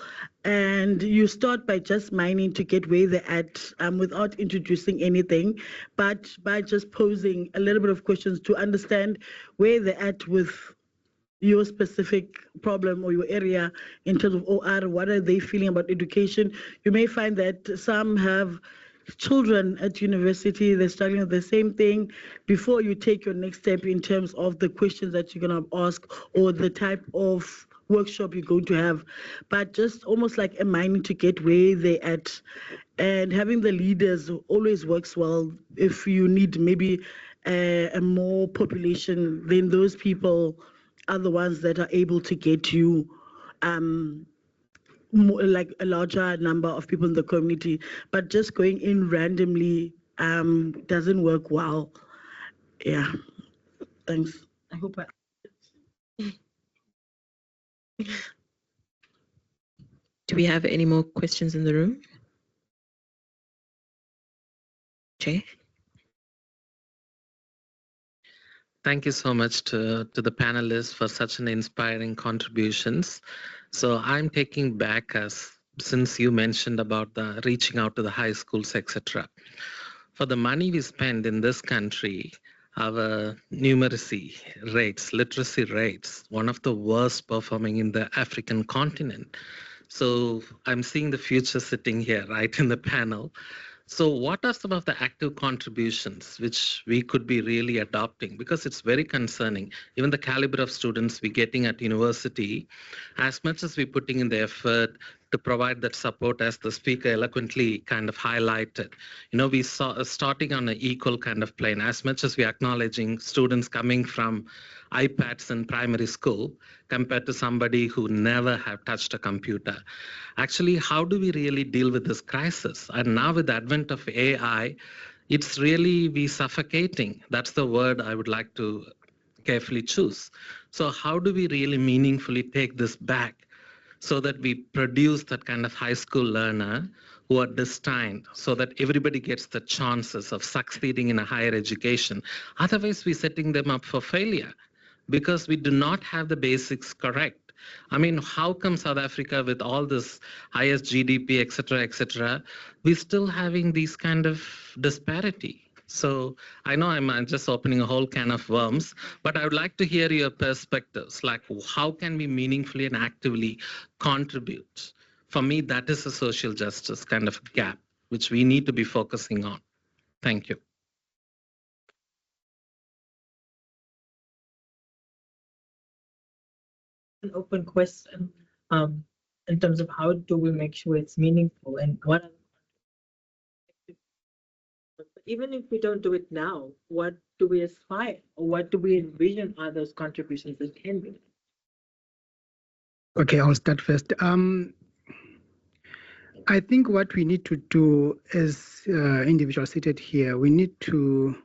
Speaker 12: And you start by just mining to get where they're at without introducing anything, but by just posing a little bit of questions to understand where they're at with your specific problem or your area in terms of OR. What are they feeling about education? You may find that some have children at university, they're struggling with the same thing. Before you take your next step in terms of the questions that you're going to ask or the type of workshop you're going to have, but just almost like a mining to get where they're at. And having the leaders always works well. If you need maybe a more population, then those people are the ones that are able to get you more, like a larger number of people in the community. But just going in randomly doesn't work well. Yeah, thanks. I hope
Speaker 15: Do we have any more questions in the room? Jay?
Speaker 7: Thank you so much to the panelists for such an inspiring contributions. So I'm taking back since you mentioned about the reaching out to the high schools, etc. For the money we spend in this country, our numeracy rates, literacy rates, one of the worst performing in the African continent. So I'm seeing the future sitting here, right in the panel. So what are some of the active contributions which we could be really adopting? Because it's very concerning. Even the caliber of students we're getting at university, as much as we're putting in the effort, to provide that support, as the speaker eloquently kind of highlighted. We saw starting on an equal kind of plane. As much as we're acknowledging students coming from iPads in primary school compared to somebody who never have touched a computer. Actually, how do we really deal with this crisis? And now with the advent of AI, it's really be suffocating. That's the word I would like to carefully choose. So how do we really meaningfully take this back so that we produce that kind of high school learner who are destined, so that everybody gets the chances of succeeding in a higher education? Otherwise, we're setting them up for failure because we do not have the basics correct. I mean, how come South Africa, with all this highest GDP, et cetera, we're still having these kind of disparity? So I know I'm just opening a whole can of worms, but I would like to hear your perspectives, like how can we meaningfully and actively contribute? For me, that is a social justice kind of gap, which we need to be focusing on. Thank you.
Speaker 1: An open question in terms of how do we make sure it's meaningful and what. Even if we don't do it now, what do we aspire or what do we envision are those contributions that can be?
Speaker 10: Okay, I'll start first. I think what we need to do as individuals seated here, we need to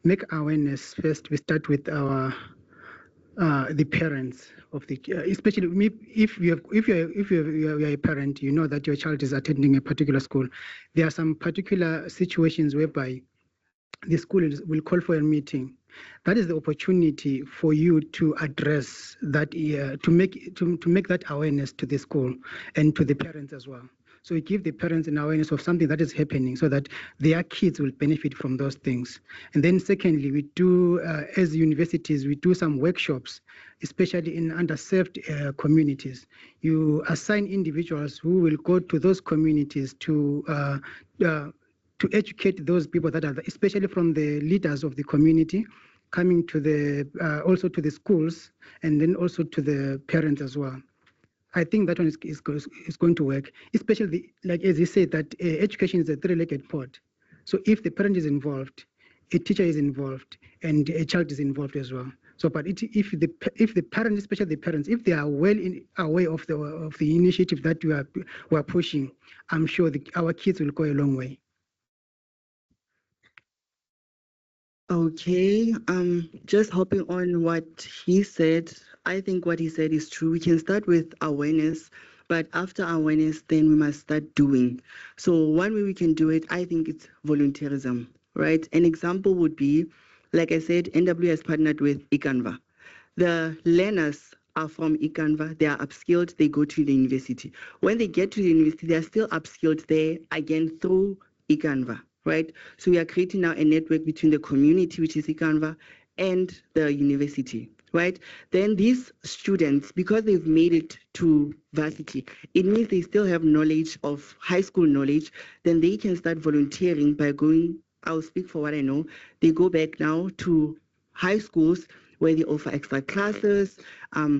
Speaker 10: make awareness first. We start with our the parents of the, especially if you're a parent, you know that your child is attending a particular school. There are some particular situations whereby the school will call for a meeting. That is the opportunity for you to address that, to make that awareness to the school and to the parents as well. So we give the parents an awareness of something that is happening so that their kids will benefit from those things. And then secondly, we do, as universities, we do some workshops, especially in underserved communities. You assign individuals who will go to those communities to educate those people that are, especially from the leaders of the community, coming to the, also to the schools, and then also to the parents as well. I think that one is going to work, especially like as you said, that education is a three-legged pot. So if the parent is involved, a teacher is involved, and a child is involved as well. So, but if the parents, especially the parents, if they are well aware of the initiative that we are pushing, I'm sure our kids will go a long way.
Speaker 11: Okay, just hopping on what he said, I think what he said is true. We can start with awareness, but after awareness, then we must start doing. So one way we can do it, I think it's volunteerism, right? An example would be, like I said, NW has partnered with Icanva. The learners are from Icanva, they are upskilled, they go to the university. When they get to the university, they are still upskilled there, again, through Icanva. Right? So we are creating now a network between the community, which is Icanva, and the university, right? Then these students, because they've made it to varsity, it means they still have knowledge of high school knowledge, then they can start volunteering by going, I'll speak for what I know, they go back now to high schools where they offer extra classes,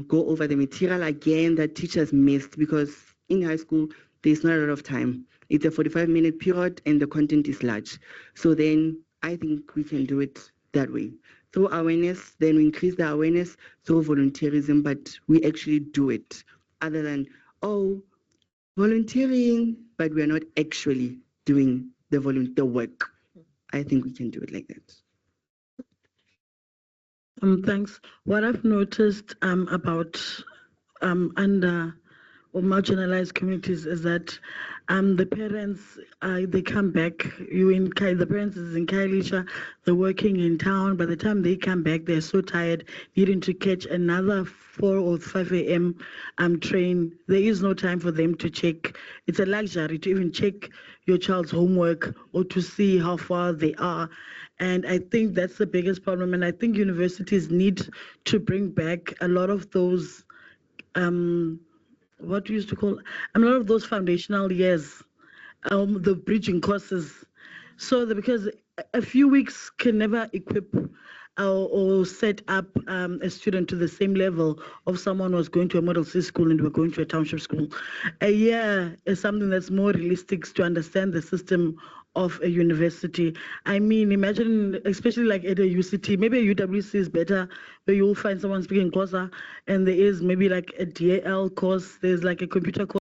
Speaker 11: go over the material again that teachers missed, because in high school, there's not a lot of time. It's a 45-minute period and the content is large. So then I think we can do it that way. Through awareness, then we increase the awareness through volunteerism, but we actually do it. Other than, oh, volunteering, but we're not actually doing the volunteer work. I think we can do it like that.
Speaker 12: Thanks. What I've noticed about under or marginalized communities is that the parents, they come back, the parents is in Khayelitsha, they're working in town. By the time they come back, they're so tired, needing to catch another 4 or 5 a.m. train. There is no time for them to check. It's a luxury to even check your child's homework or to see how far they are. And I think that's the biggest problem. And I think universities need to bring back a lot of those what we used to call, a lot of those foundational years, the bridging courses. So that because a few weeks can never equip or set up a student to the same level of someone who was going to a model C school and we're going to a township school. A year is something that's more realistic to understand the system of a university. I mean, imagine, especially like at a UCT, maybe a UWC is better, where you'll find someone speaking Xhosa, and there is maybe like a DAL course, there's like a computer course.